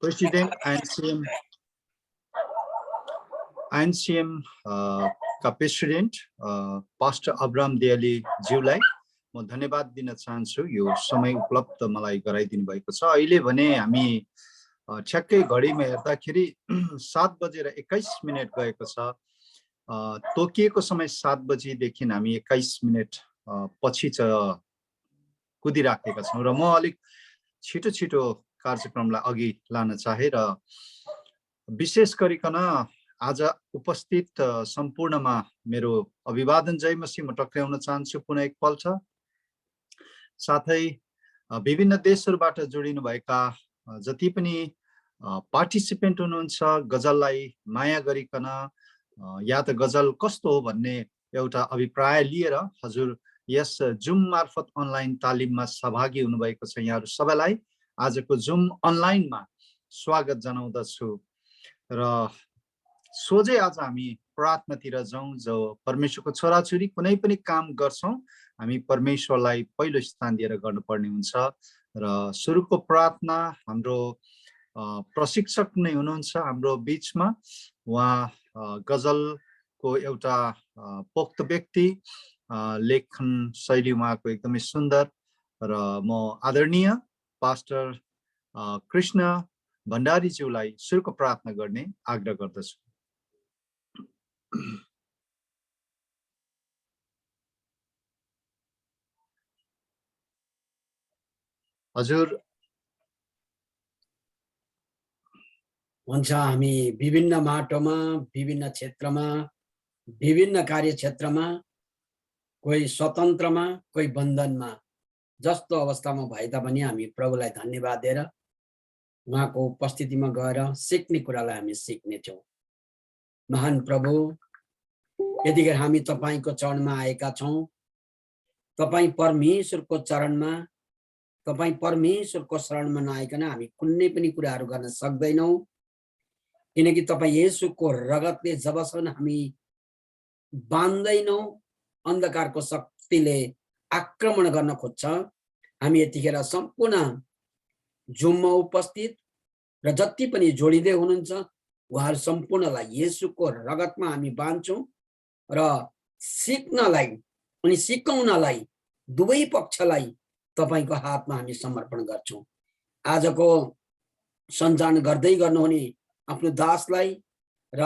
President आइएनसिएम का president pastor Abram देली ज्यूलाई म धन्यवाद दिन चाहन्छु। यो समय उपलब्ध मलाई गराइदिनु भएको छ। अहिले भने हामी ठ्याक्कै घडीमा हेर्दाखेरि 7:21 गएको छ। तोकिएको समय 7 बजीदेखि हामी 21 मिनट पछि कुदिराखेका छौँ र म अलिक छिटो छिटो कार्यक्रमलाई अघि लान चाहे र विशेष गरिकन आज उपस्थित सम्पूर्णमा मेरो अभिवादन जय मसीह म टक्राउन चाहन्छु पुनः एकपल्ट। साथै विभिन्न देशहरूबाट जोडिनु भएका जति पनि पार्टिसिपेन्ट हुनुहुन्छ, गजललाई माया गरिकन या त गजल कस्तो हो भन्ने एउटा अभिप्राय लिएर हजुर यस जुम मार्फत अनलाइन तालिममा सहभागी हुनुभएको छ। यहाँहरू सबैलाई आजको जुम अनलाइनमा स्वागत जनाउँदछु र सोझै आज हामी प्रार्थनातिर जाउँ। जो परमेश्वरको छोराछोरी कुनै पनि काम गर्छौँ हामी परमेश्वरलाई पहिलो स्थान दिएर गर्नुपर्ने हुन्छ र सुरुको प्रार्थना हाम्रो प्रशिक्षक नै हुनुहुन्छ हाम्रो बीचमा। उहाँ गजलको एउटा पोक्त व्यक्ति, लेखन शैली उहाँको एकदमै सुन्दर र म आदरणीय पास्टर कृष्ण भण्डारीज्यूलाई सुरुको प्रार्थना गर्ने आग्रह गर्दछु। हजुर। हुन्छ, हामी विभिन्न माटोमा, विभिन्न क्षेत्रमा, विभिन्न कार्यक्षेत्रमा, कोही स्वतन्त्रमा, कोही बन्धनमा, जस्तो अवस्थामा भए तापनि हामी प्रभुलाई धन्यवाद दिएर उहाँको उपस्थितिमा गएर सिक्ने कुरालाई हामी सिक्नेछौँ। महान प्रभु, यतिखेर हामी तपाईको चरणमा आएका छौँ। तपाईँ परमेश्वरको चरणमा, तपाईँ परमेश्वरको शरणमा नआइकन हामी कुनै पनि कुराहरू गर्न सक्दैनौँ, किनकि तपाईँ येशूको रगतले जबसम्म हामी बान्दैनौँ अन्धकारको शक्तिले आक्रमण गर्न खोज्छ। हामी यतिखेर सम्पूर्ण जुममा उपस्थित र जति पनि जोडिँदै हुनुहुन्छ उहाँहरू सम्पूर्णलाई येशूको रगतमा हामी बाँध्छौँ र सिक्नलाई अनि सिकाउनलाई दुवै पक्षलाई तपाईको हातमा हामी समर्पण गर्छौँ। आजको सञ्चालन गर्दै गर्नुहुने आफ्नो दासलाई र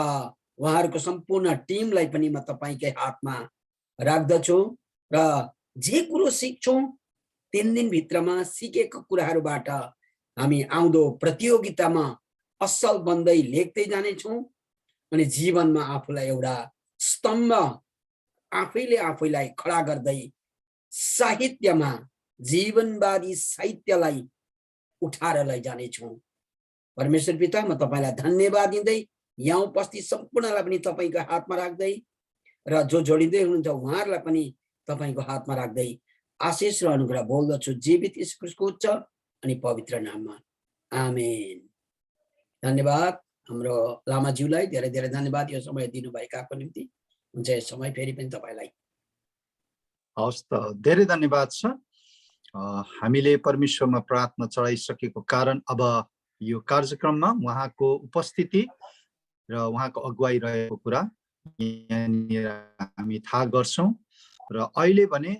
उहाँहरूको सम्पूर्ण टिमलाई पनि म तपाईकै हातमा राख्दछु र जे कुरो सिक्छौँ 3 दिनभित्रमा सिकेको कुराहरूबाट हामी आउँदो प्रतियोगितामा असल बन्दै लेख्दै जानेछौँ अनि जीवनमा आफूलाई एउटा स्तम्भ आफैले आफैलाई खडा गर्दै साहित्यमा जीवनवादी साहित्यलाई उठाएर लैजानेछौँ। परमेश्वर पिता, म तपाईलाई धन्यवाद दिँदै यहाँ उपस्थित सम्पूर्णलाई पनि तपाईको हातमा राख्दै र जो जोडिँदै हुनुहुन्छ उहाँहरूलाई पनि तपाईको हातमा राख्दै आशीष र अनुग्रह बोल्दछु जीवित यीशु ख्रीष्टको उच्च अनि पवित्र नाममा, आमेन। धन्यवाद हाम्रो लामाज्यूलाई, धेरै धेरै धन्यवाद यो समय दिनुभएकाको निम्ति। हुन्छ, यस समय फेरि पनि तपाईलाई हवस् त, धेरै धन्यवाद छ। हामीले परमेश्वरमा प्रार्थना चढाइसकेको कारण अब यो कार्यक्रममा उहाँको उपस्थिति र उहाँको अगुवाई रहेको कुरा यहाँनिर हामी थाहा गर्छौँ र अहिले भने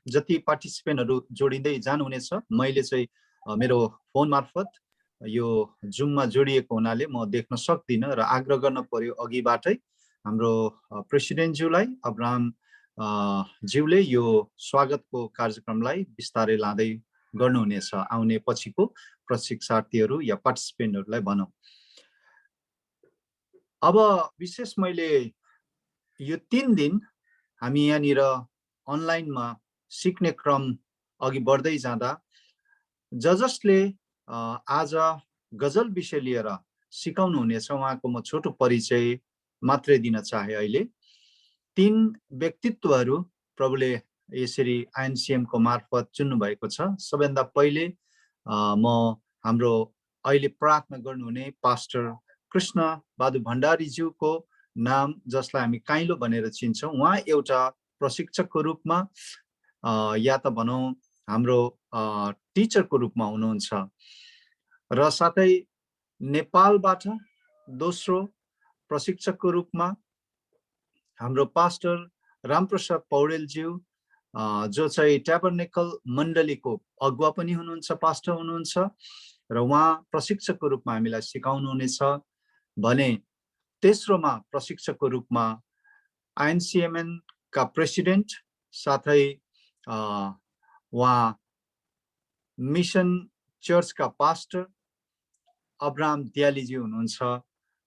जति पार्टिसिपेन्टहरू जोडिँदै जानुहुनेछ, मैले चाहिँ मेरो फोन मार्फत यो जुममा जोडिएको हुनाले म देख्न सक्दिनँ र आग्रह गर्न पर्यो अघिबाटै हाम्रो प्रेसिडेन्टज्यूलाई, अब्राम ज्यूले यो स्वागतको कार्यक्रमलाई बिस्तारै लाँदै गर्नुहुनेछ आउने पछिको प्रशिक्षार्थीहरू या पार्टिसिपेन्टहरूलाई भनौँ। अब विशेष मैले यो 3 दिन हामी यहाँनिर अनलाइनमा सिक्ने क्रम अघि बढ्दै जाँदा जसले आज गजल विषय लिएर सिकाउनु हुनेछ उहाँको म छोटो परिचय मात्रै दिन चाहे। अहिले 3 व्यक्तित्वहरू प्रभुले यसरी आइएनसिएम को मार्फत चुन्नु भएको छ। सबैभन्दा पहिले म हाम्रो अहिले प्रार्थना गर्नुहुने पास्टर कृष्ण बहादुर भण्डारीज्यूको नाम, जसलाई हामी काइलो भनेर चिन्छौँ, उहाँ एउटा प्रशिक्षकको रूपमा या त भनौँ हाम्रो टिचरको रूपमा हुनुहुन्छ र साथै नेपालबाट दोस्रो प्रशिक्षकको रूपमा हाम्रो पास्टर रामप्रसाद पौडेलज्यू जो चाहिँ ट्याबरनेकल मण्डलीको अगुवा पनि हुनुहुन्छ, पास्टर हुनुहुन्छ र उहाँ प्रशिक्षकको रूपमा हामीलाई सिकाउनुहुनेछ भने तेस्रोमा प्रशिक्षकको रूपमा आइएनसिएमएन का प्रेसिडेन्ट साथै उहाँ मिसन चर्चका पास्टर अब्राहम दियालीजी हुनुहुन्छ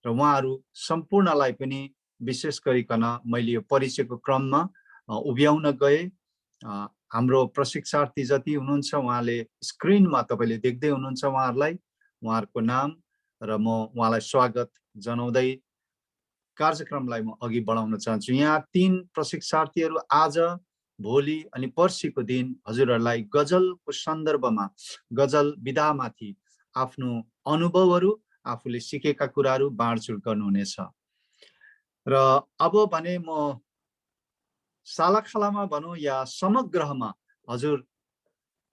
र उहाँहरू सम्पूर्णलाई पनि विशेष गरिकन मैले यो परिचयको क्रममा उभ्याउन गए। हाम्रो प्रशिक्षार्थी जति हुनुहुन्छ उहाँले स्क्रिनमा तपाईले देख्दै हुनुहुन्छ उहाँहरूलाई, उहाँहरूको नाम र म उहाँलाई स्वागत जनाउँदै कार्यक्रमलाई म अघि बढाउन चाहन्छु। यहाँ 3 प्रशिक्षार्थीहरू आज, भोलि अनि पर्सिको दिन हजुरहरूलाई गजलको सन्दर्भमा, गजल विधामाथि आफ्नो अनुभवहरू, आफूले सिकेका कुराहरू बाँडचुँड गर्नुहुनेछ। र अब भने म सालाखालामा भनौँ या समग्रमा हजुर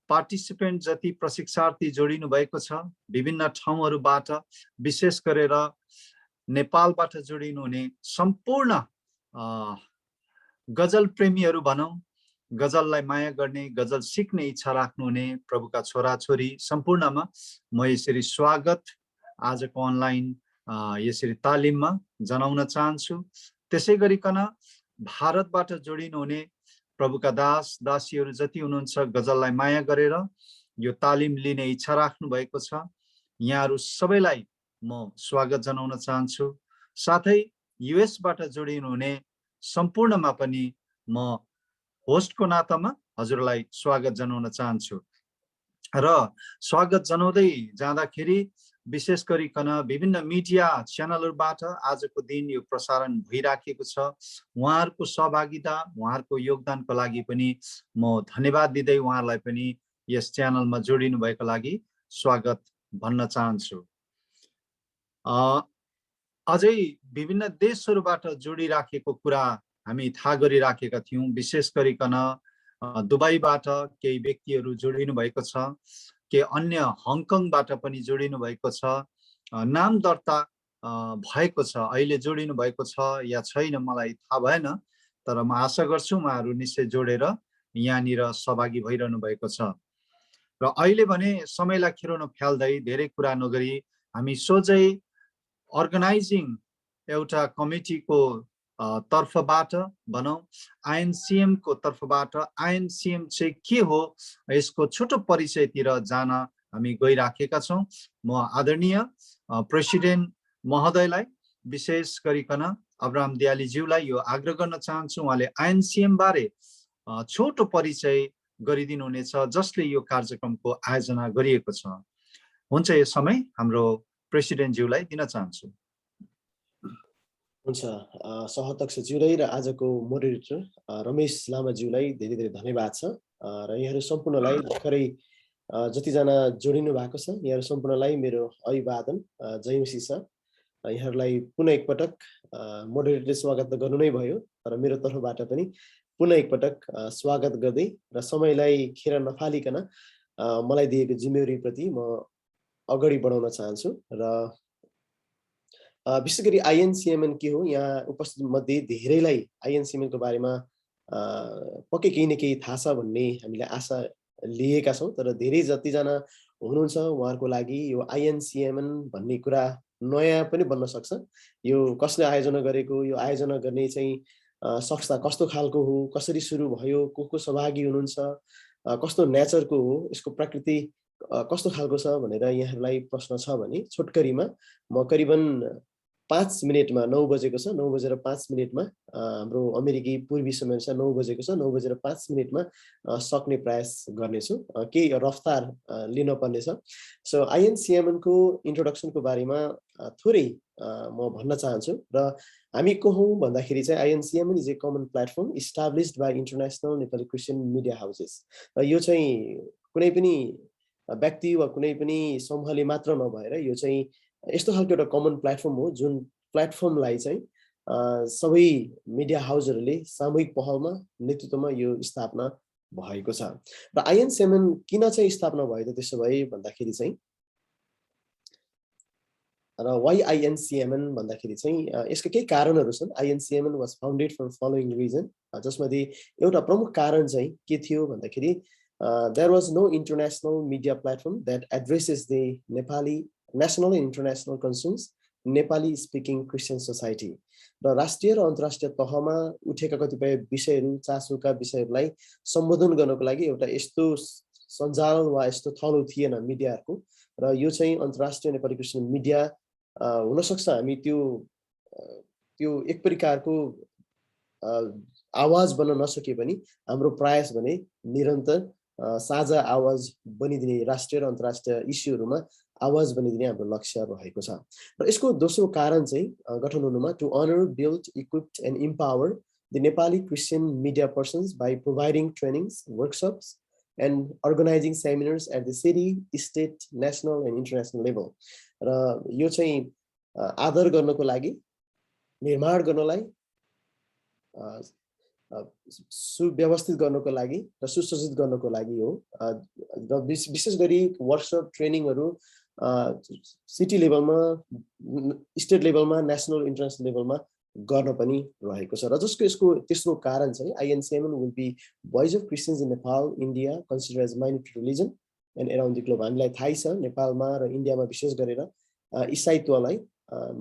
पार्टिसिपेन्ट जति प्रशिक्षार्थी जोडिनु भएको छ विभिन्न ठाउँहरूबाट, विशेष गरेर नेपालबाट जोडिनु हुने सम्पूर्ण गजल प्रेमीहरू भनौँ, गजललाई माया गर्ने, गजल सिक्ने इच्छा राख्नुहुने प्रभुका छोराछोरी सम्पूर्णमा म यसरी स्वागत आजको अनलाइन यसरी तालिममा जनाउन चाहन्छु। त्यसै गरिकन भारतबाट जोडिनु हुने प्रभुका दास दासीहरू जति हुनुहुन्छ, गजललाई माया गरेर यो तालिम लिने इच्छा राख्नु भएको छ, यहाँहरू सबैलाई म स्वागत जनाउन चाहन्छु। साथै युएसबाट जोडिनु हुने सम्पूर्णमा पनि म होस्टको नातामा हजुरलाई स्वागत जनाउन चाहन्छु। र स्वागत जनाउँदै जाँदाखेरि विशेष गरिकन विभिन्न मिडिया च्यानलहरूबाट आजको दिन यो प्रसारण भइराखेको छ, उहाँहरूको सहभागिता, उहाँहरूको योगदानको लागि पनि म धन्यवाद दिँदै उहाँहरूलाई पनि यस च्यानलमा जोडिनु भएको लागि स्वागत भन्न चाहन्छु। अझै विभिन्न देशहरूबाट जोडिराखेको कुरा हामी थाहा गरिराखेका थियौँ। विशेष गरिकन दुबईबाट केही व्यक्तिहरू जोडिनु भएको छ, के अन्य हङकङबाट पनि जोडिनु भएको छ, नाम दर्ता भएको छ, अहिले जोडिनु भएको छ या छैन मलाई थाहा भएन, तर म आशा गर्छु उहाँहरू निश्चय जोडेर यहाँनिर सहभागी भइरहनु भएको छ। र अहिले भने समयलाई खेर नफाल्दै धेरै कुरा नगरी हामी सोझै अर्गनाइजिङ एउटा कमिटीको तर्फबाट भनौँ, आइएनसिएम को तर्फबाट आइएनसिएम चाहिँ के हो यसको छोटो परिचयतिर जान हामी गइराखेका छौँ। म आदरणीय प्रेसिडेन्ट महोदयलाई विशेष गरिकन अब्राहम दियालीज्यूलाई यो आग्रह गर्न चाहन्छु, उहाँले आइएनसिएम बारे छोटो परिचय गरिदिनु हुनेछ, जसले यो कार्यक्रमको आयोजना गरिएको छ। हुन्छ, यो समय हाम्रो प्रेसिडेन्टज्यूलाई दिन चाहन्छु। हुन्छ, सहअध्यक्षज्यूलाई र आजको मोडरेटर रमेश लामाज्यूलाई धेरै धेरै धन्यवाद छ। र यहाँहरू सम्पूर्णलाई भर्खरै जतिजना जोडिनु भएको छ यहाँहरू सम्पूर्णलाई मेरो अभिवादन, जय मसीह छ। यहाँहरूलाई पुनः एकपटक मोडरेटरले स्वागत त गर्नु नै भयो, तर मेरो तर्फबाट पनि पुनः एकपटक स्वागत गर्दै र समयलाई खेर नफालिकन मलाई दिएको जिम्मेवारीप्रति म अगाडि बढाउन चाहन्छु। र विशेष गरी आइएनसिएमएन के हो, यहाँ उपस्थित मध्ये धेरैलाई आइएनसिएमएन को बारेमा पक्कै केही न केही थाहा छ भन्ने हामीले आशा लिएका छौँ, तर धेरै जतिजना हुनुहुन्छ उहाँहरूको लागि यो आइएनसिएमएन भन्ने कुरा नयाँ पनि बन्न सक्छ। यो कसले आयोजना गरेको, यो आयोजना गर्ने चाहिँ संस्था कस्तो खालको हो, कसरी सुरु भयो, को सहभागी हुनुहुन्छ, कस्तो नेचरको हो, यसको प्रकृति कस्तो खालको छ भनेर यहाँहरूलाई प्रश्न छ भने छोटकरीमा म करिबन 5 मिनटमा 9 बजेको छ, 9:05 हाम्रो अमेरिकी पूर्वी समय अनुसार 9 बजेको छ, 9:05 सक्ने प्रयास गर्नेछु, केही रफ्तार लिन पर्नेछ। सो आइएनसिएमएन को इन्ट्रोडक्सनको बारेमा थोरै म भन्न चाहन्छु। र हामी को हौँ भन्दाखेरि चाहिँ INCMN is a common platform established by international Nepali Christian media houses. र यो चाहिँ कुनै पनि व्यक्ति वा कुनै पनि समूहले मात्र नभएर यो चाहिँ यस्तो खालको एउटा कमन प्लेटफर्म हो जुन प्लेटफर्मलाई चाहिँ सबै मिडिया हाउसहरूले सामूहिक पहलमा नेतृत्वमा यो स्थापना भएको छ। र आइएनसिएमएन किन चाहिँ स्थापना भयो त त्यसो भए भन्दाखेरि चाहिँ र वाइ आइएनसिएमएन भन्दाखेरि चाहिँ यसको केही कारणहरू छन्। INCMN was founded for following reason, जसमध्ये एउटा प्रमुख कारण चाहिँ के थियो भन्दाखेरि there was no international media platform that addresses the Nepali national and international concerns Nepali speaking Christian society. र राष्ट्रिय र अन्तर्राष्ट्रिय तहमा उठेका कतिपय विषयहरू, चासोका विषयहरूलाई सम्बोधन गर्नको लागि एउटा यस्तो सञ्जाल वा यस्तो थलो थिएन मिडियाहरूको। र यो चाहिँ अन्तर्राष्ट्रिय नेपाली क्रिस्चियन मिडिया हुनसक्छ हामी त्यो एक प्रकारको आवाज बन्न नसके पनि हाम्रो प्रयास भने निरन्तर साझा आवाज बनिदिने, राष्ट्रिय र अन्तर्राष्ट्रिय इस्युहरूमा आवाज बनिदिने हाम्रो लक्ष्य रहेको छ। र यसको दोस्रो कारण चाहिँ गठन हुनुमा to honour, build, equipped and empower the Nepali Christian media persons by providing trainings, workshops and organizing seminars at the city, state, national and international level. र यो चाहिँ आदर गर्नको लागि, निर्माण गर्नलाई, सुव्यवस्थित गर्नको लागि र सुसज्जित गर्नको लागि हो। र विशेष गरी वर्कसप, ट्रेनिङहरू सिटी लेभलमा, स्टेट लेभलमा, नेसनल, इन्टरनेसनल लेभलमा गर्न पनि रहेको छ। र जसको यसको तेस्रो कारण चाहिँ INCMN will be voice of Christians in Nepal, India, consider as minority religion and around the globe. हामीलाई थाहै छ नेपालमा र इन्डियामा विशेष गरेर इसाईत्वलाई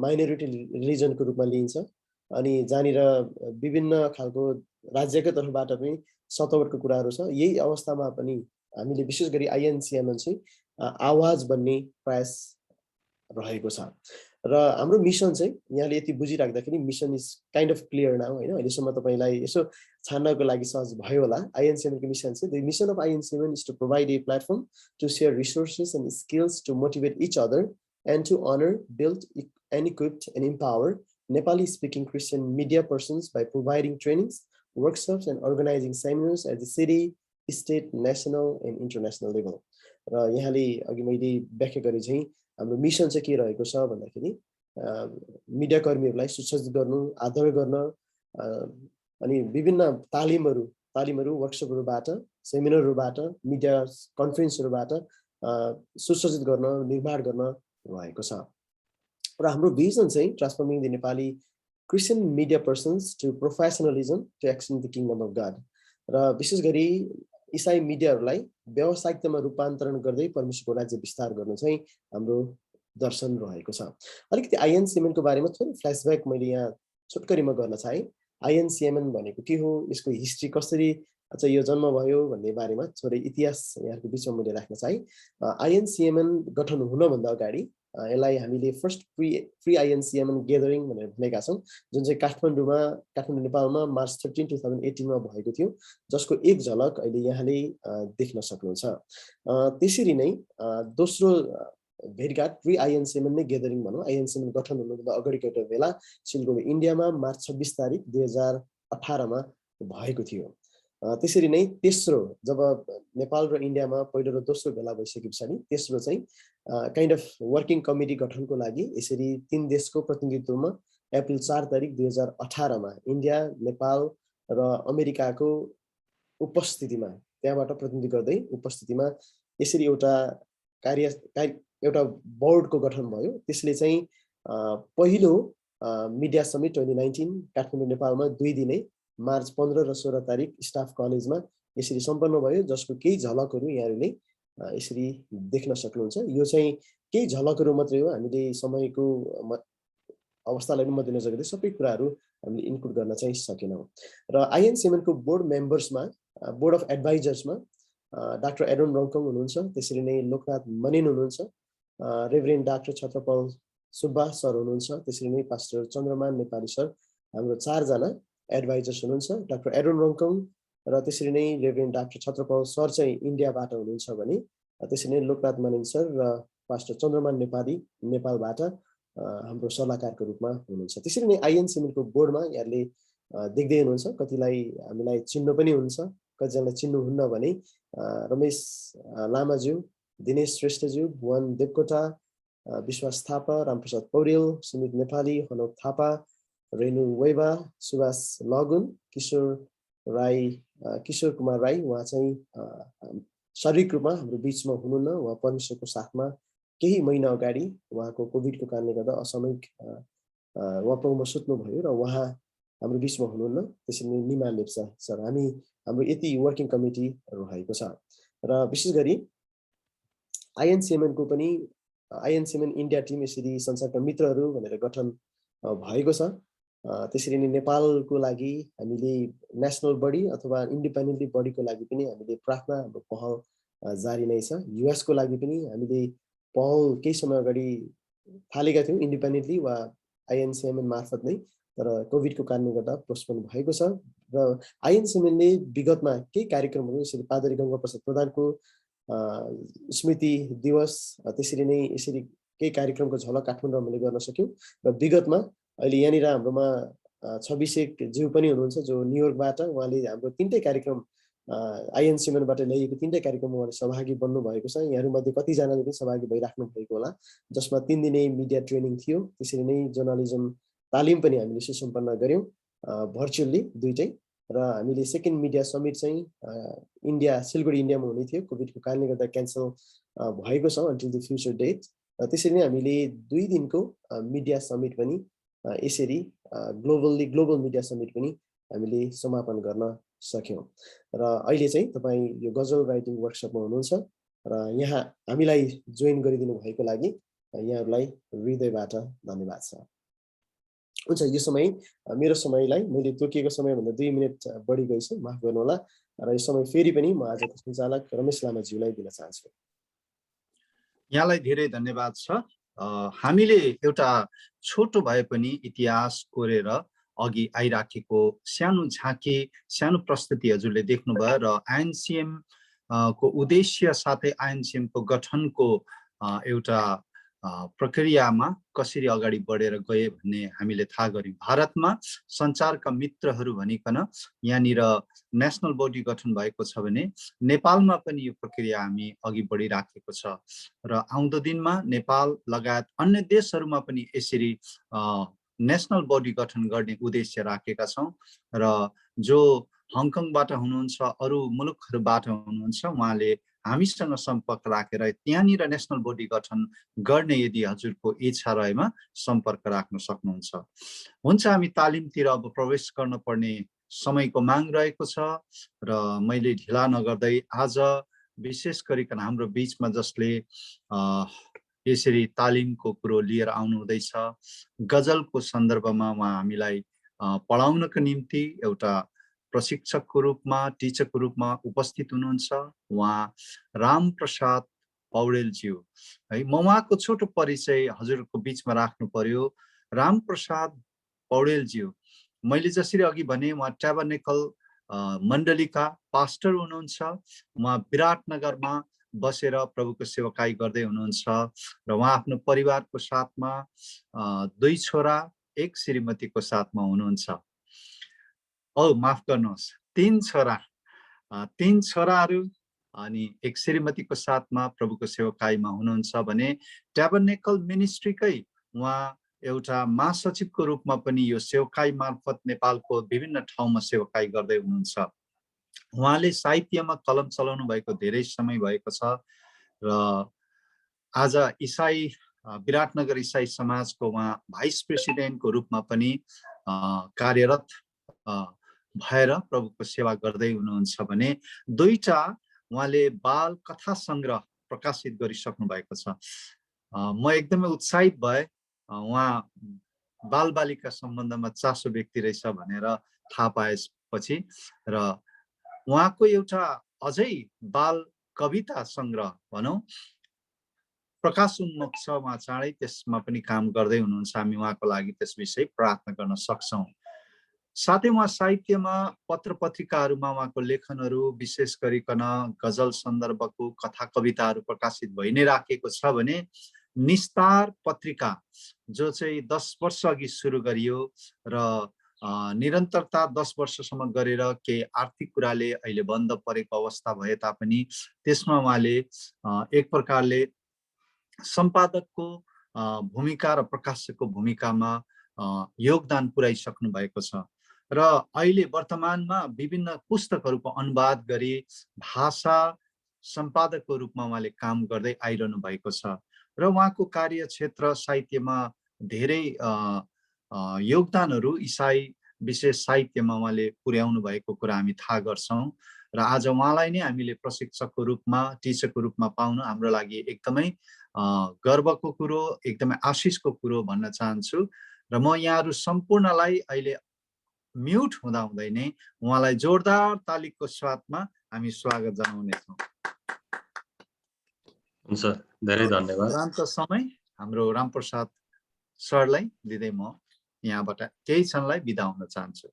माइनोरिटी रिलिजनको रूपमा लिइन्छ, अनि जहाँनिर विभिन्न खालको राज्यकै तर्फबाट पनि सतावटको कुराहरू छ। यही अवस्थामा पनि हामीले विशेष गरी आइएनसिएमएन चाहिँ आवाज बन्ने प्रयास रहेको छ। र हाम्रो मिसन चाहिँ यहाँले यति बुझिराख्दाखेरि mission is kind of clear now हैन। अहिलेसम्म तपाईलाई यसो छान्नको लागि सहज भयो होला। आइएनसिएमएन को मिसन चाहिँ the mission of INCMN is to provide a platform to share resources and skills to motivate each other and to honour, build and equipped and empower Nepali speaking Christian media persons by providing trainings, workshops and organising seminars at the city, state, national and international level. र यहाँले अघि मैले व्याख्या गरे चाहिँ हाम्रो mission चाहिँ के रहेको छ भन्दाखेरि मिडिया कर्मीहरूलाई सुसज्जित गर्नु, आदर गर्न, अनि विभिन्न तालिमहरू, वर्कसपहरूबाट, सेमिनारहरूबाट, मिडिया कन्फरेन्सहरूबाट सुसज्जित गर्न, निर्माण गर्न रहेको छ। र हाम्रो भिजन चाहिँ transforming the Nepali Christian media persons to professionalism to extend the kingdom of God. र विशेष गरी इसाई मिडियाहरूलाई व्यावसायिकतामा रूपान्तरण गर्दै परमेश्वरको राज्य विस्तार गर्नु चाहिँ हाम्रो दर्शन रहेको छ। अलिकति आइएनसिएमएन को बारेमा थोरै फ्ल्यासब्याक मैले यहाँ छोटकरीमा गर्न चाहे। आइएनसिएमएन भनेको के हो, यसको हिस्ट्री कसरी चाहिँ यो जन्म भयो भन्ने बारेमा थोरै इतिहास यहाँको बिचमा मैले राख्न चाहे। आइएनसिएमएन गठन हुनभन्दा अगाडि यसलाई हामीले फर्स्ट प्री आइएनसिएमएन गेदरिङ भनेर भनेका छौँ, जुन चाहिँ काठमाडौँ नेपालमा मार्च 13, 2018 मा भएको थियो, जसको एक झलक अहिले यहाँले देख्न सक्नुहुन्छ। त्यसरी नै दोस्रो भेटघाट प्री आइएनसिएमएन नै गेदरिङ भनौँ, आइएनसिएमएन गठन हुनुभन्दा अगाडिको एउटा बेला सिलगढी इन्डियामा मार्च 26 तारिक 2018 मा भएको थियो। त्यसरी नै तेस्रो, जब नेपाल र इन्डियामा पहिलो र दोस्रो भेला भइसके पछाडि तेस्रो चाहिँ काइन्ड अफ वर्किङ कमिटी गठनको लागि यसरी 3 देशको प्रतिनिधित्वमा अप्रिल 4 तारिक 2018 मा इन्डिया, नेपाल र अमेरिकाको उपस्थितिमा, त्यहाँबाट प्रतिनिधि गर्दै उपस्थितिमा यसरी एउटा बोर्डको गठन भयो। त्यसले चाहिँ पहिलो मिडिया समिट 2019 काठमाडौँ नेपालमा 2 दिने मार्च 15 र 16 तारिक स्टाफ कलेजमा यसरी सम्पन्न भयो, जसको केही झलकहरू यहाँहरूले यसरी देख्न सक्नुहुन्छ। यो चाहिँ केही झलकहरू मात्रै हो, हामीले समयको अवस्थालाई पनि मध्यनजर गर्दै सबै कुराहरू हामीले इन्क्लुड गर्न चाहिँ सकेनौँ। र आइएनसिएमएन को बोर्ड मेम्बर्समा, बोर्ड अफ एडभाइजर्समा डाक्टर एडन रङकङ हुनुहुन्छ, त्यसरी नै लोकनाथ मनिन हुनुहुन्छ, reverend doctor Chhatrapal Subba sir हुनुहुन्छ, त्यसरी नै पास्टर चन्द्रमान नेपाली सर, हाम्रो 4 जना एडभाइजर्स हुनुहुन्छ। डाक्टर एडन रङकङ र त्यसरी नै रेभरेन्ड डाक्टर छत्रपल सर चाहिँ इन्डियाबाट हुनुहुन्छ भने त्यसरी नै लोकनाथ मनिन सर र पास्टर चन्द्रमान नेपाली नेपालबाट हाम्रो सल्लाहकारको रूपमा हुनुहुन्छ। त्यसरी नै आइएनसिएमएन को बोर्डमा यहाँले देख्दै हुनुहुन्छ, कतिलाई हामीलाई चिन्नु पनि हुन्छ, कतिजनालाई चिन्नुहुन्न भने रमेश लामाज्यू, दिनेश श्रेष्ठज्यू, भुवन देवकोटा, विश्वास थापा, रामप्रसाद पौडेल, सुमित नेपाली, हनोक थापा, रेणु वैबा, सुभाष लगुन, किशोर कुमार राई, उहाँ चाहिँ शारीरिक रूपमा हाम्रो बिचमा हुनुहुन्न, उहाँ परमेश्वरको साथमा केही महिना अगाडि उहाँको कोभिडको कारणले गर्दा असामयिक वर्क फ्रम होममा सुत्नुभयो र उहाँ हाम्रो बिचमा हुनुहुन्न। त्यसरी नै निमा लेप्चा सर, हाम्रो यति वर्किङ कमिटीहरू रहेको छ र विशेष गरी आइएनसिएमएनको पनि आइएनसिएमएन इन्डिया टिम यसरी संसारका मित्रहरू भनेर गठन भएको छ। त्यसरी नै नेपालको लागि हामीले नेसनल बडी अथवा इन्डिपेन्डेन्टली बडीको लागि पनि हामीले प्रार्थना, हाम्रो पहल जारी नै छ। युएसको लागि पनि हामीले पहल केही समय अगाडि थालेका थियौँ इन्डिपेन्डेन्टली वा आइएनसिएमएन मार्फत नै, तर कोभिडको कारणले गर्दा पोस्टपोन भएको छ र आइएनसिएमएनले विगतमा केही कार्यक्रमहरू यसरी पादरी गङ्गा प्रसाद प्रधानको स्मृति दिवस त्यसरी नै यसरी केही कार्यक्रमको झलक काठमाडौँमा हामीले गर्न सक्यौँ र विगतमा अहिले यहाँनिर हाम्रोमा छविसेक ज्यू पनि हुनुहुन्छ जो न्युयोर्कबाट, उहाँले हाम्रो 3टै कार्यक्रम आइएनसिएमएनबाट ल्याइएको 3टै कार्यक्रममा उहाँले सहभागी बन्नु भएको छ। यहाँहरूमध्ये कतिजनाले पनि सहभागी भइराख्नु भएको होला, जसमा 3 दिने मिडिया ट्रेनिङ थियो। त्यसरी नै जर्नलिजम तालिम पनि हामीले सुसम्पन्न गऱ्यौँ भर्चुअल्ली 2टै। र हामीले सेकेन्ड मिडिया समिट चाहिँ सिलगढी इन्डियामा हुने थियो, कोभिडको कारणले गर्दा क्यान्सल भएको छ अन्टिल द फ्युचर डेट। र त्यसरी नै हामीले 2 दिनको मिडिया समिट पनि यसरी ग्लोबल मिडिया समिट पनि हामीले समापन गर्न सक्यौँ। र अहिले चाहिँ तपाईँ यो गजल राइटिङ वर्कसपमा हुनुहुन्छ र यहाँ हामीलाई जोइन गरिदिनु भएको लागि यहाँहरूलाई हृदयबाट धन्यवाद छ। हुन्छ, यो समय मेरो समयलाई मैले तोकिएको समयभन्दा 2 मिनट बढी गएछ, माफ गर्नुहोला। र यो समय फेरि पनि म आजको सञ्चालक रमेश लामाज्यूलाई दिन चाहन्छु। यहाँलाई धेरै धन्यवाद छ। हामीले एउटा छोटो भए पनि इतिहास कोरेर अघि आइराखेको सानो झाँकी, सानो प्रस्तुति हजुरले देख्नुभयो र आइएनसिएम को उद्देश्य साथै आइएनसिएम को गठनको एउटा प्रक्रियामा कसरी अगाडि बढेर गए भन्ने हामीले थाहा गर्यौं। भारतमा सञ्चारका मित्रहरू भनिकन यहाँनिर नेसनल बडी गठन भएको छ भने नेपालमा पनि यो प्रक्रिया हामी अघि बढिराखेको छ र आउँदो दिनमा नेपाल लगायत अन्य देशहरूमा पनि यसरी नेसनल बडी गठन गर्ने उद्देश्य राखेका छौं र जो हङकङबाट हुनुहुन्छ, अरू मुलुकहरूबाट हुनुहुन्छ, उहाँले हामीसँग सम्पर्क राखेर त्यहाँनिर नेसनल बडी गठन गर्ने यदि हजुरको इच्छा रहेमा सम्पर्क राख्न सक्नुहुन्छ। हुन्छ, हामी तालिमतिर अब प्रवेश गर्न पर्ने समयको माग रहेको छ र मैले ढिला नगर्दै आज विशेष गरिकन हाम्रो बीचमा जसले यसरी तालिमको कुरो लिएर आउनु हुँदैछ, गजलको सन्दर्भमा उहाँ हामीलाई पढाउनको निम्ति एउटा प्रशिक्षकको रूपमा, टिचरको रूपमा उपस्थित हुनुहुन्छ। उहाँ रामप्रसाद पौडेलज्यू है। म उहाँको छोटो परिचय हजुरको बीचमा राख्नु पर्यो। रामप्रसाद पौडेलज्यू, मैले जसरी अघि भने उहाँ ट्याबरनेकल मण्डलीका पास्टर हुनुहुन्छ। उहाँ विराटनगरमा बसेर प्रभुको सेवाकाई गर्दै हुनुहुन्छ र उहाँ आफ्नो परिवारको साथमा 2 छोरा 1 श्रीमतीको साथमा हुनुहुन्छ। माफ गर्नुहोस्, 3 छोरा, 3 छोराहरू अनि 1 श्रीमतीको साथमा प्रभुको सेवाकाईमा हुनुहुन्छ भने ट्याबरनेकल मिनिस्ट्रीकै उहाँ एउटा महासचिवको रूपमा पनि यो सेवाकाई मार्फत नेपालको विभिन्न ठाउँमा सेवाकाई गर्दै हुनुहुन्छ। उहाँले साहित्यमा कलम चलाउनु भएको धेरै समय भएको छ र आज विराटनगर इसाई समाजको उहाँ भाइस प्रेसिडेन्टको रूपमा पनि कार्यरत भएर प्रभुको सेवा गर्दै हुनुहुन्छ भने 2टा उहाँले बाल कथा संग्रह प्रकाशित गरिसक्नु भएको छ। म एकदमै उत्साहित भए उहाँ बालबालिका सम्बन्धमा चासो व्यक्ति रहेछ भनेर थाहा पाएपछि र उहाँको एउटा अझै बाल कविता संग्रह भनौं प्रकाश उन्मुख छ, उहाँ चाँडै त्यसमा पनि काम गर्दै हुनुहुन्छ। हामी उहाँको लागि त्यस विषय प्रार्थना गर्न सक्छौं। साथै उहाँ साहित्यमा पत्र पत्रिकाहरूमा उहाँको लेखनहरू विशेष गरिकन गजल सन्दर्भको कथा कविताहरू प्रकाशित भइ नै राखेको छ भने निस्तार पत्रिका जो चाहिँ 10 वर्ष अघि सुरु गरियो र निरन्तरता 10 वर्षसम्म गरेर केही आर्थिक कुराले अहिले बन्द परेको अवस्था भए तापनि त्यसमा उहाँले एक प्रकारले सम्पादकको भूमिका र प्रकाशकको भूमिकामा योगदान पुर्याइसक्नु भएको छ र अहिले वर्तमानमा विभिन्न पुस्तकहरूको अनुवाद गरी भाषा सम्पादकको रूपमा उहाँले काम गर्दै आइरहनु भएको छ र उहाँको कार्यक्षेत्र साहित्यमा धेरै योगदानहरू इसाई विशेष साहित्यमा उहाँले पुर्याउनु भएको कुरा हामी थाहा गर्छौँ र आज उहाँलाई नै हामीले प्रशिक्षकको रूपमा टिचरको रूपमा पाउनु हाम्रो लागि एकदमै गर्वको कुरो, एकदमै आशिषको कुरो भन्न चाहन्छु र म यहाँहरू सम्पूर्णलाई अहिले म्युट हुँदाहुँदै नै उहाँलाई जोरदार तालीको साथमा हामी स्वागत जनाउनेछौँ। हुन्छ, धेरै धन्यवाद। तुरन्त समय हाम्रो रामप्रसाद सरलाई दिँदै म यहाँबाट केही क्षणलाई बिदा हुन चाहन्छु।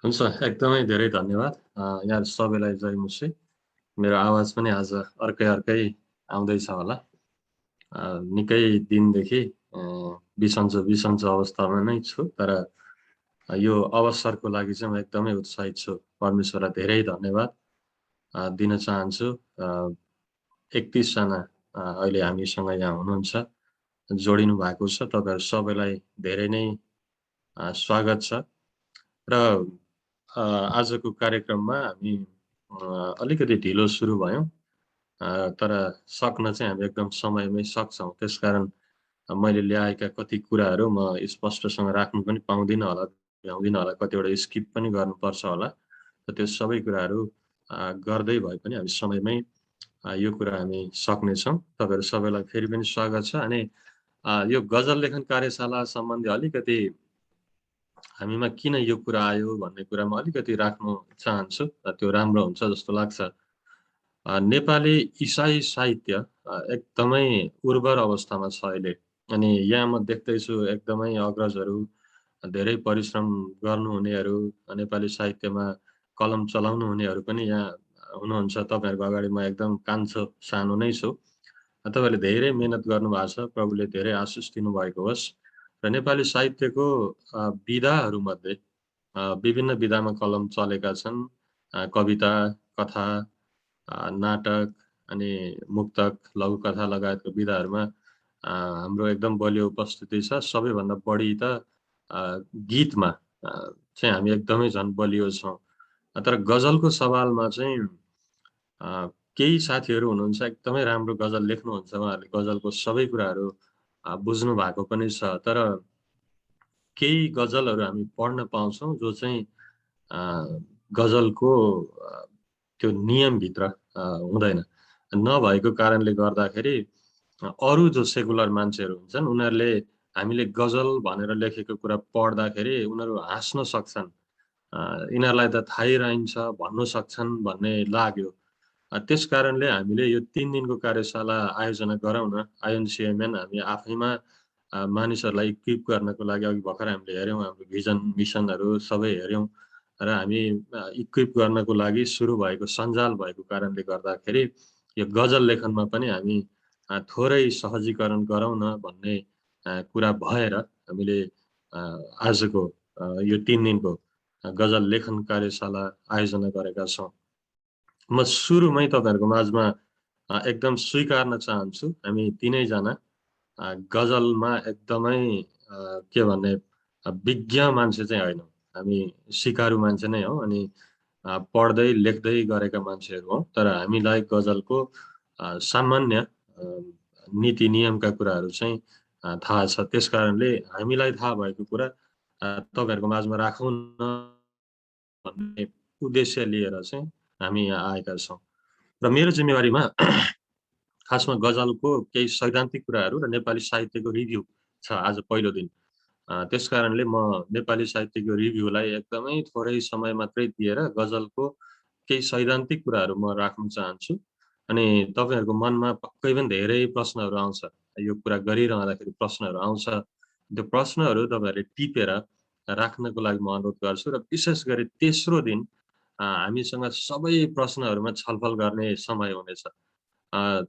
हुन्छ, एकदमै धेरै धन्यवाद यहाँ सबैलाई। जय मुसी। मेरो आवाज पनि आज अर्कै आउँदैछ होला। निकै दिनदेखि बिसन्चो अवस्थामा नै छु, तर यो अवसरको लागि चाहिँ म एकदमै उत्साहित छु। परमेश्वरलाई धेरै धन्यवाद दिन चाहन्छु। 31 जना अहिले हामीसँग यहाँ हुनुहुन्छ, जोडिनु भएको छ। तपाईहरु सबैलाई धेरै नै स्वागत छ र आजको कार्यक्रममा हामी अलिकति ढिलो सुरु भयौं, तर सक्न चाहिँ हामी एकदम समयमै सक्छौं। त्यसकारण मैले ल्याएका कति कुराहरू म स्पष्टसँग राख्नु पनि पाउँदिन होला, भ्याउँदिन होला, कतिवटा स्किप पनि गर्नुपर्छ होला। र त्यो सबै कुराहरू गर्दै भए पनि हामी समयमै यो कुरा हामी सक्नेछौँ। तपाईहरु सबैलाई फेरि पनि स्वागत छ। अनि यो गजल लेखन कार्यशाला सम्बन्धी अलिकति हामीमा किन यो कुरा आयो भन्ने कुरामा अलिकति राख्न चाहन्छु। त्यो राम्रो हुन्छ जस्तो लाग्छ। नेपाली इसाई साहित्य एकदमै उर्वर अवस्थामा छ अहिले। अनि यहाँ म देख्दैछु एकदमै अग्रजहरू, धेरै परिश्रम गर्नुहुनेहरू, नेपाली साहित्यमा कलम चलाउनु हुनेहरू पनि यहाँ हुनुहुन्छ। तपाईहरुको अगाडि म एकदम कान्छो सानो नै छु। तपाईहरुले धेरै मेहनत गर्नुभएको छ। प्रभुले धेरै आशिष दिनुभएको होस्। र नेपाली साहित्यको विधाहरूमध्ये विभिन्न विधामा कलम चलेका छन्। कविता, कथा, नाटक अनि मुक्तक, लघुकथा लगायतको विधाहरूमा हाम्रो एकदम बलियो उपस्थिति छ। सबैभन्दा बढी त गीतमा चाहिँ हामी एकदमै झन् बलियो छौं। तर गजलको सवालमा चाहिँ केही साथीहरू हुनुहुन्छ एकदमै राम्रो गजल लेख्नुहुन्छ। उहाँहरूले गजलको सबै कुराहरू बुझ्नु भएको पनि छ। तर केही गजलहरू हामी पढ्न पाउँछौं जो चाहिँ गजलको त्यो नियमभित्र हुँदैन। नभएको कारणले गर्दाखेरि अरू जो सेकुलर मान्छेहरू हुन्छन् उनीहरूले हामीले गजल भनेर लेखेको कुरा पढ्दाखेरि उनीहरू हाँस्न सक्छन्। यिनीहरूलाई त थाहै रहन्छ भन्नु सक्छन् भन्ने लाग्यो। त्यसकारणले हामीले यो 3 दिनको कार्यशाला आयोजना गराउन आइएनसिएमएन हामी आफैमा मानिसहरूलाई इक्विप गर्नको लागि अघि भर्खर हामीले हेर्यौं, हाम्रो भिजन मिसनहरू सबै हेर्यौं र हामी इक्विप गर्नको लागि सुरु भएको सञ्जाल भएको कारणले गर्दाखेरि यो गजल लेखनमा पनि हामी थोरै सहजीकरण गराउन भन्ने कुरा भएर हामीले आजको यो 3 दिनको गजल लेखन कार्यशाला आयोजना गरेका छौं। म सुरुमै तपाईहरुको माझमा एकदम स्वीकार्न चाहन्छु, हामी तीनैजना गजलमा एकदमै के भन्ने विज्ञ मान्छे चाहिँ हैनौं। हामी सिकारु मान्छे नै हौ अनि पढ्दै लेख्दै गरेका मान्छेहरू हौ। तर हामीलाई गजलको सामान्य नीति नियमका कुराहरू चाहिँ थाहा छ। त्यसकारणले हामीलाई थाहा भएको कुरा तपाईहरुको माझमा राखौं न भन्ने उद्देश्य लिएर चाहिँ हामी यहाँ आएका छौं। र मेरो जिम्मेवारीमा खासमा गजलको केही सैद्धान्तिक कुराहरू र नेपाली साहित्यको रिभ्यू छ आज पहिलो दिन। त्यसकारणले म नेपाली साहित्यको रिभ्यूलाई एकदमै थोरै समय मात्रै दिएर गजलको केही सैद्धान्तिक कुराहरू म राख्न चाहन्छु। अनि तपाईहरुको मनमा पक्कै पनि धेरै प्रश्नहरू आउँछ। यो कुरा गरिरहँदाखेरि प्रश्नहरू आउँछ। त्यो प्रश्नहरू तपाईहरुले टिपेर राख्नको लागि म अनुरोध गर्छु। र विशेष गरी तेस्रो दिन हामीसँग सबै प्रश्नहरूमा छलफल गर्ने समय हुनेछ।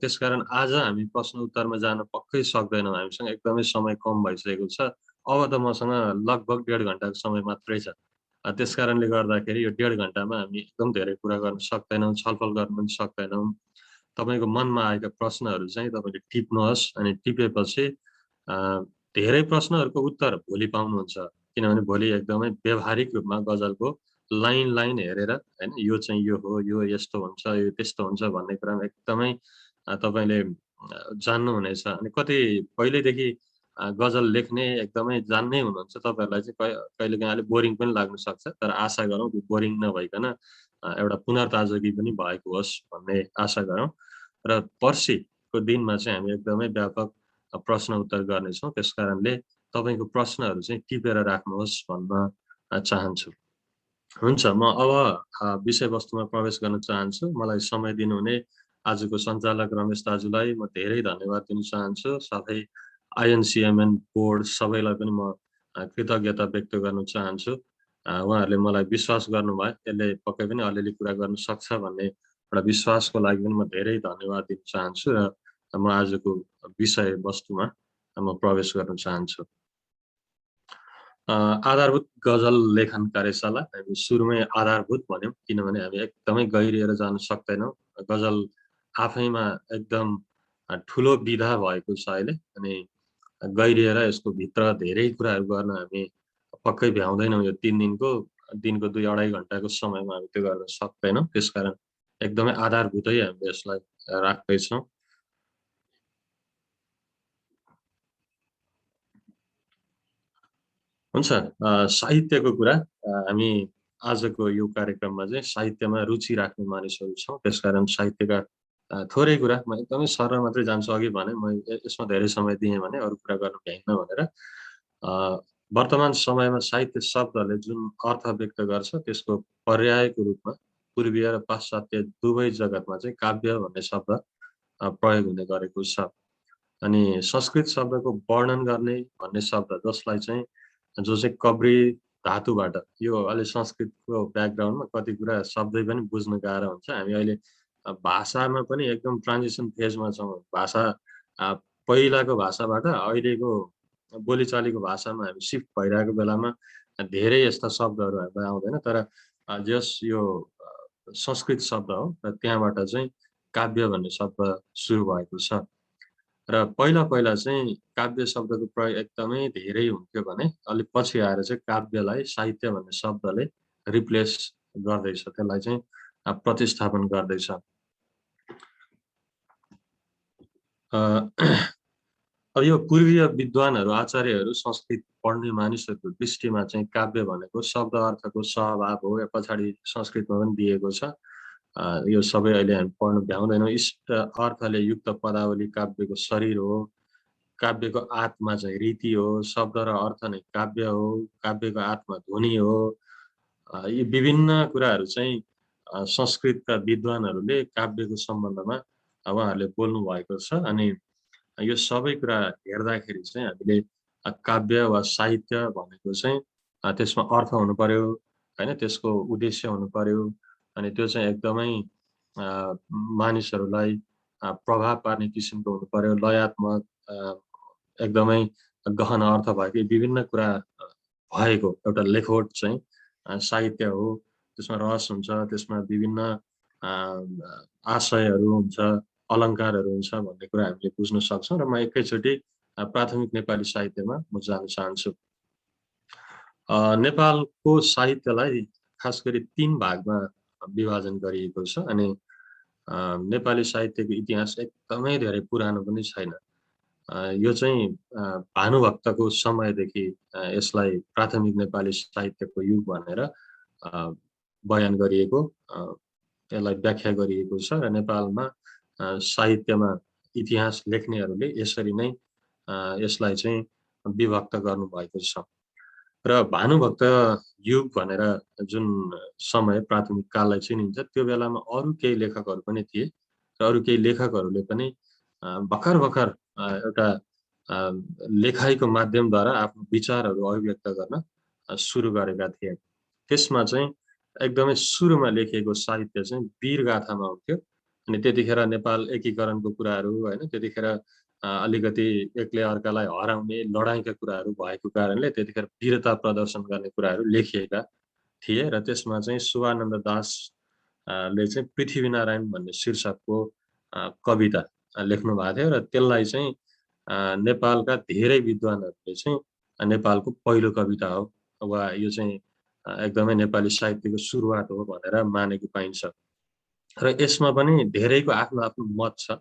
त्यसकारण आज हामी प्रश्न उत्तरमा जान पक्कै सक्दैनौँ। हामीसँग एकदमै समय कम भइसकेको छ। अब त मसँग लगभग 1.5 घण्टाको समय मात्रै छ। त्यसकारणले गर्दाखेरि यो 1.5 घण्टामा हामी एकदम धेरै कुरा गर्न सक्दैनौँ, छलफल गर्न पनि सक्दैनौँ। तपाईको मनमा आएका प्रश्नहरू चाहिँ तपाईले टिप्नुहोस् अनि टिपेपछि धेरै प्रश्नहरूको उत्तर भोलि पाउनुहुन्छ। किनभने भोलि एकदमै व्यावहारिक रूपमा गजलको लाइन हेरेर हैन यो चाहिँ यो हो, यो यस्तो हुन्छ, यो त्यस्तो हुन्छ भन्ने कुरामा एकदमै तपाईले जान्नुहुनेछ अनि कति पहिल्यैदेखि गजल लेख्ने एकदमै जान्नै हुनुहुन्छ तपाईँहरूलाई चाहिँ कहिलेकाहीँ अलिक बोरिङ पनि लाग्न सक्छ, तर आशा गरौँ त्यो बोरिङ नभइकन एउटा पुनर्ताजगी पनि भएको होस् भन्ने आशा गरौँ। र पर्सिको दिनमा चाहिँ हामी एकदमै व्यापक प्रश्न उत्तर गर्नेछौँ, त्यस कारणले तपाईँको प्रश्नहरू चाहिँ टिपेर राख्नुहोस् भन्न चाहन्छु। हुन्छ, म अब विषयवस्तुमा प्रवेश गर्न चाहन्छु। मलाई समय दिनुहुने आजको सञ्चालक रमेश दाजुलाई म धेरै धन्यवाद दिन चाहन्छु। साथै आइएनसिएमएन बोर्ड सबैलाई पनि म कृतज्ञता व्यक्त गर्न चाहन्छु। उहाँहरूले मलाई विश्वास गर्नुभयो, यसले पक्कै पनि अलिअलि कुरा गर्न सक्छ भन्ने एउटा विश्वासको लागि पनि म धेरै धन्यवाद दिन चाहन्छु र म आजको विषयवस्तुमा म प्रवेश गर्न चाहन्छु। आधारभूत गजल लेखन कार्यशाला हामी सुरुमै आधारभूत भन्यौँ, किनभने हामी एकदमै गहिरिएर जान सक्दैनौँ। गजल आफैमा एकदम ठुलो विधा भएको छ अहिले, अनि गहिरिएर यसको भित्र धेरै कुराहरू गर्न हामी पक्कै भ्याउँदैनौँ। यो 3 दिनको 2-2.5 घन्टाको समयमा हामी त्यो गर्न सक्दैनौँ। त्यसकारण एकदमै आधारभूतै हामीले यसलाई राख्दैछौँ। हुन्छ, साहित्यको कुरा हामी आजको यो कार्यक्रममा चाहिँ साहित्यमा रुचि राख्ने मानिसहरू छौँ, त्यसकारण साहित्यका थोरै कुरा म एकदमै सरल मात्रै जान्छु। अघि भने म यसमा धेरै समय दिएँ भने अरू कुरा गर्न भ्याइन्न भनेर। वर्तमान समयमा साहित्य शब्दले जुन अर्थ व्यक्त गर्छ त्यसको पर्यायको रूपमा पूर्वीय र पाश्चात्य दुवै जगतमा चाहिँ काव्य भन्ने शब्द प्रयोग हुने गरेको छ। अनि संस्कृत शब्दको वर्णन गर्ने भन्ने शब्द जसलाई चाहिँ जो चाहिँ कब्री धातुबाट, यो अहिले संस्कृतको ब्याकग्राउन्डमा कति कुरा शब्दै पनि बुझ्न गाह्रो हुन्छ। हामी अहिले भाषामा पनि एकदम ट्रान्जिसन फेजमा छौँ। भाषा पहिलाको भाषाबाट अहिलेको बोलीचालीको भाषामा हामी सिफ्ट भइरहेको बेलामा धेरै यस्ता शब्दहरू हामीलाई आउँदैन, तर जस यो संस्कृत शब्द हो र त्यहाँबाट चाहिँ काव्य भन्ने शब्द सुरु भएको छ। र पहिला चाहिँ काव्य शब्दको प्रयोग एकदमै धेरै हुन्थ्यो भने अलिक पछि आएर चाहिँ काव्यलाई साहित्य भन्ने शब्दले रिप्लेस गर्दैछ, त्यसलाई चाहिँ प्रतिस्थापन गर्दैछ। अब यो पूर्वीय विद्वानहरू, आचार्यहरू, संस्कृत पढ्ने मानिसहरूको दृष्टिमा चाहिँ काव्य भनेको शब्द अर्थको सहभाव हो, या पछाडि संस्कृतमा पनि दिएको छ। यो सबै अहिले हामी पढ्न भ्याउँदैनौँ। इष्ट अर्थले युक्त पदावली काव्यको शरीर हो, काव्यको आत्मा चाहिँ रीति हो, शब्द र अर्थ नै काव्य हो, काव्यको आत्मा ध्वनि हो। यी विभिन्न कुराहरू चाहिँ संस्कृतका विद्वानहरूले काव्यको सम्बन्धमा उहाँहरूले बोल्नु भएको छ। अनि यो सबै कुरा हेर्दाखेरि चाहिँ हामीले काव्य वा साहित्य भनेको चाहिँ त्यसमा अर्थ हुनु पर्यो हैन, त्यसको उद्देश्य हुनु पर्यो, अनि त्यो चाहिँ एकदमै मानिसहरूलाई प्रभाव पार्ने किसिमको हुनु पर्यो, लयात्मक, एकदमै गहन अर्थ भएको विभिन्न कुरा भएको एउटा लेखोट चाहिँ साहित्य हो। त्यसमा रस हुन्छ, त्यसमा विभिन्न आशयहरू हुन्छ, अलङ्कारहरू हुन्छ भन्ने कुरा हामीले बुझ्न सक्छौँ। र म एकैचोटि प्राथमिक नेपाली साहित्यमा म जान चाहन्छु। नेपालको साहित्यलाई खास गरी 3 भागमा विभाजन गरिएको छ। अनि नेपाली साहित्यको इतिहास एकदमै धेरै पुरानो पनि छैन। यो चाहिँ भानुभक्तको समयदेखि यसलाई प्राथमिक नेपाली साहित्यको युग भनेर बयान गरिएको, यसलाई व्याख्या गरिएको छ। र नेपालमा साहित्यमा इतिहास लेख्नेहरूले यसरी नै यसलाई चाहिँ विभक्त गर्नुभएको छ। र भानुभक्त युग भनेर जुन समय प्राथमिक काललाई चिनिन्छ, त्यो बेलामा अरू केही लेखकहरू पनि थिए र अरू केही लेखकहरूले पनि भर्खर एउटा लेखाइको माध्यमद्वारा आफ्नो विचारहरू अभिव्यक्त गर्न सुरु गरेका थिए। त्यसमा चाहिँ एकदमै सुरुमा लेखिएको साहित्य चाहिँ वीरगाथामा हुन्थ्यो। अनि त्यतिखेर नेपाल एकीकरणको कुराहरू हैन, त्यतिखेर अलिकति एकले अर्कालाई हराउने लडाईँका कुराहरू भएको कारणले त्यतिखेर वीरता प्रदर्शन गर्ने कुराहरू लेखिएका थिए। र त्यसमा चाहिँ सुभानन्द दासले चाहिँ पृथ्वीनारायण भन्ने शीर्षकको कविता लेख्नु भएको थियो, र त्यसलाई चाहिँ नेपालका धेरै विद्वानहरूले चाहिँ नेपालको पहिलो कविता हो वा यो चाहिँ एकदमै नेपाली साहित्यको सुरुवात हो भनेर मानेको पाइन्छ। र यसमा पनि धेरैको आफ्नो आफ्नो मत छ।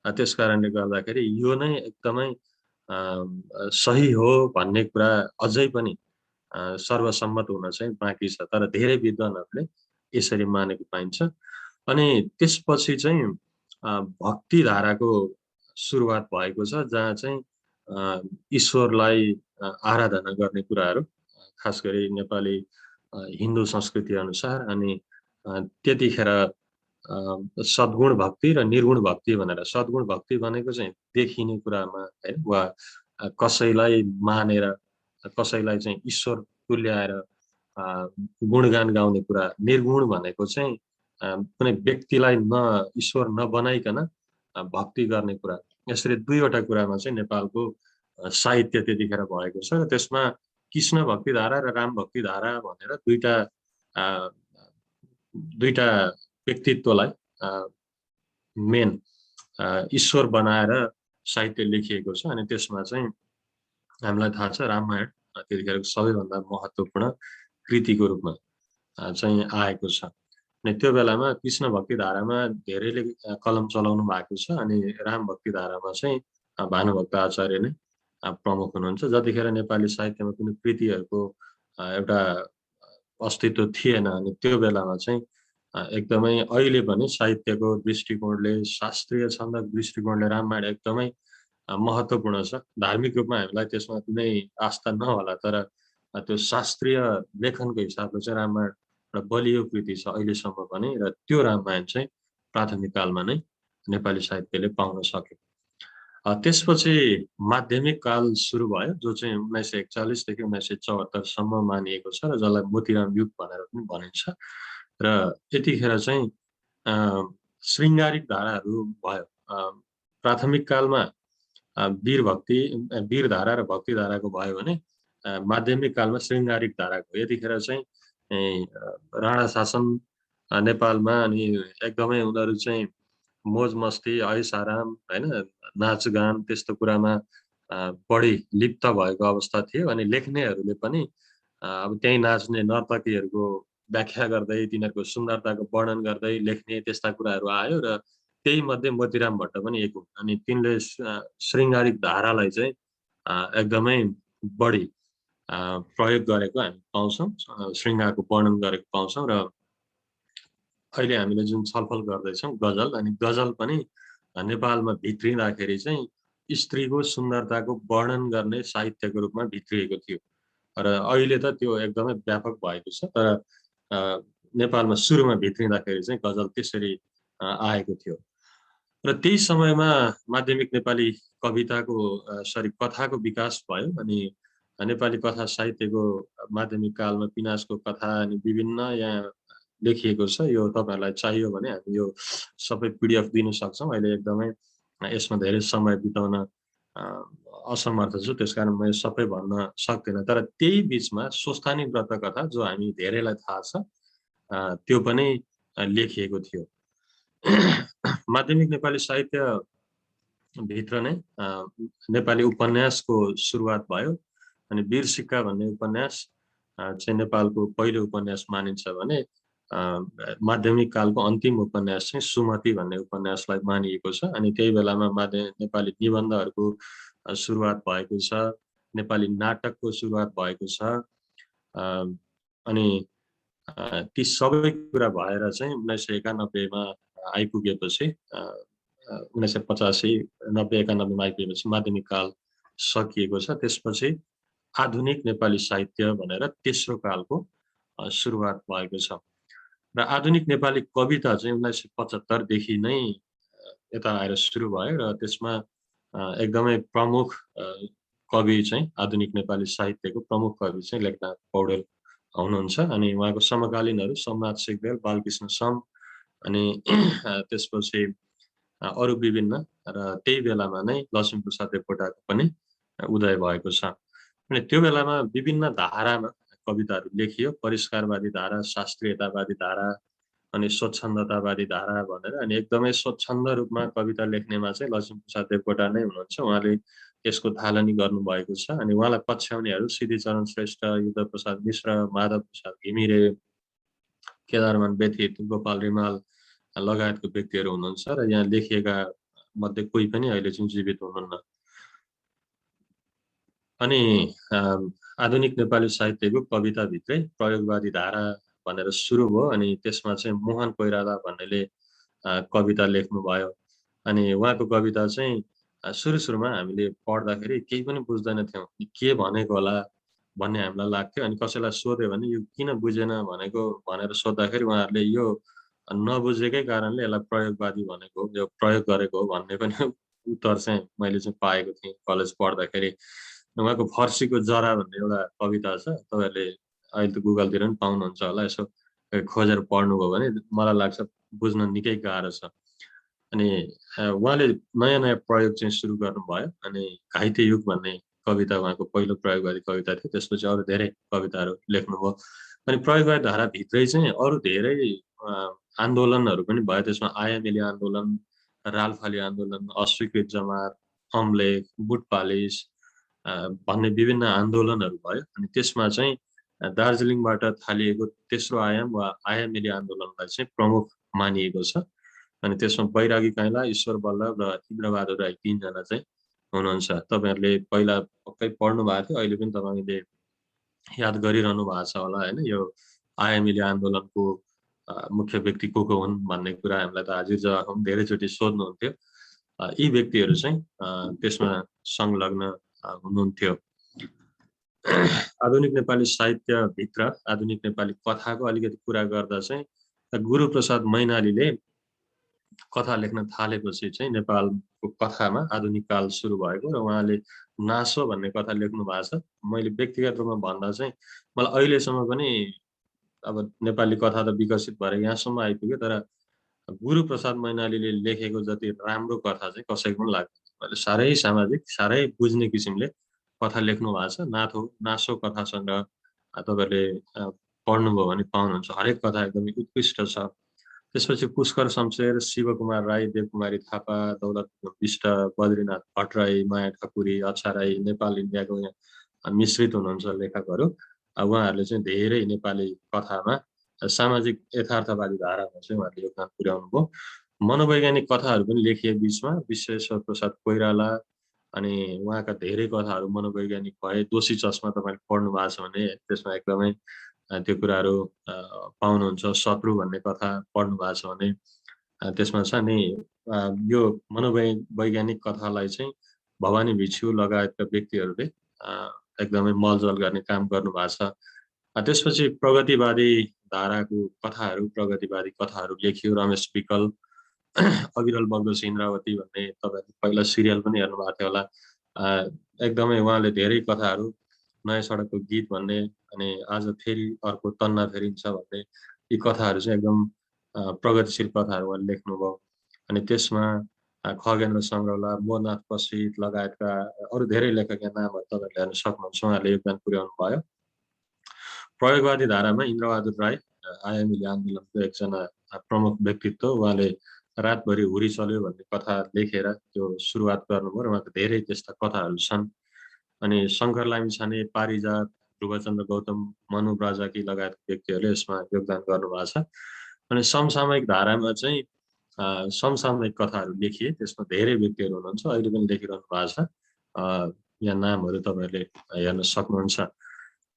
त्यस कारणले गर्दाखेरि यो नै एकदमै सही हो भन्ने कुरा अझै पनि सर्वसम्मत हुन चाहिँ बाँकी छ, तर धेरै विद्वानहरूले यसरी मानेको पाइन्छ। अनि त्यसपछि चाहिँ भक्ति धाराको सुरुवात भएको छ, जहाँ चाहिँ ईश्वरलाई आराधना गर्ने कुराहरू, खास गरी नेपाली हिन्दू संस्कृति अनुसार। अनि त्यतिखेर सद्गुण भक्ति र निर्गुण भक्ति भनेर, सद्गुण भक्ति भनेको चाहिँ देखिने कुरामा हैन, वा कसैलाई मानेर कसैलाई चाहिँ ईश्वर तुल्याएर गुणगान गाउने कुरा। निर्गुण भनेको चाहिँ कुनै व्यक्तिलाई ईश्वर नबनाइकन भक्ति गर्ने कुरा। यसरी दुईवटा कुरामा चाहिँ नेपालको साहित्य त्यतिखेर भएको छ। र त्यसमा कृष्ण भक्ति धारा र राम भक्ति धारा भनेर दुईटा व्यक्तित्वलाई मेन ईश्वर बनाएर साहित्य लेखिएको छ। अनि त्यसमा चाहिँ हामीलाई थाहा छ रामायण त्यतिखेरको सबैभन्दा महत्त्वपूर्ण कृतिको रूपमा चाहिँ आएको छ। अनि त्यो बेलामा कृष्ण भक्ति धारामा धेरैले कलम चलाउनु भएको छ। अनि राम भक्ति धारामा चाहिँ भानुभक्त आचार्य नै प्रमुख हुनुहुन्छ। जतिखेर नेपाली साहित्यमा कुनै कृतिहरूको एउटा अस्तित्व थिएन, अनि त्यो बेलामा चाहिँ एकदमै अहिले पनि साहित्यको दृष्टिकोणले, शास्त्रीय छन्दको दृष्टिकोणले रामायण एकदमै महत्त्वपूर्ण छ। धार्मिक रूपमा हामीलाई त्यसमा कुनै आस्था नहोला, तर त्यो शास्त्रीय लेखनको हिसाबले चाहिँ रामायण एउटा बलियो कृति छ अहिलेसम्म पनि। र त्यो रामायण चाहिँ प्राथमिक कालमा नै नेपाली साहित्यले पाउन सक्यो। त्यसपछि माध्यमिक काल सुरु भयो, जो चाहिँ 1941 देखि 1974 सम्म मानिएको छ, र जसलाई मोतीराम युग भनेर पनि भनिन्छ। र यतिखेर चाहिँ श्रृङ्गारिक धाराहरू भयो। प्राथमिक कालमा वीर धारा र भक्ति धाराको भयो भने माध्यमिक कालमा श्रृङ्गारिक धाराको। यतिखेर चाहिँ राणा शासन नेपालमा, अनि एकदमै उनीहरू चाहिँ मोज मस्ती, ऐस आराम हैन, नाचगान त्यस्तो कुरामा बढी लिप्त भएको अवस्था थियो। अनि लेख्नेहरूले पनि अब त्यही नाच्ने नर्तकीहरूको व्याख्या गर्दै, तिनीहरूको सुन्दरताको वर्णन गर्दै लेख्ने त्यस्ता कुराहरू आयो। र त्यही मध्ये मोतीराम भट्ट पनि एक हुन्। अनि तिनले श्रृङ्गारिक धारालाई चाहिँ एकदमै बढी प्रयोग गरेको हामी पाउँछौँ, श्रृङ्गारको वर्णन गरेको पाउँछौँ। र अहिले हामीले जुन छलफल गर्दैछौँ गजल, अनि गजल पनि नेपालमा भित्रिँदाखेरि चाहिँ स्त्रीको सुन्दरताको वर्णन गर्ने साहित्यको रूपमा भित्रिएको थियो। र अहिले त त्यो एकदमै व्यापक भएको छ, तर नेपालमा सुरुमा भित्रिँदाखेरि चाहिँ गजल त्यसरी आएको थियो। र त्यही समयमा माध्यमिक नेपाली कविताको कथाको विकास भयो। अनि नेपाली कथा साहित्यको माध्यमिक कालमा पिनासको कथा अनि विभिन्न यहाँ लेखिएको छ। यो तपाईहरुलाई चाहियो भने हामी यो सबै पीडीएफ दिन सक्छौं। अहिले एकदमै यसमा धेरै समय बिताउन असमर्थ छु, त्यसकारण म यो सबै भन्न सक्दिनँ। तर त्यही बीचमा स्वस्थानी व्रत कथा, जो हामी धेरैलाई थाहा छ, त्यो पनि लेखिएको थियो। माध्यमिक नेपाली साहित्य भित्र नै नेपाली उपन्यासको सुरुवात भयो। अनि वीर सिक्का भन्ने उपन्यास चाहिँ नेपालको पहिलो उपन्यास मानिन्छ भने माध्यमिक कालको अन्तिम उपन्यास चाहिँ सुमति भन्ने उपन्यासलाई मानिएको छ। अनि त्यही बेलामा नेपाली निबन्धहरूको सुरुवात भएको छ, नेपाली नाटकको सुरुवात भएको छ। अनि ती सबै कुरा भएर चाहिँ 1991 मा आइपुगेपछि 1985 90 91 मा आइपुगेपछि माध्यमिक काल सकिएको छ। त्यसपछि आधुनिक नेपाली साहित्य भनेर तेस्रो कालको सुरुवात भएको छ। र आधुनिक नेपाली कविता चाहिँ 1975 देखि नै यता आएर सुरु भयो। र त्यसमा एकदमै प्रमुख कवि चाहिँ आधुनिक नेपाली साहित्यको प्रमुख कवि चाहिँ लेखनाथ पौडेल हुनुहुन्छ। अनि उहाँको समकालीनहरू सोमनाथ सिग्देल, बालकृष्ण सम, अनि त्यसपछि अरु विभिन्न, र त्यही बेलामा नै लक्ष्मीप्रसाद देवकोटाको पनि उदय भएको छ। अनि त्यो बेलामा विभिन्न धारामा कविताहरू लेखियो, परिष्कारवादी धारा, शास्त्रीयतावादी धारा, अनि स्वच्छन्दतावादी धारा भनेर। अनि एकदमै स्वच्छन्द रूपमा कविता लेख्नेमा चाहिँ लक्ष्मीप्रसाद देवकोटा नै हुनुहुन्छ। उहाँले यसको थालनी गर्नुभएको छ। अनि उहाँलाई पछ्याउनेहरू सिद्धिचरण श्रेष्ठ, युद्धप्रसाद मिश्र, माधव प्रसाद घिमिरे, केदारमान व्यथित, गोपाल रिमाल लगायतको व्यक्तिहरू हुनुहुन्छ। र यहाँ लेखिएका मध्ये कोही पनि अहिले चाहिँ जीवित हुनुहुन्न। अनि आधुनिक नेपाली साहित्यको कविताभित्रै प्रयोगवादी धारा भनेर सुरु भयो। अनि त्यसमा चाहिँ मोहन कोइराला भन्नेले कविता लेख्नुभयो। अनि उहाँको कविता चाहिँ सुरुमा हामीले पढ्दाखेरि केही पनि बुझ्दैनथ्यौँ, के भनेको होला भन्ने हामीलाई लाग्थ्यो। अनि कसैलाई सोध्यो भने यो किन बुझेन भनेको भनेर सोद्धाखेरि उहाँहरूले यो नबुझेकै कारणले यसलाई प्रयोगवादी भनेको, यो प्रयोग गरेको हो भन्ने पनि उत्तर चाहिँ मैले चाहिँ पाएको थिएँ कलेज पढ्दाखेरि। उहाँको फर्सीको जरा भन्ने एउटा कविता छ, तपाईँहरूले अहिले त गुगलतिर पनि पाउनुहुन्छ होला, यसो खोजेर पढ्नुभयो भने मलाई लाग्छ बुझ्न निकै गाह्रो छ। अनि उहाँले नयाँ प्रयोग चाहिँ सुरु गर्नुभयो। अनि घाइते युग भन्ने कविता उहाँको पहिलो प्रयोगवादी कविता थियो। त्यसपछि अरू धेरै कविताहरू लेख्नुभयो। अनि प्रयोगवादी धाराभित्रै चाहिँ अरू धेरै आन्दोलनहरू पनि भयो। त्यसमा आयामेली आन्दोलन, रालफाली आन्दोलन, अस्वीकृत जमात, अम्लेख, बुट पालिस भन्ने विभिन्न आन्दोलनहरू भयो। अनि त्यसमा चाहिँ दार्जिलिङबाट थालिएको तेस्रो आयाम वा आयामेली आन्दोलनलाई चाहिँ प्रमुख मानिएको छ। अनि त्यसमा बैरागी काइँला, ईश्वर बल्लभ र इन्द्रबहादुर राई 3 जना चाहिँ हुनुहुन्छ। तपाईँहरूले पहिला पक्कै पढ्नु भएको थियो, अहिले पनि तपाईँले याद गरिरहनु भएको छ होला होइन। यो आयामेली आन्दोलनको मुख्य व्यक्ति को हुन् भन्ने कुरा हामीलाई त हाजिर जवाफमा धेरैचोटि सोध्नुहुन्थ्यो। यी व्यक्तिहरू चाहिँ त्यसमा संलग्न हुनुहुन्थ्यो। आधुनिक नेपाली साहित्यभित्र आधुनिक नेपाली कथाको अलिकति कुरा गर्दा चाहिँ गुरुप्रसाद मैनालीले कथा लेख्न थालेपछि चाहिँ नेपालको कथामा आधुनिक काल सुरु भएको र उहाँले नासो भन्ने कथा लेख्नु भएको छ। मैले व्यक्तिगत रूपमा भन्दा चाहिँ मलाई अहिलेसम्म पनि अब नेपाली कथा त विकसित भएर यहाँसम्म आइपुग्यो, तर गुरुप्रसाद मैनालीले लेखेको जति राम्रो कथा चाहिँ कसैको पनि लाग्दैन। उहाँले साह्रै सामाजिक, साह्रै बुझ्ने किसिमले कथा लेख्नु भएको छ। नासो कथा सङ्ग्रह तपाईँहरूले पढ्नुभयो भने पाउनुहुन्छ। हरेक कथा एकदमै उत्कृष्ट छ। त्यसपछि पुष्कर शमशेर, शिवकुमार राई, देवकुमारी थापा, दौलत विष्ट, बद्रीनाथ भट्टराई, माया ठकुरी, अच्छा राई, नेपाल इन्डियाको यहाँ मिश्रित हुनुहुन्छ लेखकहरू। उहाँहरूले चाहिँ धेरै नेपाली कथामा सामाजिक यथार्थवादी धारामा चाहिँ उहाँहरूले योगदान पुर्याउनु भयो। मनोवैज्ञानिक कथाहरू पनि लेखिए बिचमा, विश्वेश्वर प्रसाद कोइराला अनि उहाँका धेरै कथाहरू मनोवैज्ञानिक भए। दोषी चस्मा तपाईँले पढ्नु भएको छ भने त्यसमा एकदमै त्यो कुराहरू पाउनुहुन्छ। शत्रु भन्ने कथा पढ्नु भएको छ भने त्यसमा छ नि यो मनोवैज्ञानिक कथालाई चाहिँ भवानी भिक्षु लगायतका व्यक्तिहरूले एकदमै मलजल गर्ने काम गर्नुभएको छ। त्यसपछि प्रगतिवादी धाराको कथाहरू, प्रगतिवादी कथाहरू लेखियो। रमेश विकल, अविरल बग्दो इन्द्रावती भन्ने तपाईँहरूले पहिला सिरियल पनि हेर्नुभएको थियो होला। एकदमै उहाँले धेरै कथाहरू, नयाँ सडकको गीत भन्ने, अनि आज फेरि अर्को तन्ना फेरिन्छ भन्ने, यी कथाहरू चाहिँ एकदम प्रगतिशील कथाहरू उहाँले लेख्नुभयो। अनि त्यसमा खगेन्द्र सङ्ग्रौला, मोहनाथ प्रसिद्ध लगायतका अरू धेरै लेखकका नामहरू तपाईँहरूले हेर्न सक्नुहुन्छ। उहाँले योगदान पुर्याउनु भयो। प्रयोगवादी धारामा इन्द्रबहादुर राई आयामेली आन्दोलनको एकजना प्रमुख व्यक्तित्व। उहाँले रातभरि हुरी चल्यो भन्ने कथा लेखेर त्यो सुरुवात गर्नुभयो र उहाँको धेरै त्यस्ता कथाहरू छन्। अनि शङ्कर लामिछाने, पारिजात, ध्रुवचन्द्र गौतम, मनु ब्राजाकी लगायतका व्यक्तिहरूले यसमा योगदान गर्नुभएको छ। अनि समसामयिक धारामा चाहिँ समसामयिक कथाहरू लेखिए। त्यसमा धेरै व्यक्तिहरू हुनुहुन्छ, अहिले पनि लेखिरहनु भएको छ। यहाँ नामहरू तपाईँहरूले हेर्न सक्नुहुन्छ।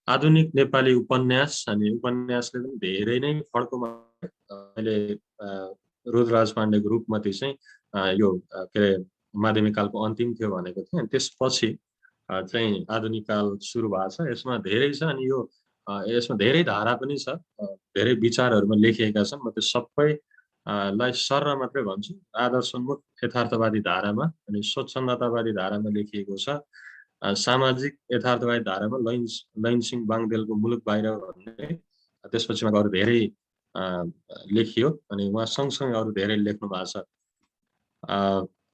आधुनिक नेपाली उपन्यास, अनि उपन्यासले पनि धेरै नै फड्कोमा अहिले रुद्रराज पाण्डेको रूपमती चाहिँ यो के अरे माध्यमिक कालको अन्तिम थियो भनेको थिएँ। अनि त्यसपछि चाहिँ आधुनिक काल सुरु भएको छ। यसमा धेरै छ। अनि यो यसमा धेरै धारा पनि छ, धेरै विचारहरूमा लेखिएका छन्। म त्यो सबैलाई सर मात्रै भन्छु। आदर्शोन्मुख यथार्थवादी धारामा अनि स्वच्छन्दतावादी धारामा लेखिएको छ। सामाजिक यथार्थवादी धारामा लैनसिंह बाङदेलको मुलुक बाहिर भन्ने, त्यसपछि अरू धेरै लेखियो। अनि उहाँ सँगसँगै अरू धेरै लेख्नु भएको छ।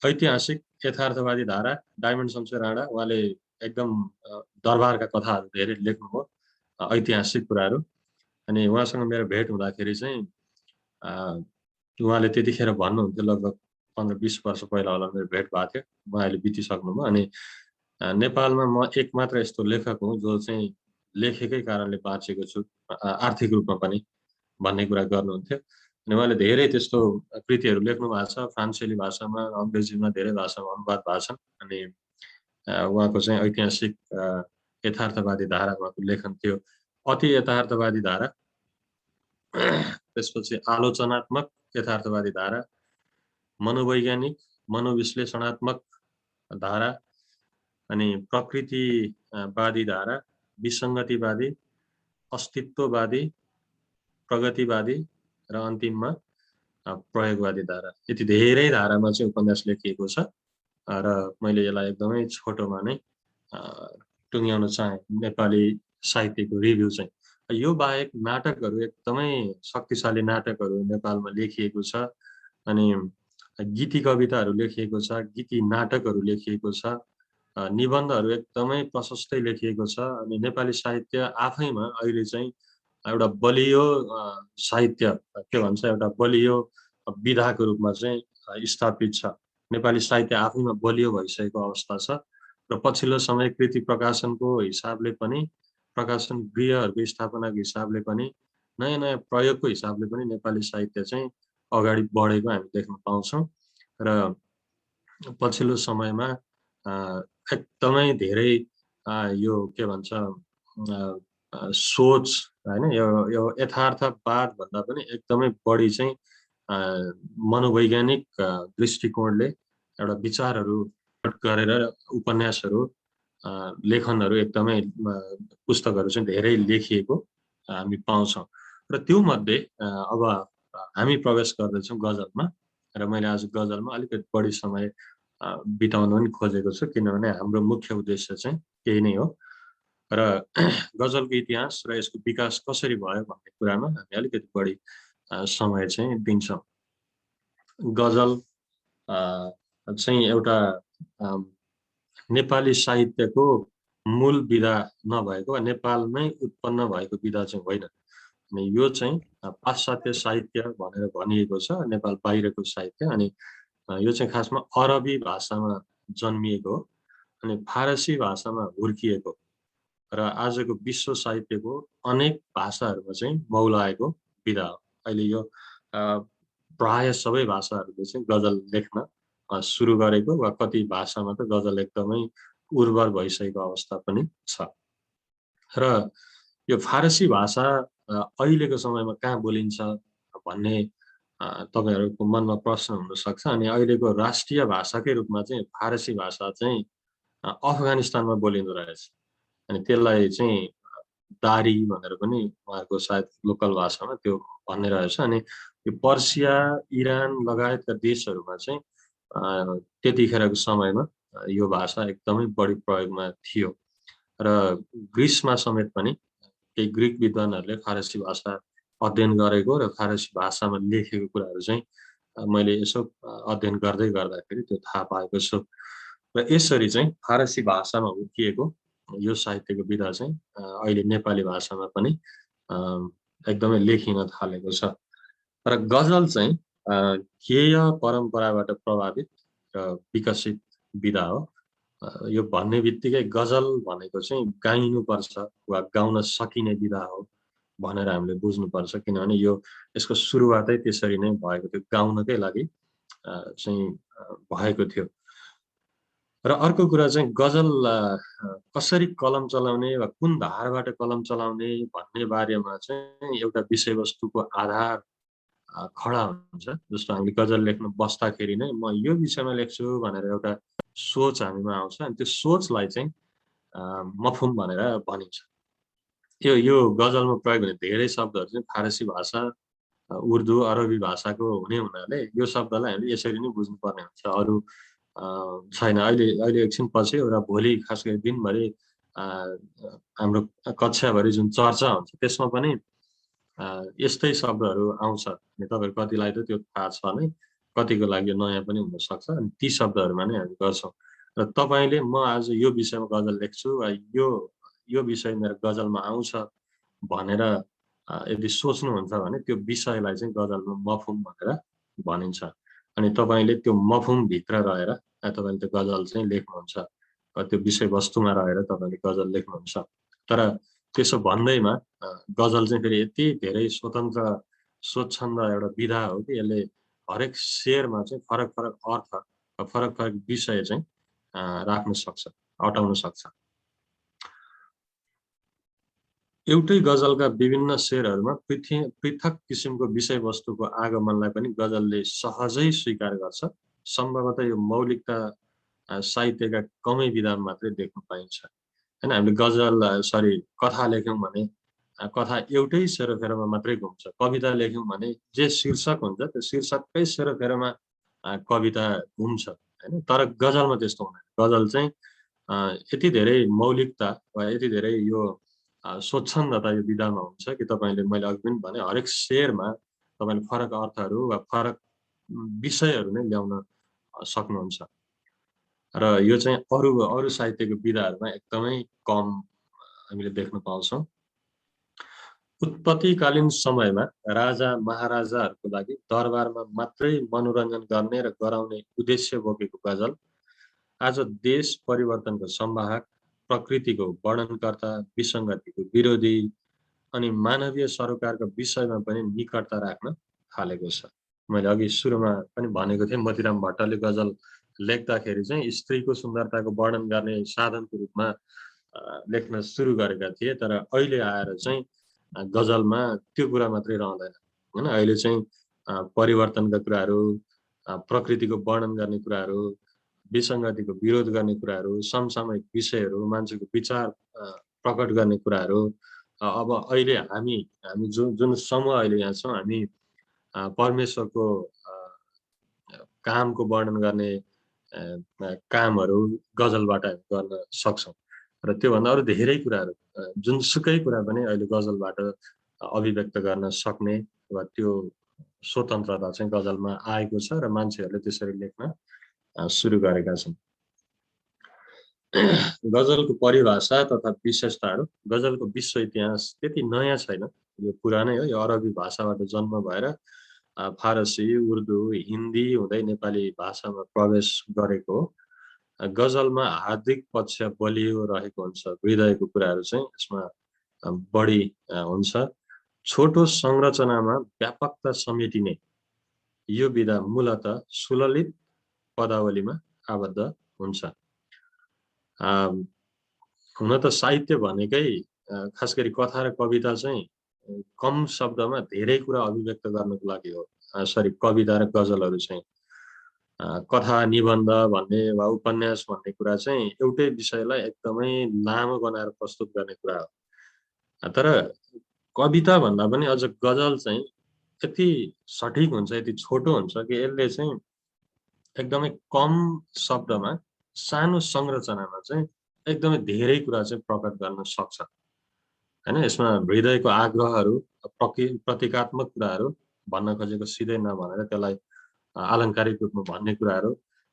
ऐतिहासिक यथार्थवादी धारा डायमन्ड शमशेर राणा, उहाँले एकदम दरबारका कथाहरू धेरै लेख्नुभयो, ऐतिहासिक कुराहरू। अनि उहाँसँग मेरो भेट हुँदाखेरि चाहिँ उहाँले त्यतिखेर भन्नुहुन्थ्यो, लगभग 15-20 वर्ष पहिला होला मेरो भेट भएको थियो, म अहिले बितिसक्नुभयो। अनि नेपालमा म एक मात्र यस्तो लेखक हुँ जो चाहिँ लेखेकै कारणले बाँचेको छु, आर्थिक रूपमा पनि भन्ने कुरा गर्नुहुन्थ्यो। अनि उहाँले धेरै त्यस्तो कृतिहरू लेख्नु भएको छ, फ्रान्सेली भाषामा, अङ्ग्रेजीमा धेरै भाषामा अनुवाद भएको छन्। अनि उहाँको चाहिँ ऐतिहासिक यथार्थवादी धारा उहाँको लेखन थियो। अति यथार्थवादी धारा, त्यसपछि आलोचनात्मक यथार्थवादी धारा, मनोवैज्ञानिक मनोविश्लेषणात्मक धारा, अनि प्रकृतिवादी धारा, विसङ्गतिवादी, अस्तित्ववादी, प्रगतिवादी र अन्तिममा प्रयोगवादी धारा। यति धेरै धारामा चाहिँ उपन्यास लेखिएको छ र मैले यसलाई एकदमै छोटोमा नै टुङ्ग्याउन चाहे नेपाली साहित्यको रिभ्यू चाहिँ। यो बाहेक नाटकहरू एकदमै शक्तिशाली नाटकहरू नेपालमा लेखिएको छ, अनि गीति कविताहरू लेखिएको छ, गीति नाटकहरू लेखिएको छ, निबन्धहरू एकदमै प्रशस्तै लेखिएको छ। अनि नेपाली साहित्य आफैमा अहिले चाहिँ एउटा बलियो साहित्य के भन्छ, एउटा बलियो विधाको रूपमा चाहिँ स्थापित छ। नेपाली साहित्य आफैमा बलियो भइसकेको अवस्था छ र पछिल्लो समय कृति प्रकाशनको हिसाबले पनि, प्रकाशन गृहहरूको स्थापनाको हिसाबले पनि, नयाँ नयाँ प्रयोगको हिसाबले पनि नेपाली साहित्य चाहिँ अगाडि बढेको हामी देख्न पाउँछौँ। र पछिल्लो समयमा एकदमै धेरै यो के भन्छ सोच हैन, यो यथार्थवाद भन्दा पनि एकदमै बढी चाहिँ मनोवैज्ञानिक दृष्टिकोणले एउटा विचारहरू गरेर उपन्यासहरू, लेखनहरू, एकदमै पुस्तकहरू चाहिँ धेरै लेखिएको हामी पाउँछौँ। र त्यो मध्ये अब हामी प्रवेश गर्दैछौँ गजलमा, र मैले आज गजलमा अलिकति बढी समय बिताउन पनि खोजेको छु, किनभने हाम्रो मुख्य उद्देश्य चाहिँ त्यही नै हो। र गजलको इतिहास र यसको विकास कसरी भयो भन्ने कुरामा हामी अलिकति बढी समय चाहिँ दिन्छौँ। गजल चाहिँ एउटा नेपाली साहित्यको मूल विधा नभएको वा नेपालमै उत्पन्न भएको विधा चाहिँ होइन। अनि यो चाहिँ पाश्चात्य साहित्य भनेर भनिएको छ, नेपाल बाहिरको साहित्य। अनि यो चाहिँ खासमा अरबी भाषामा जन्मिएको हो, अनि फारसी भाषामा हुर्किएको र आजको विश्व साहित्यको अनेक भाषाहरूमा चाहिँ मौलाएको विधा हो। अहिले यो प्राय सबै भाषाहरूले चाहिँ गजल लेख्न सुरु गरेको, वा कति भाषामा त गजल एकदमै उर्वर भइसकेको अवस्था पनि छ। र यो फारसी भाषा अहिलेको समयमा कहाँ बोलिन्छ भन्ने तपाईहरुको मनमा प्रश्न हुन सक्छ। अनि अहिलेको राष्ट्रिय भाषाकै रूपमा चाहिँ फारसी भाषा चाहिँ अफगानिस्तानमा बोलिँदो रहेछ। अनि त्यसलाई चाहिँ दारी भनेर पनि उहाँको सायद लोकल भाषामा त्यो भन्ने रहेछ। अनि यो पर्सिया, इरान लगायतका देशहरूमा चाहिँ त्यतिखेरको समयमा यो भाषा एकदमै बढी प्रयोगमा थियो। र ग्रिसमा समेत पनि केही ग्रिक विद्वानहरूले फारसी भाषा अध्ययन गरेको र फारसी भाषामा लेखेको कुराहरू चाहिँ मैले यसो अध्ययन गर्दै गर्दाखेरि त्यो थाहा पाएको छु। र यसरी चाहिँ फारसी भाषामा हुर्किएको यो साहित्यको विधा चाहिँ अहिले नेपाली भाषामा पनि एकदमै लेखिन थालेको छ। र गजल चाहिँ गेय परम्पराबाट प्रभावित र विकसित विधा हो। यो भन्ने बित्तिकै गजल भनेको चाहिँ गाइनुपर्छ वा गाउन सकिने विधा हो भनेर हामीले बुझ्नुपर्छ, किनभने यो यसको सुरुवातै त्यसरी नै भएको थियो, गाउनकै लागि चाहिँ भएको थियो। र अर्को कुरा चाहिँ गजल कसरी कलम चलाउने वा कुन धारबाट कलम चलाउने भन्ने बारेमा चाहिँ एउटा विषयवस्तुको आधार खडा हुन्छ। जस्तो हामीले गजल लेख्न बस्दाखेरि नै म यो विषयमा लेख्छु भनेर एउटा सोच हामीमा आउँछ, अनि त्यो सोचलाई चाहिँ मफहुम भनेर भनिन्छ। यो गजलमा प्रयोग हुने धेरै शब्दहरू चाहिँ फारसी भाषा, उर्दू, अरबी भाषाको हुने हुनाले यो शब्दलाई हामीले यसरी नै बुझ्नुपर्ने हुन्छ, अरू छैन। अहिले एकछिन पछि एउटा भोलि खास गरी दिनभरि हाम्रो कक्षाभरि जुन चर्चा हुन्छ त्यसमा पनि यस्तै शब्दहरू आउँछ। अनि तपाईहरु कतिलाई त त्यो थाहा छ नै, कतिको लागि नयाँ पनि हुन सक्छ। अनि ती शब्दहरूमा नै हामी गर्छौँ। र तपाईले म आज यो विषयमा गजल लेख्छु वा यो विषय मेरो गजलमा आउँछ भनेर यदि सोच्नुहुन्छ भने त्यो विषयलाई चाहिँ गजलमा मफहुम भनेर भनिन्छ। अनि तपाईले त्यो मफहुम भित्र रहेर तपाईले त्यो गजल चाहिँ लेख्नुहुन्छ, त्यो विषयवस्तुमा रहेर तपाईले गजल लेख्नुहुन्छ। तर त्यसो भन्दैमा गजल चाहिँ फेरि यति धेरै स्वतन्त्र स्वच्छन्द एउटा विधा हो कि यसले हरेक शेरमा चाहिँ फरक फरक अर्थ फरक फरक विषय चाहिँ राख्न सक्छ, अटाउन सक्छ। एउटै गजलका विभिन्न शेरहरूमा पृथक किसिमको विषयवस्तुको आगमनलाई पनि गजलले सहजै स्वीकार गर्छ। सम्भवतः यो मौलिकता साहित्यका कमै विधामा मात्रै देख्न पाइन्छ। हैन, हामीले गजल कथा लेख्यौँ भने कथा एउटै सेरोफेरोमा मात्रै घुम्छ। कविता लेख्यौँ भने जे शीर्षक हुन्छ त्यो शीर्षककै सेरोफेरोमा कविता घुम्छ, हैन। तर गजलमा त्यस्तो हुँदैन। गजल चाहिँ यति धेरै मौलिकता वा यति धेरै यो स्वच्छन्दता यो विधामा हुन्छ कि तपाईँले, मैले अघि पनि भने, हरेक शेरमा तपाईँले फरक अर्थहरू वा फरक विषयहरू नै ल्याउन सक्नुहुन्छ। र यो चाहिँ अरू साहित्यको विधाहरूमा एकदमै कम हामीले देख्न पाउँछौँ। उत्पत्तिकालीन समयमा राजा महाराजाहरूको लागि दरबारमा मात्रै मनोरञ्जन गर्ने र गराउने उद्देश्य बोकेको गजल आज देश परिवर्तनको संवाहक, प्रकृतिको वर्णनकर्ता, विसङ्गतिको विरोधी अनि मानवीय सरोकारको विषयमा पनि निकटता राख्न थालेको छ। मैले अघि सुरुमा पनि भनेको थिएँ, मोतीराम भट्टले गजल लेख्दाखेरि चाहिँ स्त्रीको सुन्दरताको वर्णन गर्ने साधनको रूपमा लेख्न सुरु गरेका थिए। तर अहिले आएर चाहिँ गजलमा त्यो कुरा मात्रै रहँदैन, हैन। अहिले चाहिँ परिवर्तनका कुराहरू, प्रकृतिको वर्णन गर्ने कुराहरू, विसङ्गतिको विरोध गर्ने कुराहरू, समसामयिक विषयहरू, मान्छेको विचार प्रकट गर्ने कुराहरू, अब अहिले हामी जुन समूह अहिले यहाँ छौँ, हामी परमेश्वरको कामको वर्णन गर्ने कामहरू गजलबाट गर्न सक्छौँ। र त्योभन्दा अरू धेरै कुराहरू, जुनसुकै कुरा पनि अहिले गजलबाट अभिव्यक्त गर्न सक्ने वा त्यो स्वतन्त्रता चाहिँ गजलमा आएको छ र मान्छेहरूले त्यसरी लेख्न सुरु गरेका छन्। गजलको परिभाषा तथा विशेषताहरू। गजलको विश्व इतिहास त्यति नयाँ छैन, यो पुरानै हो। यो अरबी भाषाबाट जन्म भएर फारसी, उर्दू, हिन्दी हुँदै नेपाली भाषामा प्रवेश गरेको हो। गजलमा हार्दिक पक्ष बलियो रहेको हुन्छ, हृदयको कुराहरू चाहिँ यसमा बढी हुन्छ। छोटो संरचनामा व्यापकता समेटिने यो विधा मूलतः सुललित पदावलीमा आबद्ध हुन्छ। हुन त साहित्य भनेकै खास गरी कथा र कविता चाहिँ कम शब्दमा धेरै कुरा अभिव्यक्त गर्नको लागि हो। कविता र गजलहरू चाहिँ कथा, निबन्ध भन्ने वा उपन्यास भन्ने कुरा चाहिँ एउटै विषयलाई एकदमै लामो बनाएर प्रस्तुत गर्ने कुरा हो। तर कविता भन्दा पनि अझ गजल चाहिँ यति सठिक हुन्छ, यति छोटो हुन्छ कि यसले चाहिँ एकदमै कम शब्दमा, सानो संरचनामा चाहिँ एकदमै धेरै कुरा चाहिँ प्रकट गर्न सक्छ, हैन। यसमा हृदयको आग्रहहरू, प्रतीकात्मक कुराहरू भन्न खोजेको सिधै नभनेर त्यसलाई आलङ्कारिक रूपमा भन्ने कुराहरू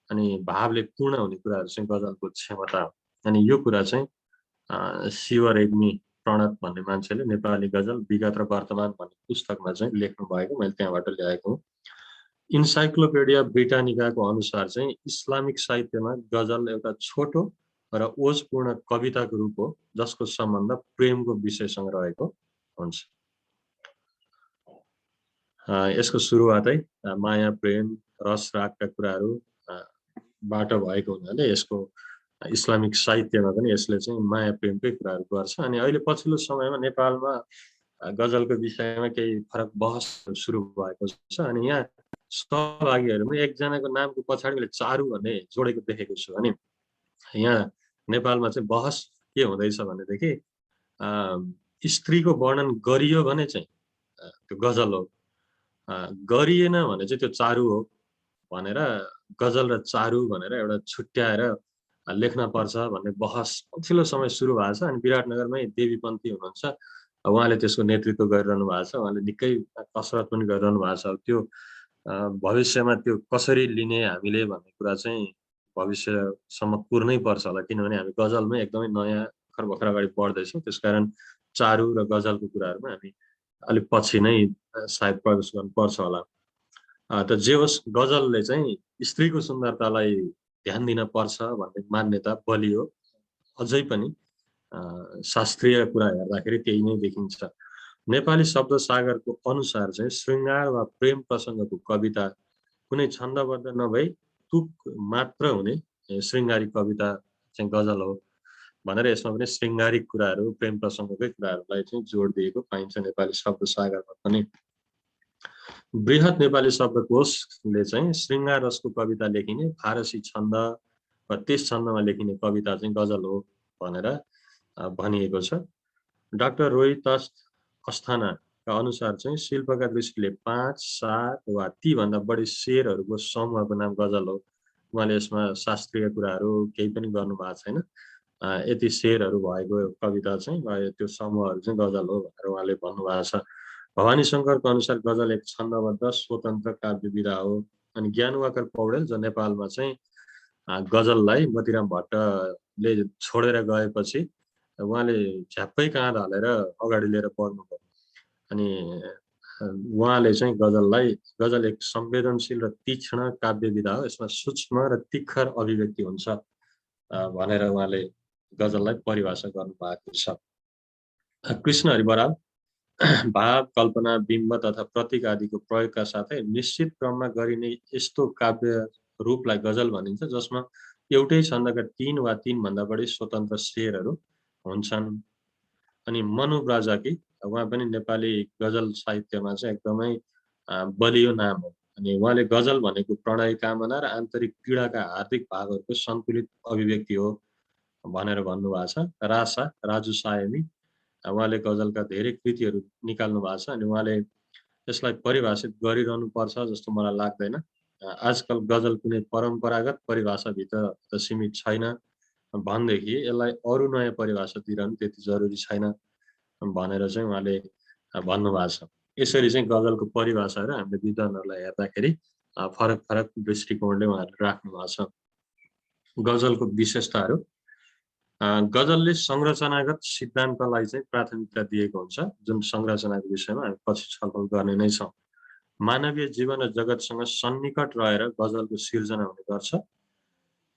अनि भावले पूर्ण हुने कुराहरू चाहिँ गजलको क्षमता हो। अनि यो कुरा चाहिँ शिव रेग्मी प्रणत भन्ने मान्छेले नेपाली गजल विगत र वर्तमान भन्ने पुस्तकमा चाहिँ लेख्नु भएको, मैले त्यहाँबाट ल्याएको हुँ। इन्साइक्लोपिडिया ब्रिटानिकाको अनुसार चाहिँ इस्लामिक साहित्यमा गजल एउटा छोटो र ओजपूर्ण कविताको रूप हो जसको सम्बन्ध प्रेमको विषयसँग रहेको हुन्छ। यसको सुरुवातै माया, प्रेम, रस, रागका कुराहरू बाट भएको हुनाले यसको इस्लामिक साहित्यमा पनि यसले चाहिँ माया प्रेमकै कुराहरू गर्छ। अनि अहिले पछिल्लो समयमा नेपालमा गजलको विषयमा केही फरक बहस सुरु भएको छ। अनि यहाँ सहभागीहरूमा एकजनाको नामको पछाडि मैले चारु भन्ने जोडेको देखेको छु। अनि यहाँ नेपालमा चाहिँ बहस के हुँदैछ भनेदेखि स्त्रीको वर्णन गरियो भने चाहिँ त्यो गजल हो, गरिएन भने चाहिँ त्यो चारु हो भनेर गजल र चारु भनेर एउटा छुट्याएर लेख्न पर्छ भन्ने बहस पछिल्लो समय सुरु भएको छ। अनि विराटनगरमै देवीपन्थी हुनुहुन्छ, उहाँले त्यसको नेतृत्व गरिरहनु भएको छ, उहाँले निकै कसरत पनि गरिरहनु भएको छ। त्यो भविष्यमा त्यो कसरी लिने हामीले भन्ने कुरा चाहिँ भविष्यसम्म कुर्नै पर्छ होला, किनभने हामी गजलमै एकदमै नयाँ भर्खर अगाडि बढ्दैछौँ। त्यसकारण चारु र गजलको कुराहरूमा हामी अलिक पछि नै सायद प्रवेश गर्नुपर्छ होला। त जे होस्, गजलले चाहिँ स्त्रीको सुन्दरतालाई ध्यान दिन पर्छ भन्ने मान्यता बलियो, अझै पनि शास्त्रीय कुरा हेर्दाखेरि त्यही नै देखिन्छ। नेपाली शब्द सागरको अनुसार चाहिँ श्रृङ्गार वा प्रेम प्रसङ्गको कविता कुनै छन्दबद्ध नभई तुक मात्र हुने श्रृङ्गारिक कविता चाहिँ गजल हो भनेर यसमा पनि श्रृङ्गारिक कुराहरू प्रेम प्रसङ्गकै कुराहरूलाई चाहिँ जोड दिएको पाइन्छ नेपाली शब्द सागरमा पनि। बृहत नेपाली शब्दकोशले चाहिँ श्रृङ्गार रसको कविता लेखिने फारसी छन्द वा त्यस छन्दमा लेखिने कविता चाहिँ गजल हो भनेर भनिएको छ। डाक्टर रोहित अस्थानाका अनुसार चाहिँ शिल्पका दृष्टिले 5, 7 वा तीभन्दा बढी शेरहरूको समूहको नाम गजल हो। उहाँले यसमा शास्त्रीय कुराहरू केही पनि गर्नु भएको छैन। यति शेरहरू भएको कविता चाहिँ त्यो समूहहरू चाहिँ गजल हो भनेर उहाँले भन्नुभएको छ। भवानी शङ्करको अनुसार गजल एक छन्दबद्ध स्वतन्त्र काव्य विधा हो। अनि ज्ञानवाकर पौडेल जो नेपालमा चाहिँ गजललाई मोतीराम भट्टले छोडेर गएपछि उहाँले झ्याप्पै काँध हालेर अगाडि लिएर पढ्नुभयो। अनि उहाँले चाहिँ गजल एक संवेदनशील र तीक्ष्ण काव्य विधा हो, यसमा सूक्ष्म र तिखर अभिव्यक्ति हुन्छ भनेर उहाँले गजललाई परिभाषा गर्नुभएको छ। कृष्णहरि बराल भाव, कल्पना, बिम्ब तथा प्रतीक आदिको प्रयोगका साथै निश्चित क्रममा गरिने यस्तो काव्य रूपलाई गजल भनिन्छ जसमा एउटै छन्दका 3 वा 3 भन्दा बढी स्वतन्त्र शेरहरू हुन्छन्। अनि मनु ब्राजाकी उहाँ पनि नेपाली गजल साहित्यमा चाहिँ एकदमै बलियो नाम हो। अनि उहाँले गजल भनेको प्रणय, कामना र आन्तरिक पीडाका हार्दिक भावहरूको सन्तुलित अभिव्यक्ति हो भनेर भन्नुभएको छ। रासा राजु सायमी उहाँले गजलका धेरै कृतिहरू निकाल्नु भएको छ। अनि उहाँले यसलाई परिभाषित गरिरहनु पर्छ जस्तो मलाई लाग्दैन। आजकल गजल कुनै परम्परागत परिभाषाभित्र त सीमित छैन भनेदेखि यसलाई अरू नयाँ परिभाषा दिइरहनु त्यति जरुरी छैन भनेर चाहिँ उहाँले भन्नुभएको छ। यसरी चाहिँ गजलको परिभाषाहरू हामीले विद्वानहरूलाई हेर्दाखेरि फरक फरक दृष्टिकोणले उहाँहरूले राख्नु भएको छ। गजलको विशेषताहरू, गजलले संरचनागत सिद्धान्तलाई चाहिँ प्राथमिकता दिएको हुन्छ, जुन संरचनाको विषयमा हामी पछि छलफल गर्ने नै छौँ। मानवीय जीवन र जगतसँग सन्निकट रहेर गजलको सिर्जना हुने गर्छ।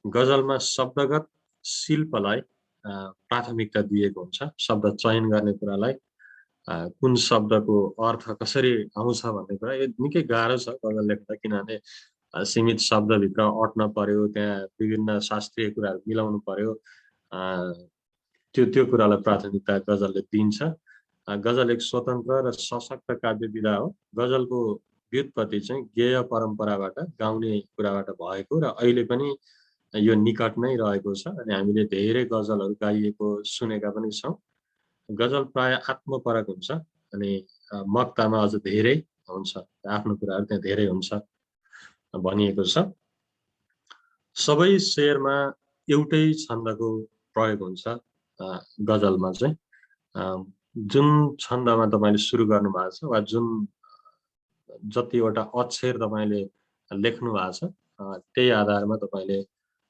गजलमा शब्दगत शिल्पलाई प्राथमिकता दिएको हुन्छ। शब्द चयन गर्ने कुरालाई, कुन शब्दको अर्थ कसरी आउँछ भन्ने कुरा यो निकै गाह्रो छ गजल लेख्दा, किनभने सीमित शब्दभित्र अट्न पर्यो, त्यहाँ विभिन्न शास्त्रीय कुराहरू मिलाउनु पर्यो। त्यो कुरालाई प्राथमिकता गजलले दिन्छ। गजल एक स्वतन्त्र र सशक्त काव्य विधा हो। गजलको व्युत्पत्ति चाहिँ गेय परम्पराबाट, गाउने कुराबाट भएको र अहिले पनि यो निकट नै रहेको छ। अनि हामीले धेरै गजलहरू गाइएको सुनेका पनि छौँ। गजल प्राय आत्मपरक हुन्छ अनि मक्तामा अझ धेरै हुन्छ, आफ्नो कुराहरू त्यहाँ धेरै हुन्छ भनिएको छ। सबै शेरमा एउटै छन्दको प्रयोग हुन्छ। गजलमा चाहिँ जुन छन्दमा तपाईँले सुरु गर्नु भएको छ वा जुन जतिवटा अक्षर तपाईँले लेख्नु भएको छ त्यही आधारमा तपाईँले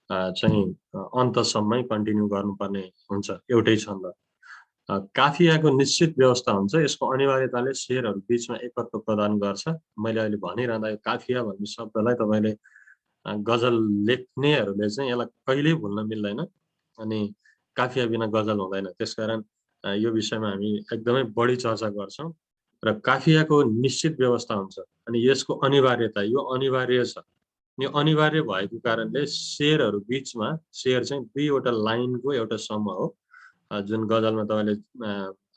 चाहिँ अन्तसम्मै कन्टिन्यू गर्नुपर्ने हुन्छ एउटै छन्द। काफियाको निश्चित व्यवस्था हुन्छ। यसको अनिवार्यताले शेरहरू बीचमा एकत्व प्रदान गर्छ। मैले अहिले भनिरहँदा यो काफिया भन्ने शब्दलाई तपाईँले गजल लेख्नेहरूले चाहिँ यसलाई कहिल्यै भुल्न मिल्दैन। अनि काफिया बिना गजल हुँदैन। त्यसकारण यो विषयमा हामी एकदमै बढी चर्चा गर्छौँ। र काफियाको निश्चित व्यवस्था हुन्छ अनि यसको अनिवार्यता, यो अनिवार्य छ। यो अनिवार्य भएको कारणले शेरहरू बीचमा, शेर चाहिँ 2वटा लाइनको एउटा समूह हो। जुन गजलमा तपाईँले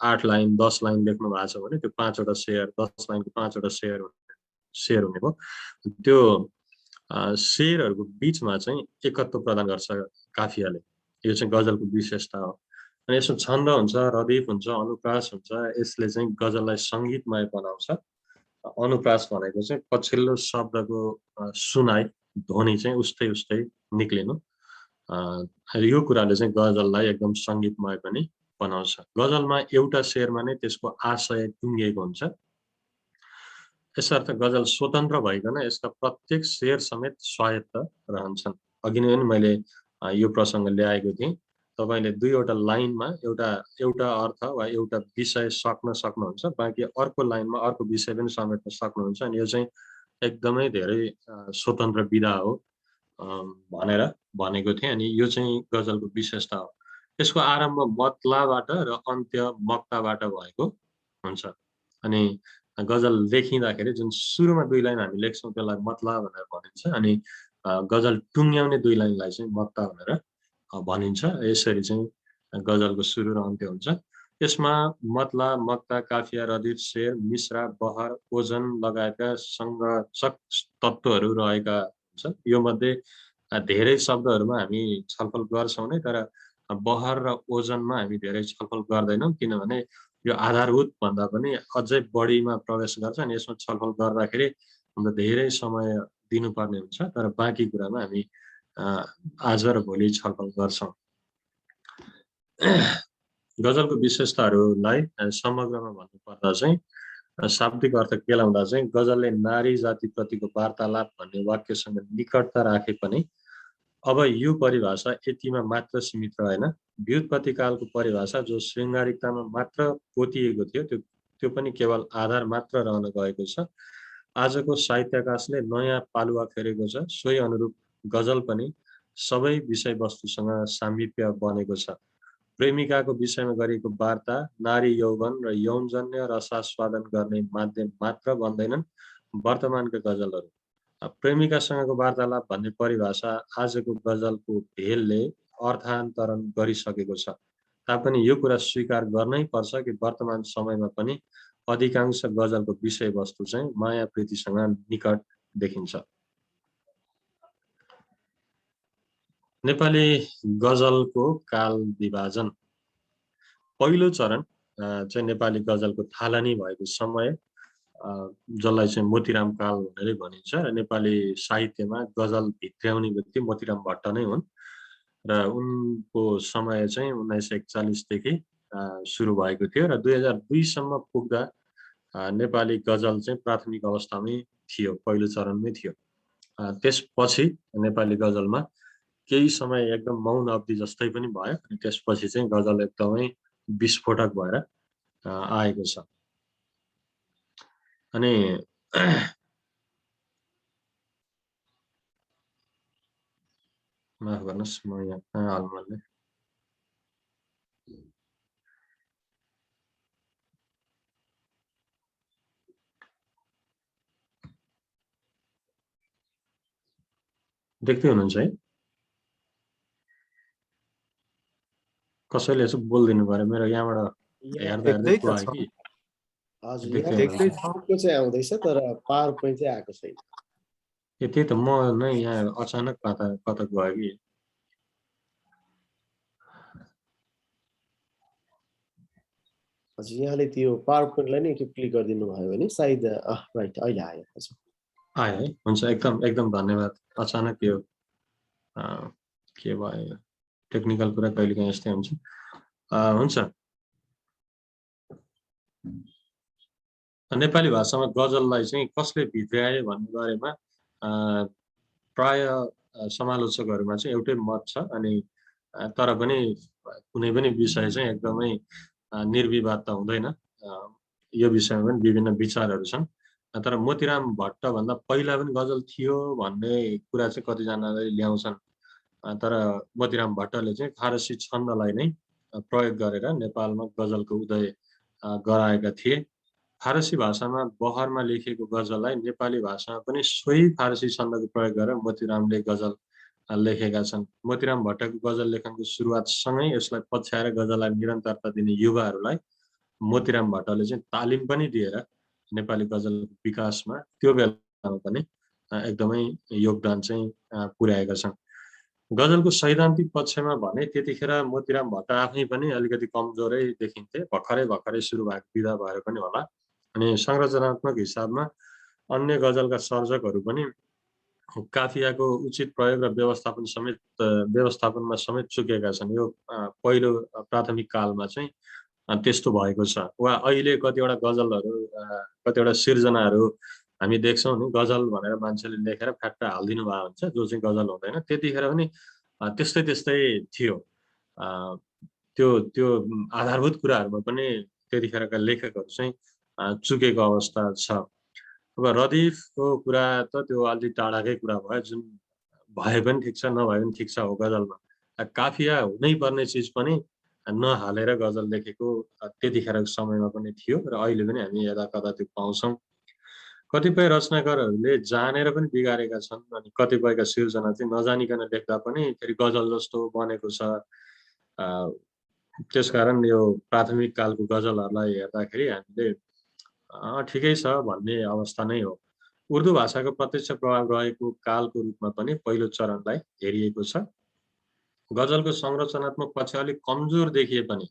8 लाइन 10 लाइन लेख्नु भएको छ भने त्यो 5वटा शेर, 10 लाइनको 5वटा शेर हुने भयो। त्यो शेरहरूको बीचमा चाहिँ एकत्व प्रदान गर्छ काफियाले। यो चाहिँ गजलको विशेषता हो। अनि यसमा छन्द हुन्छ, रदीफ हुन्छ, अनुप्रास हुन्छ। यसले चाहिँ गजललाई सङ्गीतमय बनाउँछ। अनुप्रास भनेको चाहिँ पछिल्लो शब्दको सुनाइ, ध्वनि चाहिँ उस्तै उस्तै निक्लिनु। यो कुराले चाहिँ गजललाई एकदम सङ्गीतमय पनि बनाउँछ। गजलमा एउटा शेरमा नै त्यसको आशय टुङ्गिएको हुन्छ। यसर्थ गजल स्वतन्त्र भइकन यसका प्रत्येक शेर समेत स्वायत्त रहन्छन्। अघि नै मैले यो प्रसङ्ग ल्याएको थिएँ। तपाईँले 2वटा लाइनमा एउटा अर्थ वा एउटा विषय सक्न सक्नुहुन्छ, बाँकी अर्को लाइनमा अर्को विषय पनि समेट्न सक्नुहुन्छ। अनि यो चाहिँ एकदमै धेरै स्वतन्त्र विधा हो भनेर भनेको थिएँ। अनि यो चाहिँ गजलको विशेषता हो। यसको आरम्भ मतलाबाट र अन्त्य मक्ताबाट भएको हुन्छ। अनि गजल लेखिँदाखेरि जुन सुरुमा 2 लाइन हामी लेख्छौँ त्यसलाई मतला भनेर भनिन्छ, अनि गजल टुङ्ग्याउने 2 लाइनलाई चाहिँ मत्ता भनेर भनिन्छ। यसरी चाहिँ गजलको सुरु र अन्त्य हुन्छ। यसमा मतला, मक्ता, काफिया, रदिफ, शेर, मिसरा, बहर, ओजन लगायतका संरक्षक तत्त्वहरू रहेका हुन्छन्। यो मध्ये धेरै शब्दहरूमा हामी छलफल गर्छौँ नै, तर बहर र ओजनमा हामी धेरै छलफल गर्दैनौँ, किनभने यो आधारभूत भन्दा पनि अझै बढीमा प्रवेश गर्छ। अनि यसमा छलफल गर्दाखेरि हाम्रो धेरै समय दिनुपर्ने हुन्छ, तर बाँकी कुरामा हामी आज र भोलि छलफल गर्छौँ। गजलको विशेषताहरूलाई समग्रमा भन्नुपर्दा चाहिँ शाब्दिक अर्थ केलाउँदा चाहिँ गजलले नारी जातिप्रतिको वार्तालाप भन्ने वाक्यसँग निकटता राखे पनि अब यो परिभाषा यतिमा मात्र सीमित रहेन। व्युत्पत्तिकालको परिभाषा जो श्रृङ्गारिकतामा मात्र पोतिएको थियो त्यो पनि केवल आधार मात्र रहन गएको छ। आजको साहित्याकाशले नयाँ पालुवा फेरेको छ। सोही अनुरूप गजल पनि सबै विषयवस्तुसँग सामिप्य बनेको छ। प्रेमिकाको विषयमा गरिएको वार्ता नारी यौवन र यौनजन्य रसास्वादन गर्ने माध्यम मात्र बन्दैनन् वर्तमानका गजलहरू। प्रेमिकासँगको वार्तालाप भन्ने परिभाषा आजको गजलको भेलले अर्थान्तरण गरिसकेको छ। तापनि यो कुरा स्वीकार गर्नै पर्छ कि वर्तमान समयमा पनि अधिकांश गजलको विषयवस्तु चाहिँ माया प्रीतिसँग निकट देखिन्छ। नेपाली गजलको काल विभाजन। पहिलो चरण चाहिँ नेपाली गजलको थालनी भएको समय, जसलाई चाहिँ मोतीराम काल भनेरै भनिन्छ। र नेपाली साहित्यमा गजल भित्र्याउने व्यक्ति मोतीराम भट्ट नै हुन् र उनको समय चाहिँ 1941 देखि सुरु भएको थियो र 2002 सम्म पुग्दा नेपाली गजल चाहिँ प्राथमिक अवस्थामै थियो, पहिलो चरणमै थियो। त्यसपछि नेपाली गजलमा केही समय एकदम मौन अवधि जस्तै पनि भयो, अनि त्यसपछि चाहिँ गजल एकदमै विस्फोटक भएर आएको छ। अनि माफ गर्नुहोस्, म यहाँ हाल्नु देख्दै हुनुहुन्छ है? कसैले यसो बोलिदिनु पर्यो, मेरो यहाँबाट हेर्दा हेर्दै पुग्यो कि। हजुर, यहाँ चाहिँ आउँदैछ तर पावर पोइन्ट चाहिँ आएको छैन। त्यही त, म नै यहाँ अचानक कता गयो कि। हजुर, यहाँले त्यो पावर पोइन्टलाई नै क्लिक गरिदिनु भयो भने सायद राइट अहिले आयो। हजुर आयो है, हुन्छ, एकदम धन्यवाद। अचानक यो के भयो, टेक्निकल कुरा कहिलेकाहीँ यस्तै हुन्छ। हुन्छ, नेपाली भाषामा गजललाई चाहिँ कसले भित्र्याए भन्ने बारेमा प्राय समालोचकहरूमा चाहिँ एउटै मत छ। अनि तर पनि कुनै पनि विषय चाहिँ एकदमै निर्विवाद त हुँदैन, यो विषयमा पनि विभिन्न विचारहरू छन्। तर मोतीराम भट्ट भन्दा पहिला पनि गजल थियो भन्ने कुरा चाहिँ कतिजनाले ल्याउँछन्, तर मोतीराम भट्टले चाहिँ फारसी छन्दलाई नै प्रयोग गरेर नेपालमा गजलको उदय गराएका थिए। फारसी भाषामा बहरमा लेखिएको गजललाई नेपाली भाषामा पनि सोही फारसी छन्दको प्रयोग गरेर मोतीरामले गजल लेखेका छन्। मोतीराम भट्टको गजल लेखनको सुरुवातसँगै यसलाई पछ्याएर गजललाई निरन्तरता दिने युवाहरूलाई मोतीराम भट्टले चाहिँ तालिम पनि दिएर नेपाली गजल विकासमा त्यो बेलामा पनि एकदमै योगदान चाहिँ पुर्याएका छन्। गजलको सैद्धान्तिक पक्षमा भने त्यतिखेर मोतीराम भट्ट आफै पनि अलिकति कमजोरै देखिन्थे, भर्खरै सुरु भएको विधा भएर पनि होला। अनि संरचनात्मक हिसाबमा अन्य गजलका सर्जकहरू पनि काफियाको उचित प्रयोग र व्यवस्थापनमा समेत चुकेका छन्। यो पहिलो प्राथमिक कालमा चाहिँ त्यस्तो भएको छ। वा अहिले कतिवटा गजलहरू, कतिवटा सिर्जनाहरू हामी देख्छौँ नि, गजल भनेर मान्छेले लेखेर फ्याट्ट हालिदिनु भएको हुन्छ, जो चाहिँ गजल हुँदैन। त्यतिखेर पनि त्यस्तै थियो। त्यो आधारभूत कुराहरूमा पनि त्यतिखेरका लेखकहरू चाहिँ चुकेको अवस्था छ। अब रदिफको कुरा त त्यो अलि टाढाकै कुरा भयो, जुन भए पनि ठिक छ, नभए पनि ठिक छ हो गजलमा। काफिया हुनै पर्ने चिज पनि नहालेर गजल लेखेको त्यतिखेरको समयमा पनि थियो र अहिले पनि हामी यता कता त्यो पाउँछौँ। कतिपय रचनाकारहरूले जानेर पनि बिगारेका छन् अनि कतिपयका सिर्जना चाहिँ नजानिकन लेख्दा पनि फेरि गजल जस्तो बनेको छ। त्यसकारण यो प्राथमिक कालको गजलहरूलाई हेर्दाखेरि हामीले ठिकै छ भन्ने अवस्था नै हो। उर्दू भाषाको प्रत्यक्ष प्रभाव रहेको कालको रूपमा पनि पहिलो चरणलाई हेरिएको छ। गजलको संरचनात्मक पक्ष अलिक कमजोर देखिए पनि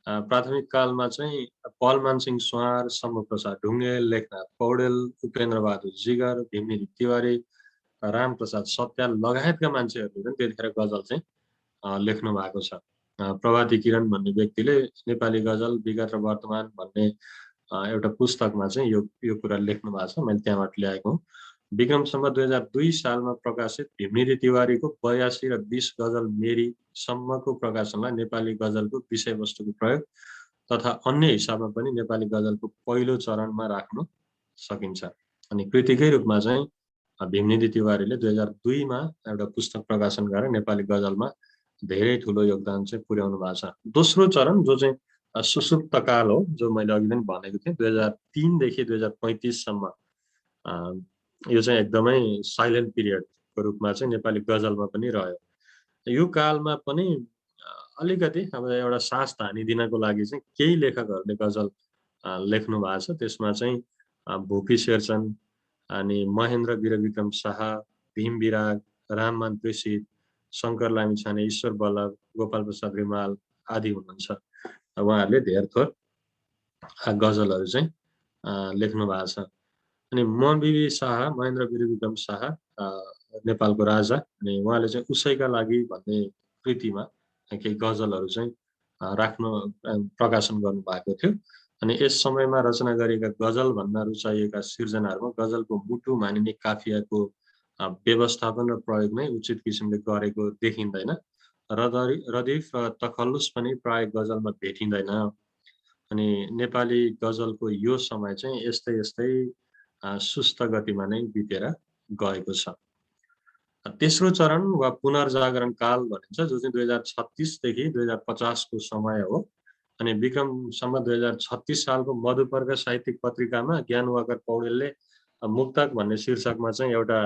प्राथमिक कालमा चाहिँ पलमान सिंह सुवार, शम्भुप्रसाद ढुङ्गेल, लेखनाथ पौडेल, उपेन्द्र बहादुर जिगर, भीमनिधि तिवारी, रामप्रसाद सत्याल लगायतका मान्छेहरूले पनि त्यतिखेर गजल चाहिँ लेख्नु भएको छ। प्रभाती किरण भन्ने व्यक्तिले नेपाली गजल विगत र वर्तमान भन्ने एउटा पुस्तकमा चाहिँ यो कुरा लेख्नु भएको छ। मैले त्यहाँबाट ल्याएको हुँ। विक्रम सम्वत 2002 सालमा प्रकाशित भीमनिधि तिवारीको 82 र 20 गजल मेरी सम्मको प्रकाशनलाई नेपाली गजलको विषयवस्तुको प्रयोग तथा अन्य हिसाबमा पनि नेपाली गजलको पहिलो चरणमा राख्न सकिन्छ। अनि कृतिकै रूपमा चाहिँ भीमनिधि तिवारीले 2002 मा एउटा पुस्तक प्रकाशन गरेर नेपाली गजलमा धेरै ठुलो योगदान चाहिँ पुर्याउनु भएको छ। दोस्रो चरण जो चाहिँ सुसुप्त काल हो, जो मैले अघि पनि भनेको थिएँ, 2003 देखि 2035 सम्म यो चाहिँ एकदमै साइलेन्ट पिरियडको रूपमा चाहिँ नेपाली गजलमा पनि रह्यो। यो कालमा पनि अलिकति अब एउटा सास धानिदिनको लागि चाहिँ केही लेखकहरूले गजल लेख्नु भएको छ। त्यसमा चाहिँ भूपी शेरचन अनि महेन्द्र वीरविक्रम शाह, भीम विराग, राममान प्रेसित, शङ्कर लामिछाने, ईश्वर बल्लभ, गोपाल प्रसाद रिमाल आदि हुनुहुन्छ। उहाँहरूले धेर थोर गजलहरू चाहिँ लेख्नु भएको छ। अनि मबिबी शाह, महेन्द्र वीरविक्रम शाह नेपालको राजा, अनि उहाँले चाहिँ उसैका लागि भन्ने कृतिमा केही गजलहरू चाहिँ राख्नु प्रकाशन गर्नुभएको थियो। अनि यस समयमा रचना गरिएका गजल भन्न रुचाइएका सिर्जनाहरूमा गजलको मुटु मानिने काफियाको व्यवस्थापन र प्रयोग नै उचित किसिमले गरेको देखिँदैन। रदिफ र तखल्लुस पनि प्राय गजलमा भेटिँदैन। अनि नेपाली गजलको यो समय चाहिँ यस्तै सुस्त गतिमा नै बितेर गएको छ। तेस्रो चरण वा पुनर्जागरण काल भनिन्छ, जो चाहिँ 2036 देखि 2050 को समय हो। अनि विक्रम सम्वत 2036 सालको मधुपर्क साहित्यिक पत्रिकामा ज्ञानवाकर पौडेलले मुक्तक भन्ने शीर्षकमा चाहिँ एउटा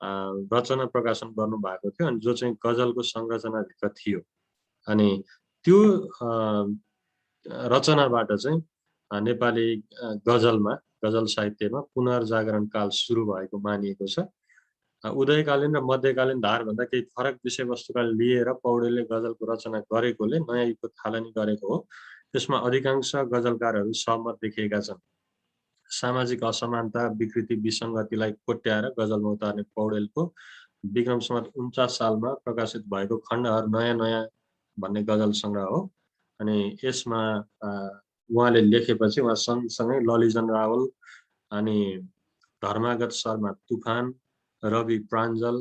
रचना प्रकाशन गर्नु भएको थियो, अनि जो चाहिँ गजलको संरचनाभित्र थियो। अनि त्यो रचनाबाट चाहिँ नेपाली गजल साहित्यमा पुनर्जागरण काल सुरु भएको मानिएको छ। उदयकालीन र मध्यकालीन धारभन्दा केही फरक विषयवस्तुका लिएर पौडेलले गजलको रचना गरेकोले नयाँ युगको थालनी गरेको हो। त्यसमा अधिकांश गजलकारहरू सहमत देखिएका छन्। सामाजिक असमानता, विकृति, विसङ्गतिलाई कोट्याएर गजलमा उतार्ने पौडेलको विक्रम सम्वत 49 सालमा प्रकाशित भएको खण्डहर नयाँ नयाँ भन्ने गजल सङ्ग्रह हो। अनि यसमा उहाँले लेखेपछि उहाँ सँगसँगै ललिजन रावल अनि धर्मागत शर्मा तुफान, रवि प्राञ्जल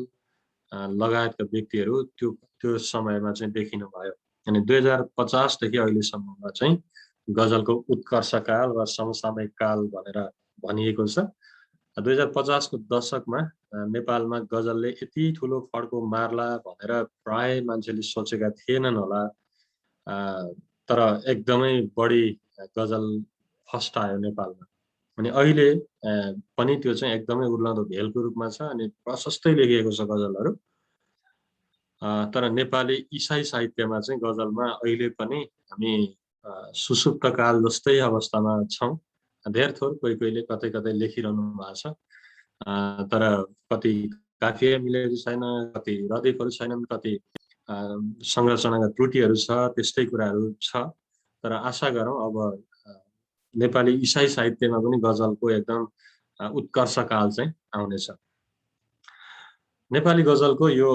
लगायतका व्यक्तिहरू त्यो समयमा चाहिँ देखिनु भयो। अनि 2050 देखि अहिलेसम्ममा चाहिँ गजलको उत्कर्षकाल वा समसामयिक काल भनेर भनिएको छ। 2050 को दशकमा नेपालमा गजलले यति ठुलो फड्को मार्ला भनेर प्राय मान्छेले सोचेका थिएनन् होला। तर एकदमै बढी गजल फर्स्ट आयो नेपालमा। अनि अहिले पनि त्यो चाहिँ एकदमै उर्लदो भेलको रूपमा छ अनि प्रशस्तै लेखिएको छ गजलहरू। तर नेपाली इसाई साहित्यमा चाहिँ गजलमा अहिले पनि हामी सुसुप्त काल जस्तै अवस्थामा छौँ। धेर थोर कोहीले कतै कतै लेखिरहनु भएको छ, तर कति काफिया मिलेको छैन, कति रदिफहरू छैनन्, कति संरचनाका त्रुटिहरू छ, त्यस्तै कुराहरू छ। तर आशा गरौँ अब नेपाली इसाई साहित्यमा पनि गजलको एकदम उत्कर्ष काल चाहिँ आउनेछ। नेपाली गजलको यो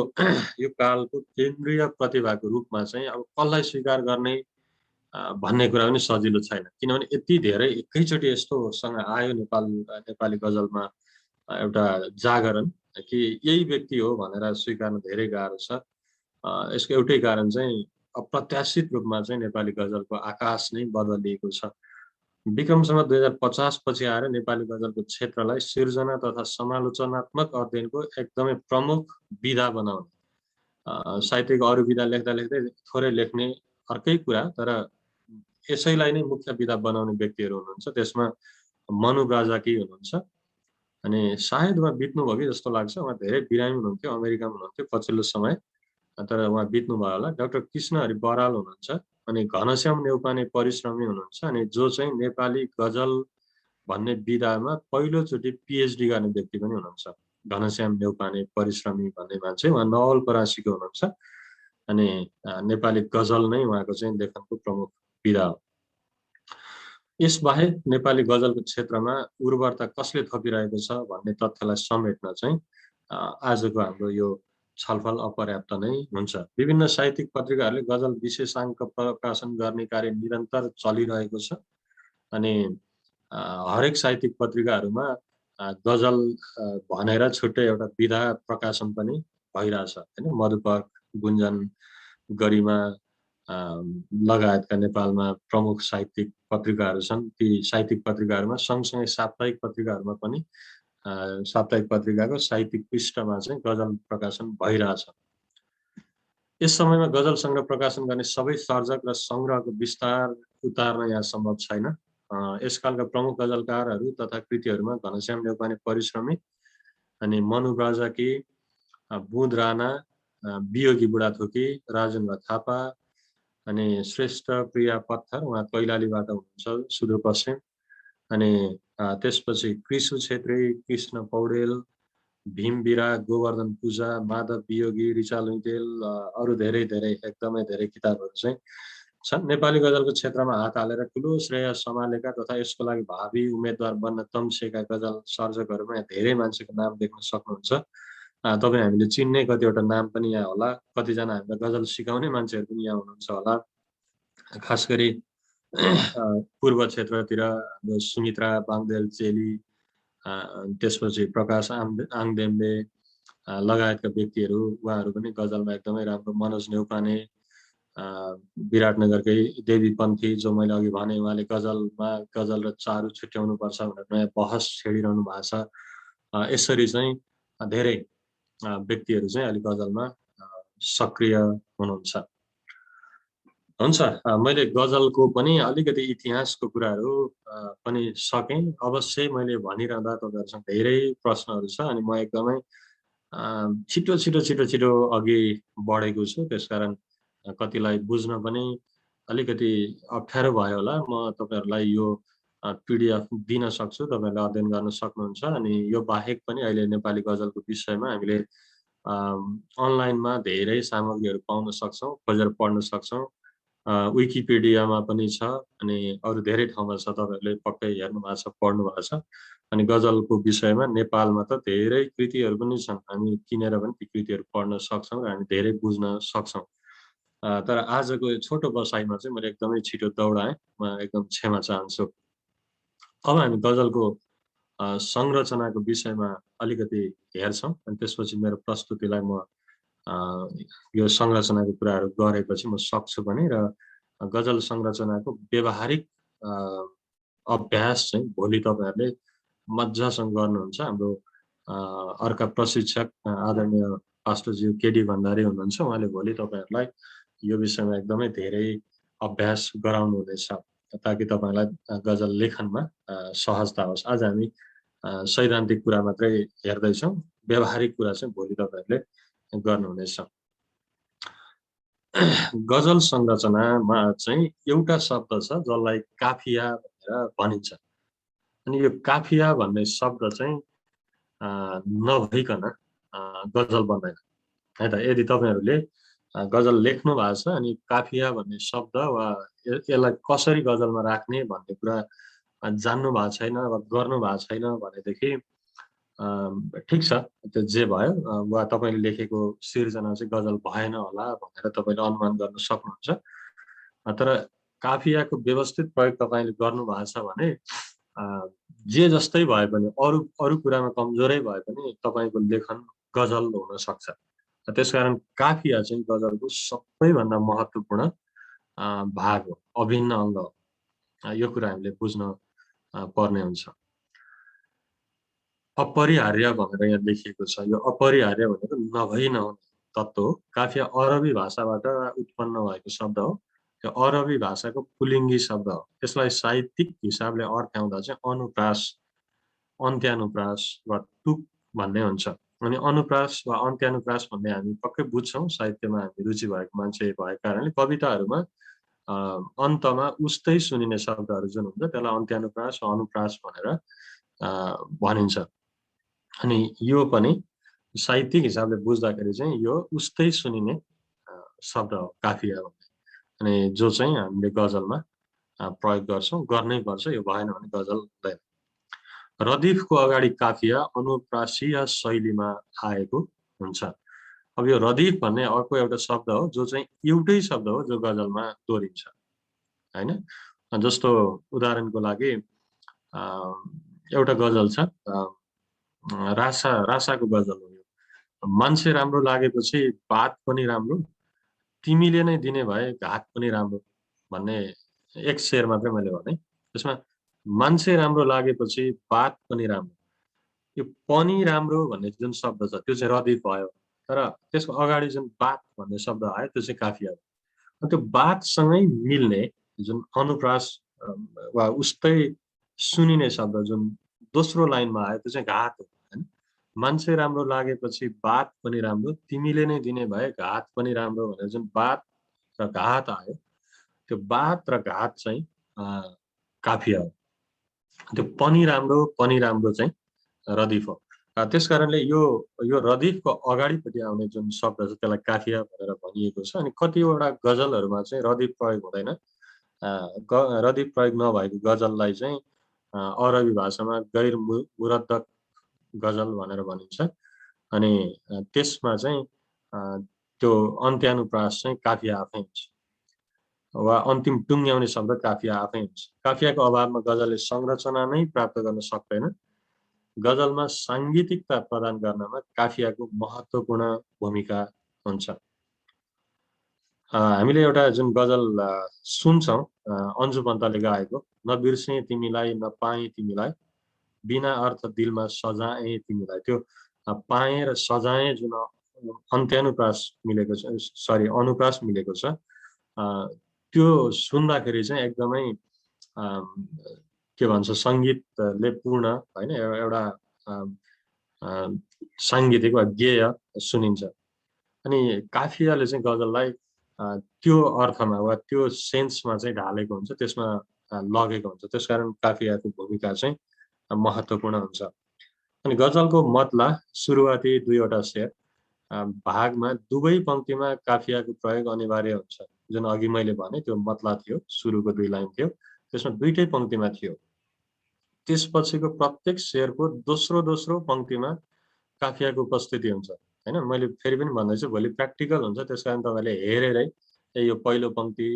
कालको केन्द्रीय प्रतिभाको रूपमा चाहिँ अब कसलाई स्वीकार गर्ने भन्ने कुरा पनि सजिलो छैन, किनभने यति धेरै एकैचोटि यस्तोसँग आयो नेपाली गजलमा एउटा जागरण कि यही व्यक्ति हो भनेर स्वीकार्न धेरै गाह्रो छ। यसको एउटै कारण चाहिँ अप्रत्याशित रूपमा चाहिँ नेपाली गजलको आकाश नै बदलिएको छ। विक्रम सम्वत 2050 पछि आएर नेपाली गजलको क्षेत्रलाई सिर्जना तथा समालोचनात्मक अध्ययनको एकदमै प्रमुख विधा बनाउने, साहित्यको अरू विधा लेख्दा लेख्दै थोरै लेख्ने अर्कै कुरा, तर यसैलाई नै मुख्य विधा बनाउने व्यक्तिहरू हुनुहुन्छ। त्यसमा मनु ब्राजाकी हुनुहुन्छ, अनि सायद उहाँ बित्नुभयो कि जस्तो लाग्छ। उहाँ धेरै बिरामी हुनुहुन्थ्यो, अमेरिकामा हुनुहुन्थ्यो पछिल्लो समय, तर उहाँ बित्नुभयो होला। डाक्टर कृष्णहरि बराल हुनुहुन्छ, अनि घनश्याम नेउपाने परिश्रमी हुनुहुन्छ, अनि जो चाहिँ नेपाली गजल भन्ने विधामा पहिलोचोटि पिएचडी गर्ने व्यक्ति पनि हुनुहुन्छ। घनश्याम नेउपाने परिश्रमी भन्ने मान्छे, उहाँ नवलपरासीको हुनुहुन्छ, अनि नेपाली गजल नै उहाँको चाहिँ लेखनको प्रमुख विधा हो। यसबाहेक नेपाली गजलको क्षेत्रमा उर्वरता कसले थपिरहेको छ भन्ने तथ्यलाई समेट्न चाहिँ आजको हाम्रो यो छलफल अपर्याप्त नै हुन्छ। विभिन्न साहित्यिक पत्रिकाहरूले गजल विशेषाङ्क प्रकाशन गर्ने कार्य निरन्तर चलिरहेको छ, अनि हरेक साहित्यिक पत्रिकाहरूमा गजल भनेर छुट्टै एउटा विधा प्रकाशन पनि भइरहेछ हैन। मधुपर्क, गुन्जन, गरिमा लगायतका नेपालमा प्रमुख साहित्यिक पत्रिकाहरू छन्। ती साहित्यिक पत्रिकाहरूमा सँगसँगै साप्ताहिक पत्रिकाहरूमा पनि साप्ताहिक पत्रिकाको साहित्यिक पृष्ठमा चाहिँ गजल प्रकाशन भइरहेछ। यस समयमा गजल सङ्ग्रह प्रकाशन गर्ने सबै सर्जक र सङ्ग्रहको विस्तार उतार्न यहाँ सम्भव छैन। यसकालका प्रमुख गजलकारहरू तथा कृतिहरूमा घनश्याम नेउपाने परिश्रमी, अनि मनु ब्राजाकी, बुध राणा, वियोगी बुढाथोकी, राजेन्द्र थापा, अनि श्रेष्ठ प्रिया पत्थर, उहाँ कैलालीबाट हुनुहुन्छ सुदूरपश्चिम, अनि त्यसपछि कृषु छेत्री, कृष्ण पौडेल, भीम बिरा, गोवर्धन पूजा, माधव वियोगी, रिचा लुइटेल, अरू धेरै धेरै एकदमै धेरै किताबहरू चाहिँ छन्। नेपाली गजलको क्षेत्रमा हात हालेर ठुलो श्रेय सम्हालेका तथा यसको लागि भावी उम्मेदवार बन्न तम्सेका गजल सर्जकहरूमा यहाँ धेरै मान्छेको नाम देख्न सक्नुहुन्छ। तपाईँ हामीले चिन्ने कतिवटा नाम पनि यहाँ होला, कतिजना हामीलाई गजल सिकाउने मान्छेहरू पनि यहाँ हुनुहुन्छ होला। खास गरी पूर्व क्षेत्रतिर हाम्रो सुमित्रा बाङ्देल चेली, त्यसपछि प्रकाश आङदेम्बे लगायतका व्यक्तिहरू, उहाँहरू पनि गजलमा एकदमै राम्रो। मनोज नेउपाने, विराटनगरकै देवी पन्थी, जो मैले अघि भने, उहाँले गजलमा गजल र चारु छुट्याउनु पर्छ भनेर नयाँ बहस छेडिरहनु भएको छ। यसरी चाहिँ धेरै व्यक्तिहरू चाहिँ अहिले गजलमा सक्रिय हुनुहुन्छ। हुन्छ, मैले गजलको पनि अलिकति इतिहासको कुराहरू पनि सकेँ। अवश्य मैले भनिरहँदा तपाईँहरूसँग धेरै प्रश्नहरू छ, अनि म एकदमै छिटो अघि बढेको छु, त्यसकारण कतिलाई बुझ्न पनि अलिकति अप्ठ्यारो भयो होला। म तपाईँहरूलाई यो पिडिएफ दिन सक्छु, तपाईँहरूले अध्ययन गर्न सक्नुहुन्छ। अनि यो बाहेक पनि अहिले नेपाली गजलको विषयमा हामीले अनलाइनमा धेरै सामग्रीहरू पाउन सक्छौँ, खोजेर पढ्न सक्छौँ। विकिपिडियामा पनि छ, अनि अरू धेरै ठाउँमा छ, तपाईँहरूले पक्कै हेर्नु भएको छ, पढ्नु भएको छ। अनि गजलको विषयमा नेपालमा त धेरै कृतिहरू पनि छन्, हामी किनेर पनि ती कृतिहरू पढ्न सक्छौँ र हामी धेरै बुझ्न सक्छौँ। तर आजको यो छोटो बसाइमा चाहिँ मैले एकदमै छिटो दौडाएँ, म एकदम क्षमा चाहन्छु। अब हामी गजलको संरचनाको विषयमा अलिकति हेर्छौँ, अनि त्यसपछि मेरो प्रस्तुतिलाई म यो संरचनाको कुराहरू गरेपछि म सक्छु पनि, र गजल संरचनाको व्यवहारिक अभ्यास चाहिँ भोलि तपाईँहरूले मजासँग गर्नुहुन्छ। हाम्रो अर्का प्रशिक्षक आदरणीय पास्टरज्यू केडी भण्डारी हुनुहुन्छ, उहाँले भोलि तपाईँहरूलाई यो विषयमा एकदमै धेरै अभ्यास गराउनु हुनेछ, ताकि तपाईँलाई गजल लेखनमा सहजता होस्। आज हामी सैद्धान्तिक कुरा मात्रै हेर्दैछौँ, व्यवहारिक कुरा चाहिँ भोलि तपाईँहरूले गर्नुहुनेछ। गजल संरचनामा चाहिँ एउटा शब्द छ जसलाई काफिया भनेर भनिन्छ, अनि यो काफिया भन्ने शब्द चाहिँ नभइकन गजल बन्दैन है त। यदि तपाईँहरूले गजल लेख्नु भएको छ अनि काफिया भन्ने शब्द वा यसलाई कसरी गजलमा राख्ने भन्ने कुरा जान्नु भएको छैन वा गर्नु भएको छैन भनेदेखि ठिक छ, त्यो जे भयो, वा तपाईँले लेखेको सिर्जना चाहिँ गजल भएन होला भनेर तपाईँले अनुमान गर्न सक्नुहुन्छ। तर काफियाको व्यवस्थित प्रयोग तपाईँले गर्नु भएको छ भने जे जस्तै भए पनि, अरू कुरामा कमजोरै भए पनि तपाईँको लेखन गजल हुन सक्छ। त्यसकारण काफिया चाहिँ गजलको सबैभन्दा महत्त्वपूर्ण भाग हो, अभिन्न अङ्ग हो। यो कुरा हामीले बुझ्न पर्ने हुन्छ। अपरिहार्य भनेर यहाँ लेखिएको छ। यो अपरिहार्य भनेको नभई नहुने तत्त्व हो। काफिया अरबी भाषाबाट उत्पन्न भएको शब्द हो। त्यो अरबी भाषाको पुलिङ्गी शब्द हो। यसलाई साहित्यिक हिसाबले अर्थ्याउँदा चाहिँ अनुप्रास, अन्त्यानुप्रास वा टुक भन्ने हुन्छ। अनि अनुप्रास वा अन्त्यानुप्रास भन्ने हामी पक्कै बुझ्छौँ, साहित्यमा हामी रुचि भएको मान्छे भएको कारणले कविताहरूमा अन्तमा उस्तै सुनिने शब्दहरू जुन हुन्छ त्यसलाई अन्त्यानुप्रास अनुप्रास भनेर भनिन्छ। अनि यो पनि साहित्यिक हिसाबले बुझ्दाखेरि चाहिँ यो उस्तै सुनिने शब्द हो काफिया भन्ने। अनि जो चाहिँ हामीले गजलमा प्रयोग गर्छौँ, गर्नै पर्छ, यो भएन भने गजल हुँदैन। रदिफको अगाडि काफिया अनुप्रासीय शैलीमा आएको हुन्छ। अब यो रदिफ भन्ने अर्को एउटा शब्द हो जो चाहिँ एउटै शब्द हो जो गजलमा दोहोरिन्छ हैन। जस्तो उदाहरणको लागि एउटा गजल छ, रासाको गजल हो यो। मान्छे राम्रो लागेपछि बात पनि राम्रो, तिमीले नै दिने भए घात पनि राम्रो भन्ने एक शेर मात्रै मैले भने। त्यसमा मान्छे राम्रो लागेपछि बात पनि राम्रो, यो पनि राम्रो भन्ने जुन शब्द छ त्यो चाहिँ रदिफ भयो। तर त्यसको अगाडि जुन बात भन्ने शब्द आयो त्यो चाहिँ काफिया हो। त्यो बातसँगै मिल्ने जुन अनुप्रास वा उस्तै सुनिने शब्द जुन दोस्रो लाइनमा आयो त्यो चाहिँ घात हो हैन। मान्छे राम्रो लागेपछि बात पनि राम्रो, तिमीले नै दिने भए घात पनि राम्रो भनेर जुन बात र घात आयो, त्यो बात र घात चाहिँ काफिया हो। त्यो पनि राम्रो चाहिँ रदिफ हो। त्यस कारणले यो रदिफको अगाडिपट्टि आउने जुन शब्द छ त्यसलाई काफिया भनेर भनिएको छ। अनि कतिवटा गजलहरूमा चाहिँ रदिफ प्रयोग हुँदैन। रदिफ प्रयोग नभएको गजललाई चाहिँ अरबी भाषामा गैर मुरद्दक गजल भनेर भनिन्छ। अनि त्यसमा चाहिँ त्यो अन्त्यानुप्रास चाहिँ काफिया आफै हुन्छ वा अन्तिम टुङ्ग्याउने शब्द काफिया आफै हुन्छ। काफियाको अभावमा गजलले संरचना नै प्राप्त गर्न सक्दैन। गजलमा साङ्गीतिकता प्रदान गर्नमा काफियाको महत्त्वपूर्ण भूमिका हुन्छ। हामीले एउटा जुन गजल सुन्छौँ अन्जु पन्तले गाएको, नबिर्से तिमीलाई नपाएँ तिमीलाई, बिना अर्थ दिलमा सजाएँ तिमीलाई, त्यो पाएँ र सजाएँ जुन अन्त्यानुप्रास मिलेको छ, सरी अनुप्रास मिलेको छ, त्यो सुन्दाखेरि चाहिँ एकदमै के भन्छ सङ्गीतले पूर्ण होइन एउटा साङ्गीतिक वा गेय सुनिन्छ। अनि काफियाले चाहिँ गजललाई त्यो अर्थमा वा त्यो सेन्समा चाहिँ ढालेको हुन्छ, त्यसमा लगेको हुन्छ। त्यसकारण काफियाको भूमिका चाहिँ महत्त्वपूर्ण हुन्छ। अनि गजलको मतला सुरुवाती दुईवटा शेर भागमा दुवै पङ्क्तिमा काफियाको प्रयोग अनिवार्य हुन्छ। जुन अघि मैले भने त्यो मतला थियो, सुरुको 2 लाइन थियो, त्यसमा दुईटै पङ्क्तिमा थियो। त्यसपछिको प्रत्येक शेरको दोस्रो पङ्क्तिमा काफियाको उपस्थिति हुन्छ हैन। मैले फेरि पनि भन्दैछु, भोलि प्र्याक्टिकल हुन्छ, त्यसकारण तपाईँले हेरेरै यो पहिलो पङ्क्ति,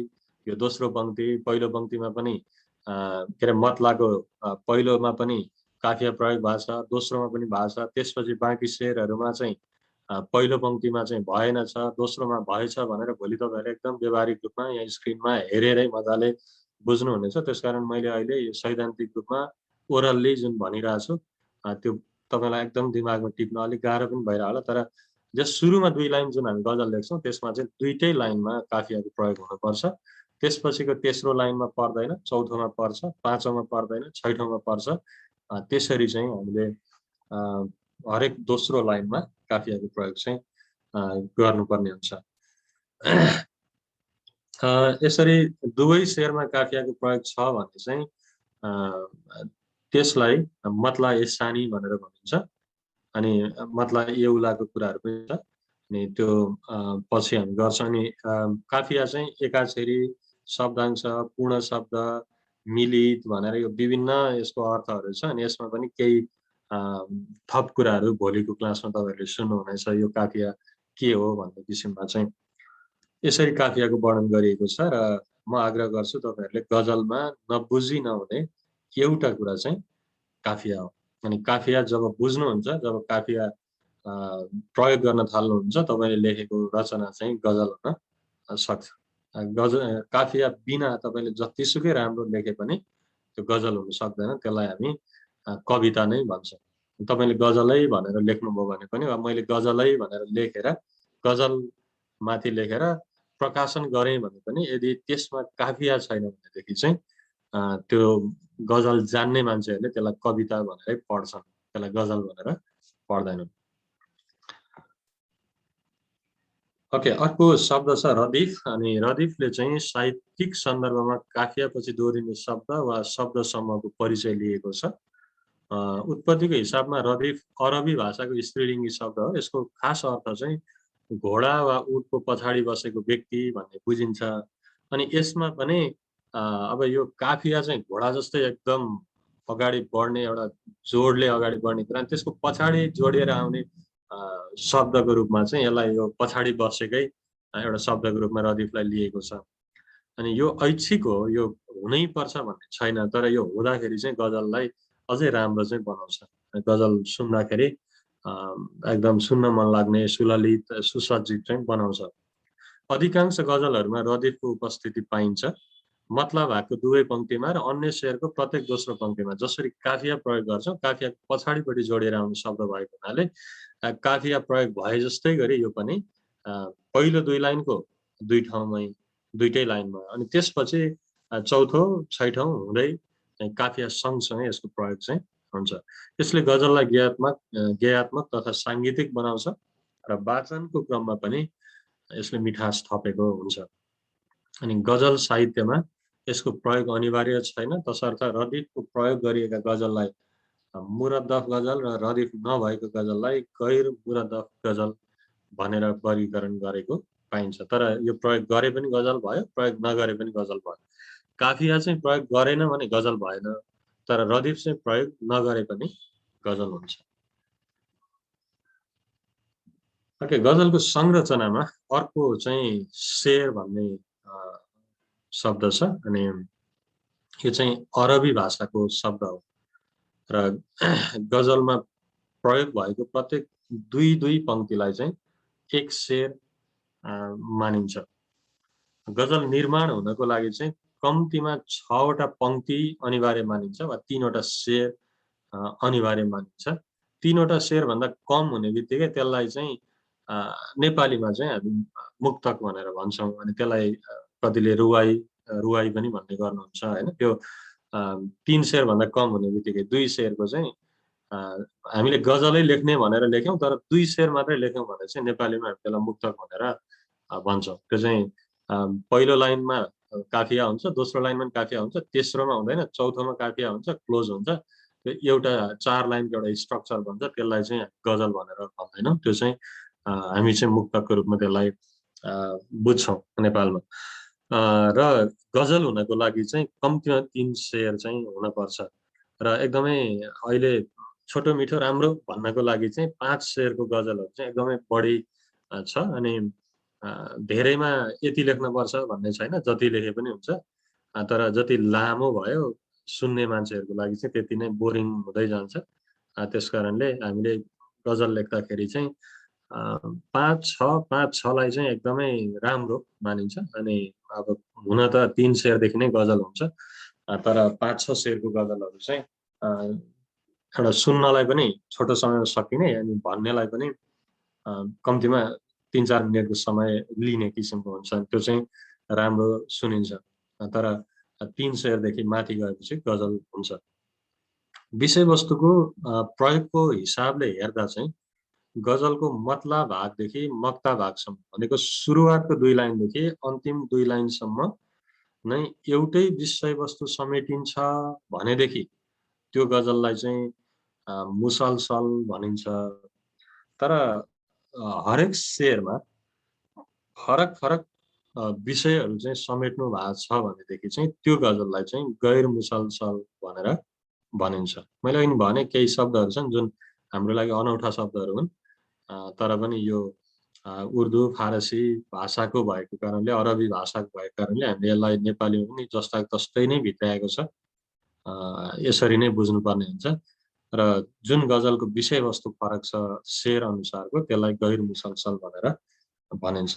यो दोस्रो पङ्क्ति, पहिलो पङ्क्तिमा पनि के अरे मतलाको पहिलोमा पनि काफिया प्रयोग भएको छ, दोस्रोमा पनि भएको छ, त्यसपछि बाँकी शेरहरूमा चाहिँ पहिलो पङ्क्तिमा चाहिँ भएन छ, दोस्रोमा भएछ भनेर भोलि तपाईँहरूले एकदम व्यावहारिक रूपमा यहाँ स्क्रिनमा हेरेरै मजाले बुझ्नुहुनेछ। त्यसकारण मैले अहिले यो सैद्धान्तिक रूपमा ओरल्ली जुन भनिरहेको छु त्यो तपाईँलाई एकदम दिमागमा टिप्न अलिक गाह्रो पनि भइरह होला। तर जस सुरुमा 2 लाइन जुन हामी गजल लेख्छौँ त्यसमा चाहिँ दुईटै लाइनमा काफियाको प्रयोग हुनुपर्छ। त्यसपछिको तेस्रो लाइनमा पर्दैन, चौथोमा पर्छ, पाँचौँमा पर्दैन, छैठौँमा पर्छ। त्यसरी चाहिँ हामीले हरेक दोस्रो लाइनमा काफियाको प्रयोग चाहिँ गर्नुपर्ने हुन्छ। यसरी दुवै शेरमा काफियाको प्रयोग छ भने चाहिँ त्यसलाई मतला एसानी भनेर भनिन्छ। अनि मतला एउलाको कुराहरू पनि छ, अनि त्यो पछि हामी गर्छौँ। अनि काफिया चाहिँ एकाक्षरी, शब्दांश, पूर्ण शब्द, मिलित भनेर यो विभिन्न यसको अर्थहरू छ। अनि यसमा पनि केही थप कुराहरू भोलिको क्लासमा तपाईँहरूले सुन्नुहुनेछ, यो काफिया के हो भन्ने किसिममा चाहिँ यसरी काफियाको वर्णन गरिएको छ। र म आग्रह गर्छु तपाईँहरूले गजलमा नबुझी नहुने एउटा कुरा चाहिँ काफिया हो। अनि काफिया जब बुझ्नुहुन्छ, जब काफिया प्रयोग गर्न थाल्नुहुन्छ, तपाईँले लेखेको रचना चाहिँ गजल हुन सक्छ। काफिया बिना तपाईँले जतिसुकै राम्रो लेखे पनि त्यो गजल हुन सक्दैन, त्यसलाई हामी कविता नै भन्छौँ। तपाईँले गजलै भनेर लेख्नुभयो भने पनि, वा मैले गजलै भनेर लेखेर गजल माथि लेखेर प्रकाशन गरेँ भने पनि यदि त्यसमा काफिया छैन भनेदेखि चाहिँ त्यो गजल जान्ने मान्छेहरूले त्यसलाई कविता भनेरै पढ्छन्, त्यसलाई गजल भनेर पढ्दैनन्। ओके, अर्को शब्द छ रदिफ। अनि रदिफले चाहिँ साहित्यिक सन्दर्भमा काफियापछि दोहोरिने शब्द वा शब्द समूहको परिचय लिएको छ। उत्पत्तिको हिसाबमा रदिफ अरबी भाषाको स्त्रीलिङ्गी शब्द हो। यसको खास अर्थ चाहिँ घोडा वा उटको पछाडि बसेको व्यक्ति भन्ने बुझिन्छ। अनि यसमा पनि अब यो काफिया चाहिँ घोडा जस्तै एकदम अगाडि बढ्ने एउटा जोडले अगाडि बढ्ने कुरा, त्यसको पछाडि जोडिएर आउने शब्दको रूपमा चाहिँ यसलाई यो पछाडि बसेकै एउटा शब्दको रूपमा रदिफलाई लिएको छ। अनि यो ऐच्छिक हो, यो हुनै पर्छ भन्ने छैन, तर यो हुँदाखेरि चाहिँ गजललाई अझै राम्रो चाहिँ बनाउँछ। गजल सुन्दाखेरि एकदम सुन्न मन लाग्ने, सुललित, सुसज्जित चाहिँ बनाउँछ। अधिकांश गजलहरूमा रदिफको उपस्थिति पाइन्छ। मतलब भएको दुवै पंक्तिमा र अन्य शेयरको प्रत्येक दोस्रो पंक्तिमा। जसरी काफिया प्रयोग गर्छौँ, काफिया पछाडिपट्टि जोडेर आउने शब्द भएको हुनाले काफिया प्रयोग भए जस्तै गरी यो पनि पहिलो दुई लाइनको दुई ठाउँमै, दुईटै लाइनमा, अनि त्यसपछि चौथो छैठौं हुँदै काफिया सँगसँगै यसको प्रयोग चाहिँ हुन्छ। यसले गजललाई गेयात्मक तथा साङ्गीतिक बनाउँछ र वाचनको क्रममा पनि यसले मिठास थपेको हुन्छ। अनि गजल साहित्यमा यसको प्रयोग अनिवार्य छैन, तसर्थ रदिफको प्रयोग गरिएका गजललाई मुरद्दफ गजल र रदिफ नभएको गजललाई गैर मुरद्दफ गजल भनेर वर्गीकरण गरेको पाइन्छ। तर यो प्रयोग गरे पनि गजल भयो, प्रयोग नगरे पनि गजल भयो। काफिया चाहिँ प्रयोग गरेन भने गजल भएन, तर रदिफ चाहिँ प्रयोग नगरे पनि गजल हुन्छ। ओके, गजलको संरचनामा अर्को चाहिँ शेर भन्ने शब्द छ। अनि यो चाहिँ अरबी भाषाको शब्द हो र गजलमा प्रयोग भएको प्रत्येक दुई पंक्तिलाई चाहिँ एक शेर मानिन्छ। गजल निर्माण हुनको लागि चाहिँ कम्तीमा 6 वटा पंक्ति अनिवार्य मानिन्छ वा 3 वटा शेर अनिवार्य मानिन्छ। 3 वटा शेर भन्दा कम हुने बित्तिकै त्यसलाई चाहिँ नेपालीमा चाहिँ हामी मुक्तक भनेर भन्छौँ। अनि त्यसलाई कतिले रुवाई पनि भन्ने गर्नुहुन्छ हैन। त्यो 3 शेर भन्दा कम हुने बित्तिकै 2 शेरको चाहिँ हामीले गजलै लेख्ने भनेर लेख्यौं, तर 2 शेर मात्रै लेख्यौं भने चाहिँ नेपालीमा हामी त्यसलाई मुक्तक भनेर भन्छौँ। त्यो चाहिँ पहिलो लाइनमा काफिया हुन्छ, दोस्रो लाइनमा पनि काफिया हुन्छ, तेस्रोमा हुँदैन, चौथोमा काफिया हुन्छ, क्लोज हुन्छ। त्यो एउटा 4 लाइनको एउटा स्ट्रक्चर भन्छ, त्यसलाई चाहिँ गजल भनेर भन्दैनौँ। त्यो चाहिँ हामी चाहिँ मुक्तकको रूपमा त्यसलाई बुझ्छौँ नेपालमा। र गजल हुनको लागि चाहिँ कम्तीमा 3 शेर चाहिँ हुनपर्छ र एकदमै अहिले छोटो मिठो राम्रो भन्नको लागि चाहिँ 5 शेरको गजलहरू चाहिँ एकदमै बढी छ। अनि धेरैमा यति लेख्नुपर्छ भन्ने छैन, जति लेखे पनि हुन्छ। तर जति लामो भयो सुन्ने मान्छेहरूको लागि चाहिँ त्यति नै बोरिङ हुँदै जान्छ। त्यसकारणले हामीले गजल लेख्दाखेरि चाहिँ 5-6 लाई चाहिँ एकदमै राम्रो मानिन्छ। अनि अब हुन त 3 शेरदेखि नै गजल हुन्छ, तर 5-6 शेरको गजलहरू चाहिँ एउटा सुन्नलाई पनि छोटो समयमा सकिने, अनि भन्नेलाई पनि कम्तीमा 3-4 मिनेटको समय लिने किसिमको हुन्छ। त्यो चाहिँ राम्रो सुनिन्छ। तर 3 शेरदेखि माथि गएपछि गजल हुन्छ। विषयवस्तुको प्रयोगको हिसाबले हेर्दा चाहिँ गजलको मतला भागदेखि मक्ता भागसम्म भनेको सुरुवातको 2 लाइनदेखि अन्तिम 2 लाइनसम्म नै एउटै विषयवस्तु समेटिन्छ भनेदेखि त्यो गजललाई चाहिँ मुसलसल भनिन्छ। तर हरेक शेरमा फरक विषयहरू चाहिँ समेट्नु भएको छ भनेदेखि चाहिँ त्यो गजललाई चाहिँ गैर मुसलसल भनेर भनिन्छ। मैले अघि भने केही शब्दहरू छन् जुन हाम्रो लागि अनौठा शब्दहरू हुन्, तर पनि यो उर्दू फारसी भाषाको भएको कारणले, अरबी भाषाको भएको कारणले हामीले यसलाई नेपालीमा पनि जस्ताको तस्तै नै भित्राएको छ, यसरी नै बुझ्नुपर्ने हुन्छ। र जुन गजलको विषयवस्तु फरक छ शेर अनुसारको, त्यसलाई गैर मुसलसल भनेर भनिन्छ।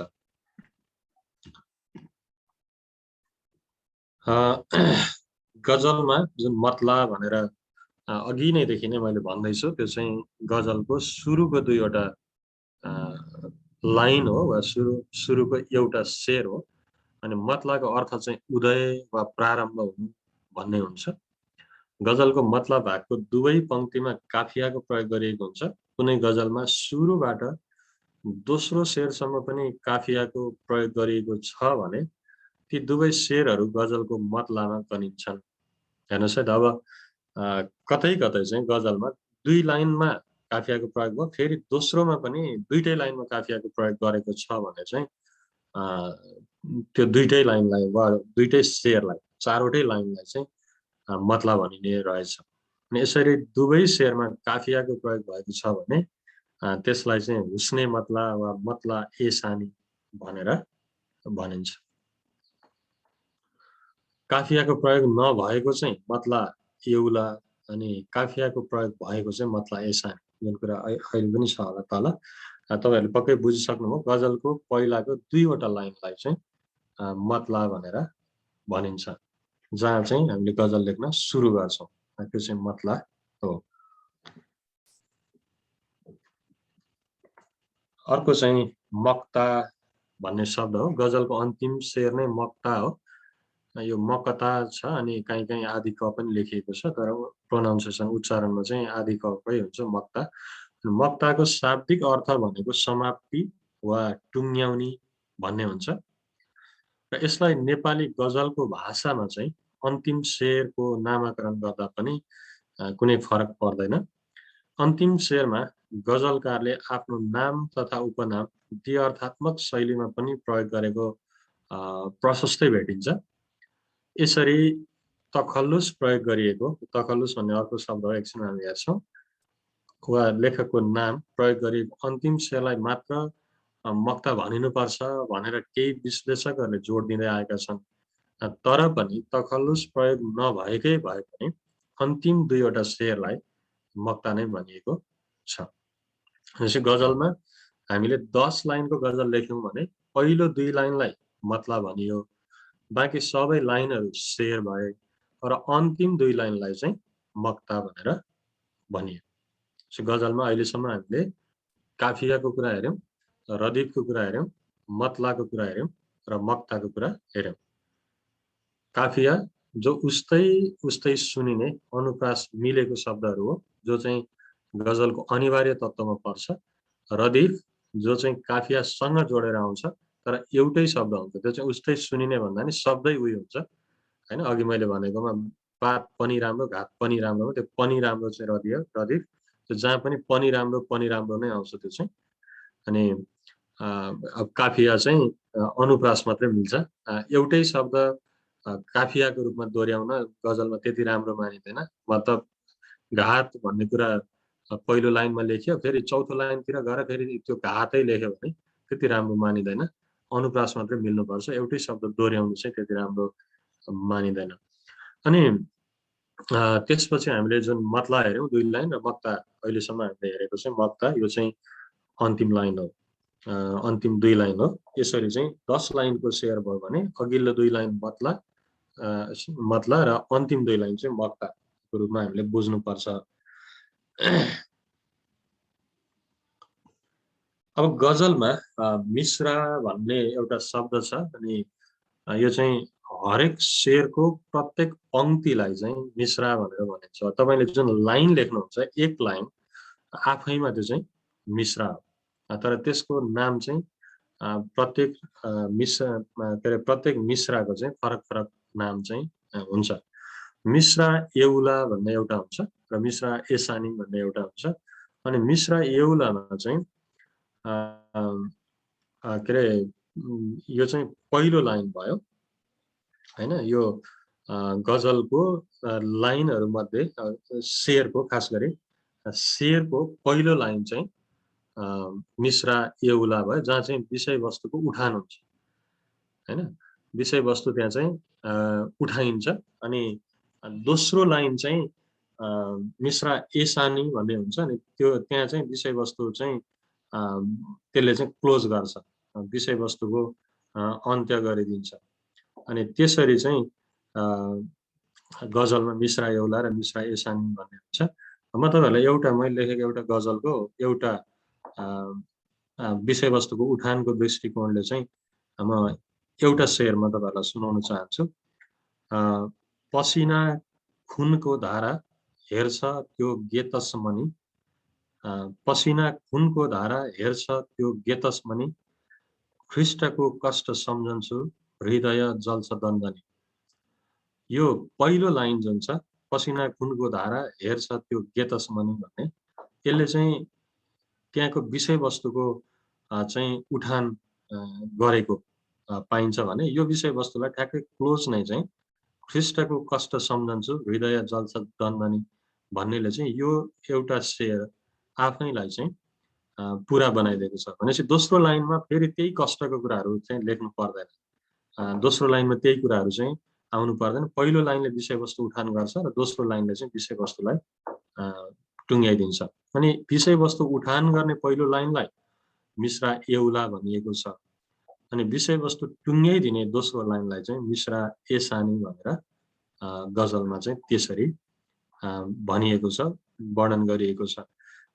गजलमा जुन मतला भनेर अघि नैदेखि नै मैले भन्दैछु, त्यो चाहिँ गजलको सुरुको 2 वटा लाइन हो वा सुरुको एउटा शेर हो। अनि मतलाको अर्थ चाहिँ उदय वा प्रारम्भ हुनु भन्ने हुन्छ। गजलको मतलब भागको दुवै पंक्तिमा काफियाको प्रयोग गरिएको हुन्छ। कुनै गजलमा सुरुबाट दोस्रो शेरसम्म पनि काफियाको प्रयोग गरिएको छ भने ती दुवै शेरहरू गजलको मतलामा गनिन्छन्। हेर्नुहोस् है त, अब कतै कतै चाहिँ गजलमा 2 लाइनमा काफियाको प्रयोग भयो, फेरि दोस्रोमा पनि 2टै लाइनमा काफियाको प्रयोग गरेको छ भने चाहिँ त्यो 2टै लाइनलाई वा 2टै शेरलाई, 4वटै लाइनलाई चाहिँ मतला भनिने रहेछ। अनि यसरी दुवै शेरमा काफियाको प्रयोग भएको छ भने त्यसलाई चाहिँ हुस्ने मतला वा मतला ए सानी भनेर भनिन्छ। काफियाको प्रयोग नभएको चाहिँ मतला एउला, अनि काफियाको प्रयोग भएको चाहिँ मतला ए सानी, जुन कुरा अहिले पनि छ होला तल। तपाईहरुले पक्कै बुझिसक्नुभयो। गजलको पहिलाको 2वटा लाइनलाई चाहिँ मतला भनेर भनिन्छ, जहाँ चाहिँ हामीले गजल लेख्न सुरु गर्छौं, त्यो चाहिँ मतला हो। अर्को चाहिँ मक्ता भन्ने शब्द हो। गजलको अन्तिम शेर नै मक्ता हो। यो मकता छ, अनि कहीँ आदि क पनि लेखिएको छ, तर प्रोनाउन्सिएसन उच्चारणमा चाहिँ आदि क कै हुन्छ मक्ता। मक्ताको शाब्दिक अर्थ भनेको समाप्ति वा टुङ्ग्याउने भन्ने हुन्छ र यसलाई नेपाली गजलको भाषामा चाहिँ अन्तिम शेरको नामाकरण गर्दा पनि कुनै फरक पर्दैन। अन्तिम शेरमा गजलकारले आफ्नो नाम तथा उपनाम द्व्यर्थात्मक शैलीमा पनि प्रयोग गरेको प्रशस्तै भेटिन्छ। यसरी तखल्लुस प्रयोग गरिएको, तखल्लुस भन्ने अर्को शब्द हो, एकछिन हामी हेर्छौं, वा लेखकको नाम प्रयोग गरिएको अन्तिम शेरलाई मात्र मक्ता भनिनुपर्छ भनेर केही विश्लेषकहरूले जोड दिँदै आएका छन्। तर पनि तखल्लुस प्रयोग नभएकै भए पनि अन्तिम 2वटा शेरलाई मक्ता नै भनिएको छ। जस्तै गजलमा हामीले 10 लाइनको गजल लेख्यौं भने पहिलो 2 लाइनलाई मतला भनियो, बाँकी सबै लाइनहरू शेर भए र अन्तिम 2 लाइनलाई चाहिँ मक्ता भनेर भनियो। गजलमा अहिलेसम्म हामीले काफियाको कुरा हेर्यौं, रदीफको कुरा हेर्यौं, मतलाको कुरा हेर्यौं र मक्ताको कुरा हेर्यौं। काफिया जो उस्तै सुनिने अनुप्रास मिलेको शब्दहरू हो, जो चाहिँ गजलको अनिवार्य तत्त्वमा पर्छ। रदीफ जो चाहिँ काफियासँग जोडेर आउँछ तर एउटै शब्द हुन्छ, त्यो चाहिँ उस्तै सुनिने भन्दा नि शब्दै उही हुन्छ हैन। अघि मैले भनेकोमा पात पनि राम्रो, घात पनि राम्रो हो, त्यो पनि राम्रो चाहिँ रदीफ, त्यो जहाँ पनि राम्रो नै आउँछ त्यो चाहिँ। अनि अब काफिया चाहिँ अनुप्रास मात्रै मिल्छ। एउटै शब्द काफियाको रूपमा दोहोर्याउन गजलमा त्यति राम्रो मानिँदैन। मतलब घात भन्ने कुरा पहिलो लाइनमा लेख्यो, फेरि चौथो लाइनतिर गएर फेरि त्यो घातै लेख्यो भने त्यति राम्रो मानिँदैन। अनुप्रास मात्रै मिल्नुपर्छ, एउटै शब्द दोहोर्याउनु चाहिँ त्यति राम्रो मानिँदैन। अनि त्यसपछि हामीले जुन मतला हेर्यौं 2 लाइन र मक्ता अहिलेसम्म हामीले हेरेको चाहिँ मक्ता, यो चाहिँ अन्तिम लाइन हो, अन्तिम 2 लाइन हो। यसरी चाहिँ 10 लाइनको शेर भयो भने अघिल्लो 2 लाइन मतला र अन्तिम 2 लाइन चाहिँ मक्ताको रूपमा हामीले बुझ्नुपर्छ। अब गजलमा मिश्रा भन्ने एउटा शब्द छ, अनि यो चाहिँ हरेक शेरको प्रत्येक पंक्तिलाई चाहिँ मिश्रा भनेर भनिन्छ। तपाईले जुन लाइन लेख्नुहुन्छ, एक लाइन आफैमा त्यो चाहिँ मिश्रा हो, तर त्यसको नाम चाहिँ प्रत्येक मिश्राको चाहिँ फरक नाम चाहिँ हुन्छ। मिश्रा एउला भन्ने एउटा हुन्छ र मिश्रा एसानी भन्ने एउटा हुन्छ। अनि मिश्रा एउलामा चाहिँ के अरे यो चाहिँ पहिलो लाइन भयो हैन। यो गजलको लाइनहरु मध्ये शेरको, खास गरी शेरको पहिलो लाइन चाहिँ मिश्रा एउला भयो, जहाँ चाहिँ विषयवस्तुको उठान हुन्छ हैन। विषयवस्तु त्यहाँ चाहिँ उठाइन्छ। अनि दोस्रो लाइन चाहिँ मिश्रा एसानी भन्ने हुन्छ। अनि त्यो त्यहाँ चाहिँ विषयवस्तु चाहिँ त्यसले चाहिँ क्लोज गर्छ, विषयवस्तुको अन्त्य गरिदिन्छ। अनि त्यसरी चाहिँ गजलमा मिश्रा एउला र मिश्रा एसानी भन्ने हुन्छ। म तपाईहरुलाई मैले लेखेको एउटा गजलको एउटा विषयवस्तुको उठानको दृष्टिकोणले चाहिँ म एउटा शेर म तपाईहरुलाई सुनाउन चाहन्छु। पसिना खुनको धारा हेर्छ त्यो गेतसमनि, पसिना खुनको धारा हेर्छ त्यो गेतसमनि, ख्रीष्टको कष्ट सम्झन्छु हृदय जल्छ दन्दनी। यो पहिलो लाइन जुन छ पसिना खुनको धारा हेर्छ त्यो गेतसमनि भन्ने, यसले चाहिँ त्यहाँको विषयवस्तुको चाहिँ उठान गरेको पाइन्छ भने यो विषयवस्तुलाई ठ्याक्कै क्लोज नै चाहिँ ख्रीष्टको कष्ट सम्झन्छु हृदय जल्छ दन्दनी भन्नेले चाहिँ यो एउटा शेर आफैलाई चाहिँ पुरा बनाइदिएको छ। भनेपछि दोस्रो लाइनमा फेरि त्यही कष्टको कुराहरू चाहिँ लेख्नु पर्दैन, दोस्रो लाइनमा त्यही कुराहरू चाहिँ आउनु पर्दैन। पहिलो लाइनले विषयवस्तु उठान गर्छ र दोस्रो लाइनले चाहिँ विषयवस्तुलाई टुङ्ग्याइदिन्छ। अनि विषयवस्तु उठान गर्ने पहिलो लाइनलाई मिश्रा एउला भनिएको छ, अनि विषयवस्तु टुङ्ग्याइदिने दोस्रो लाइनलाई चाहिँ मिश्रा एसानी भनेर गजलमा चाहिँ त्यसरी भनिएको छ, वर्णन गरिएको छ।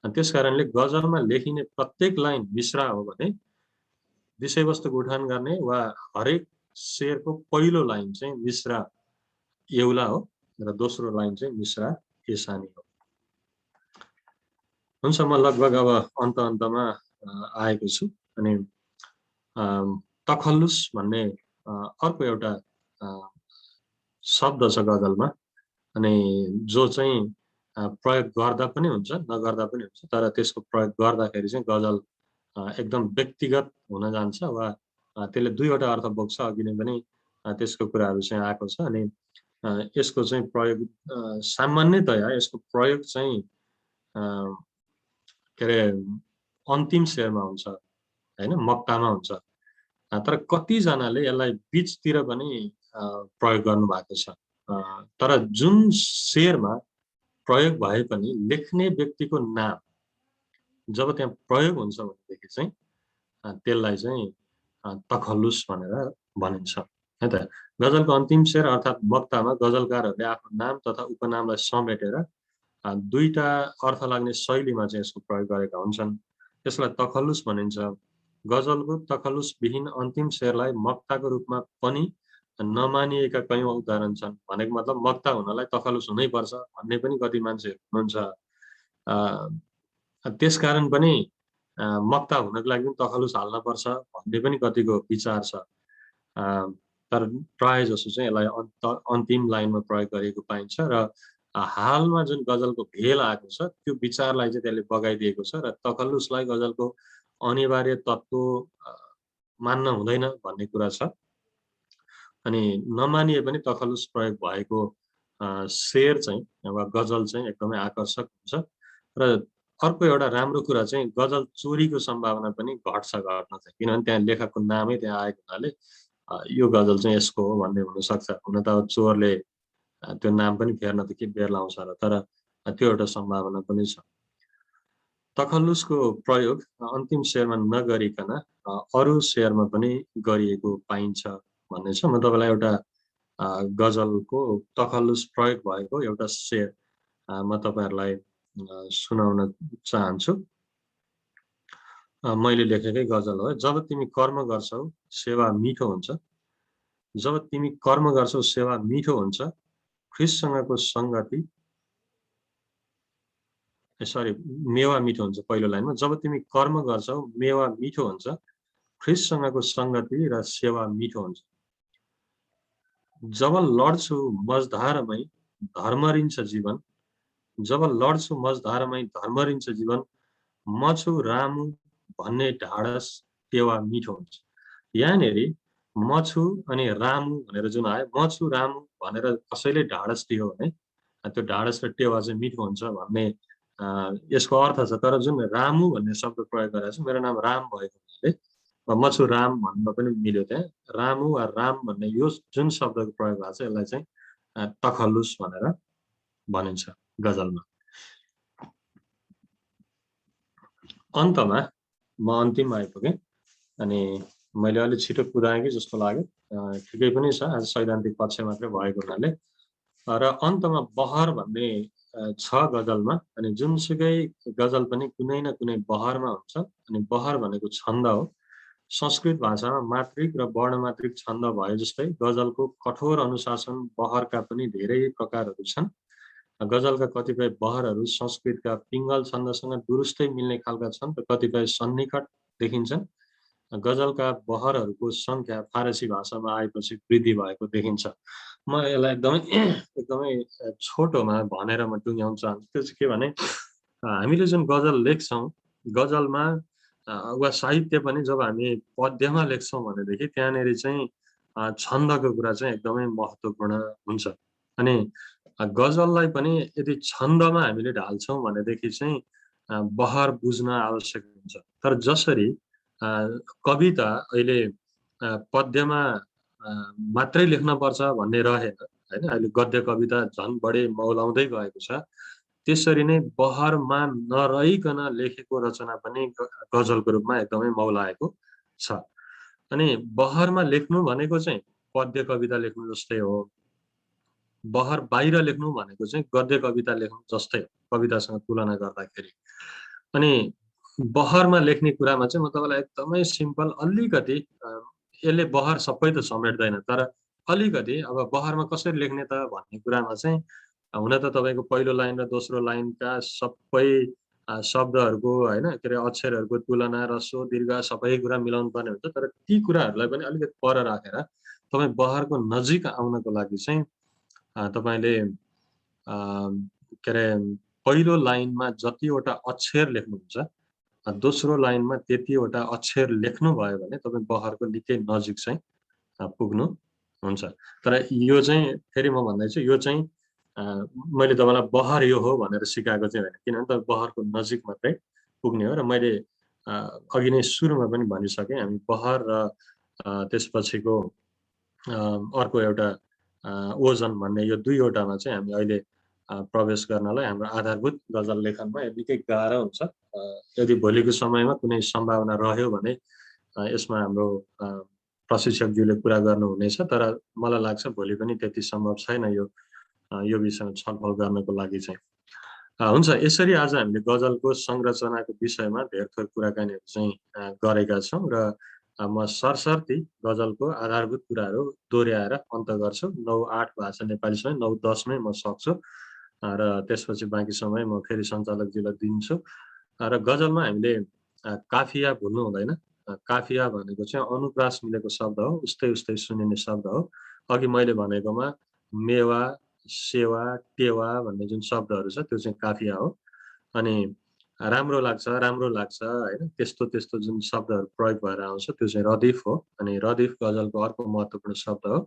त्यसकारणले गजलमा लेखिने प्रत्येक लाइन मिश्रा हो भने विषयवस्तुको उठान गर्ने वा हरेक शेरको पहिलो लाइन चाहिँ मिश्रा एउला हो र दोस्रो लाइन चाहिँ मिश्रा एसानी हो। हुन्छ, म लगभग अब अन्तमा आएको छु। अनि तखल्लुस भन्ने अर्को एउटा शब्द छ गजलमा, अनि जो चाहिँ प्रयोग गर्दा पनि हुन्छ नगर्दा पनि हुन्छ, तर त्यसको प्रयोग गर्दाखेरि चाहिँ गजल एकदम व्यक्तिगत हुन जान्छ वा त्यसले दुईवटा अर्थ बोक्छ। अघि नै पनि त्यसको कुराहरू चाहिँ आएको छ। अनि यसको चाहिँ प्रयोग सामान्यतया यसको प्रयोग चाहिँ के अरे अन्तिम शेरमा हुन्छ हैन, मक्तामा हुन्छ, तर कतिजनाले यसलाई बीचतिर पनि प्रयोग गर्नु भएको छ। तर जुन शेरमा प्रयोग भए पनि लेख्ने व्यक्तिको नाम जब त्यहाँ प्रयोग हुन्छ भनेदेखि चाहिँ त्यसलाई चाहिँ तखल्लुस भनेर भनिन्छ है त। गजलको अन्तिम शेर अर्थात् मक्तामा गजलकारहरूले आफ्नो नाम तथा उपनामलाई समेटेर दुईटा अर्थ लाग्ने शैलीमा चाहिँ यसको प्रयोग गरेका हुन्छन्। यसलाई तखल्लुस भनिन्छ। गजलको तखल्लुस विहीन अन्तिम शेरलाई मक्ताको रूपमा पनि नमानिएका कयौं उदाहरण छन्। भनेको मतलब मक्ता हुनलाई तखल्लुस हुनै पर्छ भन्ने पनि कति मान्छेहरू हुनुहुन्छ। त्यसकारण पनि मक्ता हुनको लागि पनि तखल्लुस हाल्न पर्छ भन्ने पनि कतिको विचार छ। तर प्राय जसो चाहिँ यसलाई अन्तिम लाइनमा प्रयोग गरिएको पाइन्छ र हालमा जुन गजलको भेल आएको छ त्यो विचारलाई चाहिँ त्यसले बगाइदिएको छ र तखल्लुसलाई गजलको अनिवार्य तत्त्व मान्न हुँदैन भन्ने कुरा छ। अनि नमानिए पनि तखल्लुस प्रयोग भएको शेर चाहिँ वा गजल चाहिँ एकदमै आकर्षक हुन्छ। र अर्को एउटा राम्रो कुरा चाहिँ गजल चोरीको सम्भावना पनि घट्छ घट्न चाहिँ, किनभने त्यहाँ लेखकको नामै त्यहाँ आएको हुनाले यो गजल चाहिँ यसको हो भन्ने हुनसक्छ। हुन त अब चोरले त्यो नाम पनि फेर्न त के बेर लाउँछ र, तर त्यो एउटा सम्भावना पनि छ। तखल्लुसको प्रयोग अन्तिम शेरमा नगरिकन अरू शेरमा पनि गरिएको पाइन्छ भन्ने छ। म तपाईलाई एउटा गजलको तखल्लुस प्रयोग भएको एउटा शेर म तपाईहरुलाई सुनाउन चाहन्छु। मैले लेखेकै गजल हो। जब तिमी कर्म गर्छौ सेवा मिठो हुन्छ, जब तिमी कर्म गर्छौ सेवा मिठो हुन्छ, ख्रीष्टसँगको संगति मेवा मिठो हुन्छ पहिलो लाइनमा। जब तिमी कर्म गर्छौ मेवा मिठो हुन्छ, ख्रीष्टसँगको संगति र सेवा मिठो हुन्छ। जब लड्छु मझधारमै धर्मरिन्छ जीवन, जब लड्छु मझधारमै धर्मरिन्छ जीवन, म छु रामु भन्ने ढाडस टेवा मिठो हुन्छ। यहाँनेरि म छु अनि रामु भनेर जुन आयो, म छु रामु भनेर कसैले ढाडस दियो भने त्यो ढाडस र टेवा चाहिँ मिठो हुन्छ भन्ने यसको अर्थ छ। तर जुन रामु भन्ने शब्द प्रयोग गरेको छ, मेरो नाम राम भएको हुनाले म छु राम भन्न पनि मिल्यो। त्यहाँ रामु वा राम भन्ने यो जुन शब्दको प्रयोग भएको छ यसलाई चाहिँ तखल्लुस भनेर भनिन्छ गजलमा। अन्तमा म अन्तिममा आइपुगेँ अनि मैले अलि छिटो कुदाएँ कि जस्तो लाग्यो। ठिकै पनि छ, आज सैद्धान्तिक पक्ष मात्रै भएको हुनाले। र अन्तमा बहर भन्ने छ गजलमा। अनि जुनसुकै गजल पनि कुनै न कुनै बहरमा हुन्छ। अनि बहर भनेको छन्द हो। संस्कृत भाषामा मात्रिक र वर्णमात्रिक छन्द भए जस्तै गजलको कठोर अनुशासन बहरका पनि धेरै प्रकारहरू छन्। गजलका कतिपय बहरहरू संस्कृतका पिङ्गल छन्दसँग दुरुस्तै मिल्ने खालका छन् र कतिपय सन्निकट देखिन्छन्। गजलका बहरहरूको सङ्ख्या फारसी भाषामा आएपछि वृद्धि भएको देखिन्छ। म यसलाई एकदमै छोटोमा भनेर म टुङ्ग्याउन चाहन्छु। त्यो चाहिँ के भने हामीले जुन गजल लेख्छौँ, गजलमा वा साहित्य पनि जब हामी पद्यमा लेख्छौँ भनेदेखि त्यहाँनिर चाहिँ छन्दको कुरा चाहिँ एकदमै महत्त्वपूर्ण हुन्छ। अनि गजललाई पनि यदि छन्दमा हामीले ढाल्छौँ भनेदेखि चाहिँ बहर बुझ्न आवश्यक हुन्छ। तर जसरी कविता अहिले पद्यमा मात्रै लेख्नुपर्छ भन्ने रहेन होइन, अहिले गद्य कविता झन् बढी मौलाउँदै गएको छ। त्यसरी नै बहरमा नरहिकन लेखेको रचना पनि गजलको रूपमा एकदमै मौलाएको छ। अनि बहरमा लेख्नु भनेको चाहिँ पद्य कविता लेख्नु जस्तै हो। बहर बाहिर लेख्नु भनेको चाहिँ गद्य कविता लेख्नु जस्तै हो कवितासँग तुलना गर्दाखेरि। अनि बहरमा लेख्ने कुरामा चाहिँ म तपाईँलाई एकदमै सिम्पल अलिकति यसले बहर सबै त समेट्दैन, तर अलिकति अब बहरमा कसरी लेख्ने त भन्ने कुरामा चाहिँ हुन त तपाईँको पहिलो लाइन र दोस्रो लाइनका सबै शब्दहरूको होइन के अरे अक्षरहरूको तुलना, ह्रस्व, दीर्घ सबै कुरा मिलाउनु पर्ने हुन्छ। तर ती कुराहरूलाई पनि अलिकति पर राखेर तपाईँ बहरको नजिक आउनको लागि चाहिँ तपाईँले के अरे पहिलो लाइनमा जतिवटा अक्षर लेख्नुहुन्छ दोस्रो लाइनमा त्यतिवटा अक्षर लेख्नुभयो भने तपाईँ बहरको निकै नजिक चाहिँ पुग्नु हुन्छ। तर यो चाहिँ फेरि म भन्दैछु, यो चाहिँ मैले तपाईँलाई बहर यो हो भनेर सिकाएको चाहिँ होइन, किनभने तपाईँ बहरको नजिक मात्रै पुग्ने हो। र मैले अघि नै सुरुमा पनि भनिसकेँ, हामी बहर र त्यसपछिको अर्को एउटा ओजन भन्ने यो दुईवटामा चाहिँ हामी अहिले प्रवेश गर्नलाई हाम्रो आधारभूत गजल लेखनमा निकै गाह्रो हुन्छ। यदि भोलिको समयमा कुनै सम्भावना रह्यो भने यसमा हाम्रो प्रशिक्षकज्यूले कुरा गर्नुहुनेछ, तर मलाई लाग्छ भोलि पनि त्यति सम्भव छैन यो विषयमा छलफल गर्नको लागि चाहिँ। हुन्छ, यसरी आज हामीले गजलको संरचनाको विषयमा धेर थोर कुराकानीहरू चाहिँ गरेका छौँ र म सरसर्ती गजलको आधारभूत कुराहरू दोहोऱ्याएर अन्त गर्छु। 9-8 भाषा नेपाली समय 9-10मै म सक्छु र त्यसपछि बाँकी समय म फेरि सञ्चालकजीलाई दिन्छु। र गजलमा हामीले काफिया भुल्नु हुँदैन। काफिया भनेको चाहिँ अनुप्रास मिलेको शब्द हो, उस्तै उस्तै सुनिने शब्द हो। अघि मैले भनेकोमा मेवा, सेवा, टेवा भन्ने जुन शब्दहरू छ त्यो चाहिँ काफिया हो। अनि राम्रो लाग्छ होइन, त्यस्तो त्यस्तो जुन शब्दहरू प्रयोग भएर आउँछ त्यो चाहिँ रदिफ हो। अनि रदिफ गजलको अर्को महत्त्वपूर्ण शब्द हो।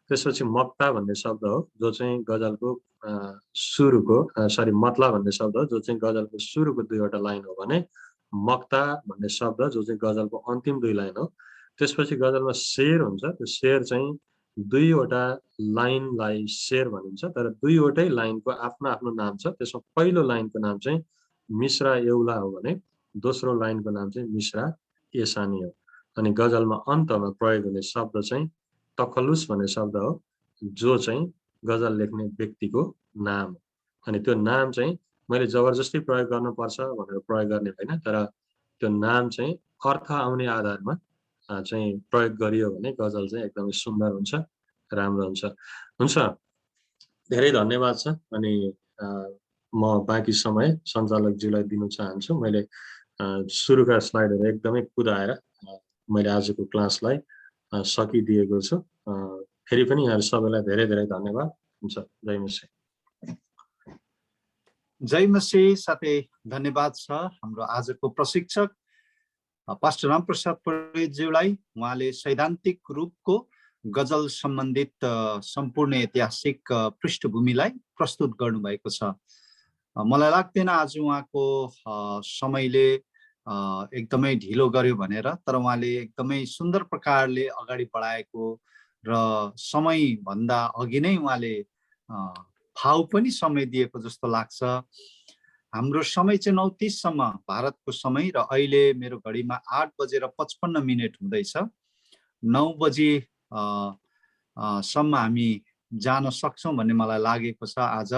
त्यसपछि मक्ता भन्ने शब्द हो जो चाहिँ गजलको सुरुको मतला भन्ने शब्द हो जो चाहिँ गजलको सुरुको दुईवटा लाइन हो भने मक्ता भन्ने शब्द जो चाहिँ गजलको अन्तिम दुई लाइन हो। त्यसपछि गजलमा शेर हुन्छ, त्यो शेर चाहिँ दुईवटा लाइनलाई शेर भनिन्छ, तर दुईवटै लाइनको आफ्नो आफ्नो नाम छ। त्यसमा पहिलो लाइनको नाम चाहिँ मिश्रा एउला हो भने दोस्रो लाइनको नाम चाहिँ मिश्रा एसानी हो। अनि गजलमा अन्तमा प्रयोग हुने शब्द चाहिँ तखलुस भन्ने शब्द हो जो चाहिँ गजल लेख्ने व्यक्तिको नाम हो। अनि त्यो नाम चाहिँ मैले जबरजस्ती प्रयोग गर्नुपर्छ भनेर प्रयोग गर्ने होइन, तर त्यो नाम चाहिँ अर्थ आउने आधारमा चाहिँ प्रयोग गरियो भने गजल चाहिँ एकदमै सुन्दर हुन्छ, राम्रो हुन्छ। हुन्छ, धेरै धन्यवाद छ। अनि म बाँकी समय सञ्चालकज्यूलाई दिन चाहन्छु। मैले सुरुका स्लाइडहरू एकदमै कुदाएर मैले आजको क्लासलाई सकिदिएको छु। फेरि पनि यहाँहरू सबैलाई धेरै धेरै धन्यवाद। हुन्छ, जय मसी। जय मसी। साथै धन्यवाद छ हाम्रो आजको प्रशिक्षक पास्टर रामप्रसाद पौडेलज्यूलाई। उहाँले सैद्धान्तिक रूपको गजल सम्बन्धित सम्पूर्ण ऐतिहासिक पृष्ठभूमिलाई प्रस्तुत गर्नुभएको छ। मलाई लाग्दैन आज उहाँको समयले एकदमै ढिलो गर्यो भनेर, तर उहाँले एकदमै सुन्दर प्रकारले अगाडि बढाएको र समयभन्दा अघि नै उहाँले फाउ पनि समय दिएको जस्तो लाग्छ। हाम्रो समय चाहिँ 9:30सम्म भारतको समय र अहिले मेरो घडीमा 8:55 हुँदैछ। 9 बजी सम्म हामी जान सक्छौँ भन्ने मलाई लागेको छ आज।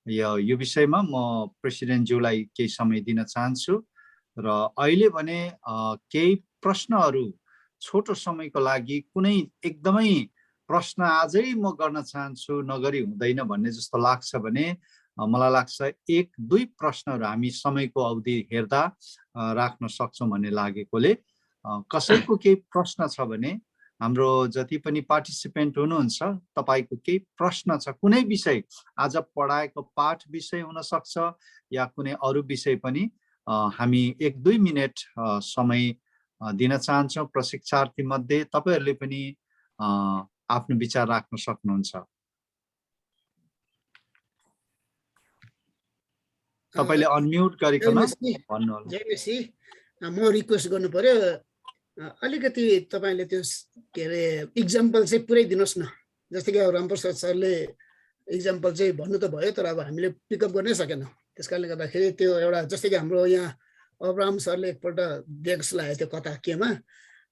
यो विषयमा म प्रेसिडेन्टज्यूलाई केही समय दिन चाहन्छु र अहिले भने केही प्रश्नहरू छोटो समयको लागि कुनै एकदमै प्रश्न आजै म गर्न चाहन्छु नगरी हुँदैन भन्ने जस्तो लाग्छ भने मलाई लाग्छ 1-2 प्रश्नहरू हामी समयको अवधि हेर्दा राख्न सक्छौँ भन्ने लागेकोले कसैको केही प्रश्न छ भने हाम्रो जति पनि पार्टिसिपेन्ट हुनुहुन्छ तपाईको केही प्रश्न छ कुनै विषय आज पढाएको पाठ विषय हुन सक्छ या कुनै अरू विषय पनि हामी 1-2 मिनेट समय दिन चाहन्छौँ प्रशिक्षार्थी मध्ये तपाईहरुले पनि आफ्नो विचार राख्न सक्नुहुन्छ तपाईले अनम्युट गरिकन भन्नुहोला जयमेसी म रिक्वेस्ट गर्नु पर्यो अलिकति तपाईले त्यो के रे एक्जाम्पल चाहिँ पुरै दिनुस् न जस्तै कि रामप्रसाद सरले एक्जाम्पल चाहिँ भन्नु त भयो तर अब हामीले पिकअप गर्नै सकेनौं त्यसकारणले गर्दाखेरि त्यो एउटा जस्तै कि हाम्रो यहाँ अब्राहम सरले एकपल्ट डेक्स लगायो त्यो कथा केमा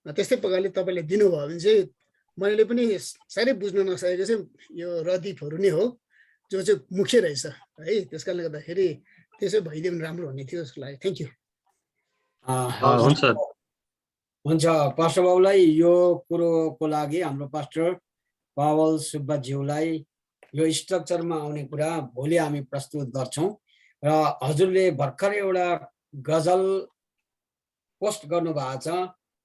त्यस्तै प्रकारले तपाईले दिनुभयो भने चाहिँ मैले पनि साह्रै बुझ्न नसकेको चाहिँ यो रदीपहरू नै हो जो चाहिँ मुख्य रहेछ है त्यसकारणले गर्दाखेरि त्यसै भइदियो भने राम्रो हुने थियो जस्तो लाग्यो थ्यांक यू हुन्छ पास्टर बाबुलाई यो कुरोको लागि हाम्रो पास्टर पावल सुब्बाज्यूलाई यो स्ट्रक्चरमा आउने कुरा भोलि हामी प्रस्तुत गर्छौं र हजुरले भर्खर एउटा गजल पोस्ट गर्नु भएको छ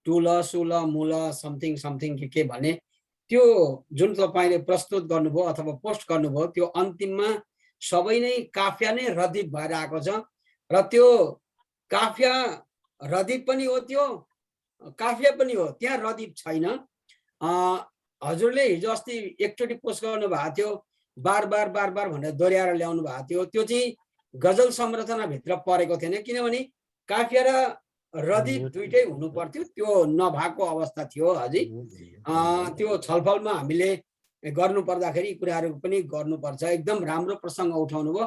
टुल सुल मूल समथिङ समथिङ के भने त्यो जुन तपाईले प्रस्तुत गर्नुभयो अथवा पोस्ट गर्नुभयो त्यो अन्तिममा सबै नै काफिया नै रदिफ भएर आएको छ र त्यो काफिया रदिफ पनि हो त्यो काफिया पनि हो त्यहाँ रदिफ छैन हजुरले हिजो अस्ति एकचोटि पोस्ट गर्नु भएको थियो बार बार भनेर दोहोर्याएर ल्याउनु भएको थियो त्यो चाहिँ गजल संरचना भित्र परेको थिएन किनभने काफिया र रदिफ दुईटै हुनु पर्थ्यो त्यो नभएको अवस्था थियो हजुर त्यो छलफलमा हामीले गर्नु पर्दाखेरि कुराहरु पनि गर्नुपर्छ एकदम राम्रो प्रसंग उठाउनु भयो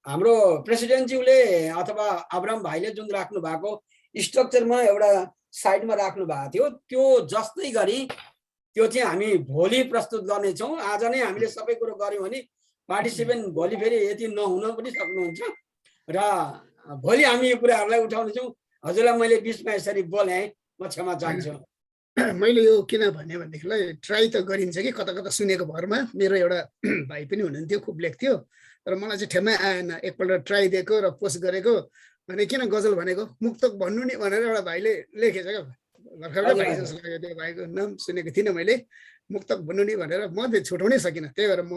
हाम्रो प्रेसिडेन्टज्यूले अथवा अब्राहम भाइले जुन राख्नु भएको स्ट्रक्चरमा एउटा साइडमा राख्नु भएको थियो त्यो जस्तै गरी त्यो चाहिँ हामी भोलि प्रस्तुत गर्ने छौं आज नै हामीले सबै कुरो गर्यौं भने पार्टिसिपेन्ट भोलि फेरि यति नहुन पनि सक्नुहुन्छ र भोलि हामी यो कुराहरुलाई उठाउने छौं हजुरलाई मैले बीचमा यसरी बोले म क्षमा चाहन्छु मैले यो किन भने भन्देखिलाई ट्राई त गरिन्छ कि कता कता सुनेको भरमा मेरो एउटा भाइ पनि हुनुहुन्थ्यो खुब लेख्थ्यो तर मलाई चाहिँ ठेम्मै आएन एकपल्ट ट्राई दिएको र पोस्ट गरेको भने किन गजल भनेको मुक्तक भन्नु नि भनेर एउटा भाइले लेखेछ क्या भर्खरै भाइ जस्तो लाग्यो त्यो भाइको नाम सुनेको थिइनँ मैले मुक्तक भन्नु नि भनेर म चाहिँ छुटाउनै सकिनँ त्यही भएर म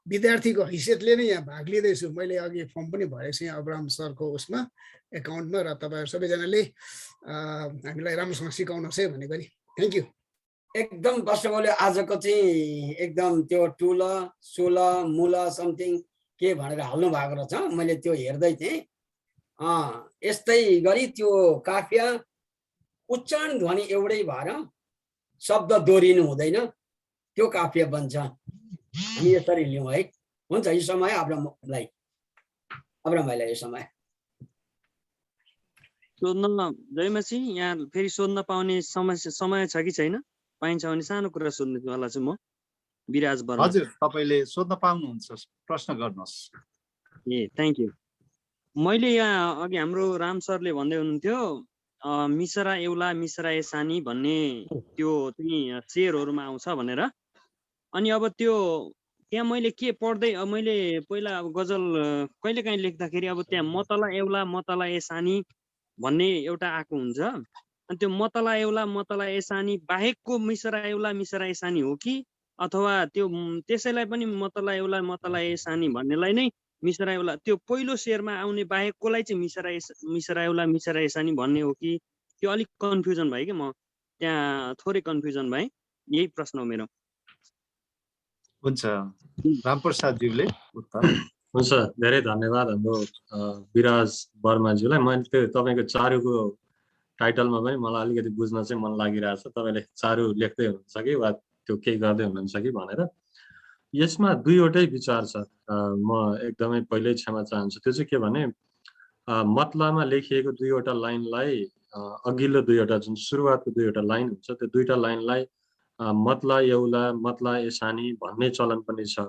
विद्यार्थीको हैसियतले नै यहाँ भाग लिँदैछु मैले अघि फर्म पनि भरेको छु यहाँ अब्राहम सरको उसमा एकाउन्टमा र तपाईहरु सबैजनाले हामीलाई राम्रोसँग सिकाउनुहोस् है भनेको नि थ्यांक यू एकदम बस्टबले आजको चाहिँ एकदम त्यो टुल सुल मूल समथिङ के भनेर हाल्नु भएको रहेछ मैले त्यो हेर्दै थिएँ यस्तै गरी त्यो काफिया उच्चारण ध्वनि एउटै भएर शब्द दोहोरिनु हुँदैन त्यो काफिया बन्छ हामी यसरी लियौं है हुन्छ यो समय अब्राहम भाइलाई यो समय सोध्न जयमसी यहाँ फेरि सोध्न पाउने समय छ कि छैन पाइन्छ भने सानो कुरा सोध्नुवाला छु म विराज वर्मा हजुर तपाईले सोध्न पाउनुहुन्छ प्रश्न गर्नुहोस् ए थ्यांक यू मैले यहाँ अघि हाम्रो राम सरले भन्दै हुनुहुन्थ्यो मिसरा एउला मिसरा एसानी भन्ने त्यो चाहिँ शेरहरुमा आउँछ भनेर अनि अब त्यो त्यहाँ मैले के पढ्दै मैले पहिला अब गजल कहिलेकाहीँ लेख्दाखेरि अब त्यहाँ मतला एउला मतला एसानी भन्ने एउटा आएको हुन्छ अनि त्यो मतला एउला मतला एसानी बाहेकको मिसरा एउला मिसरा एसानी हो कि अथवा त्यो त्यसैलाई पनि मतला एउला मतला एसानी भन्नेलाई नै मिसरा एउला त्यो पहिलो शेरमा आउने बाहेककोलाई चाहिँ मिसरा एउला मिसरा एसानी भन्ने हो कि त्यो अलिक कन्फ्युजन भयो कि म त्यहाँ थोरै कन्फ्युजन भए यही प्रश्न हो मेरो हुन्छ रामप्रसाद ज्यूले उत्तर हुन्छ धेरै धन्यवाद हाम्रो विराज वर्माज्यूलाई मैले त्यो तपाईको चारुको टाइटलमा पनि मलाई अलिकति बुझ्न चाहिँ मन लागिरहेछ तपाईले चारु लेख्दै हुनुहुन्छ कि वा त्यो केही गर्दै हुनुहुन्छ कि भनेर यसमा दुईवटै विचार छ म एकदमै पहिल्यै क्षमा चाहन्छु त्यो चाहिँ के भने मतलामा लेखिएको दुईवटा लाइनलाई अघिल्लो दुईवटा जुन सुरुवातको दुईवटा लाइन हुन्छ त्यो दुईटा लाइनलाई मतला एउला मतला एसानी भन्ने चलन पनि छ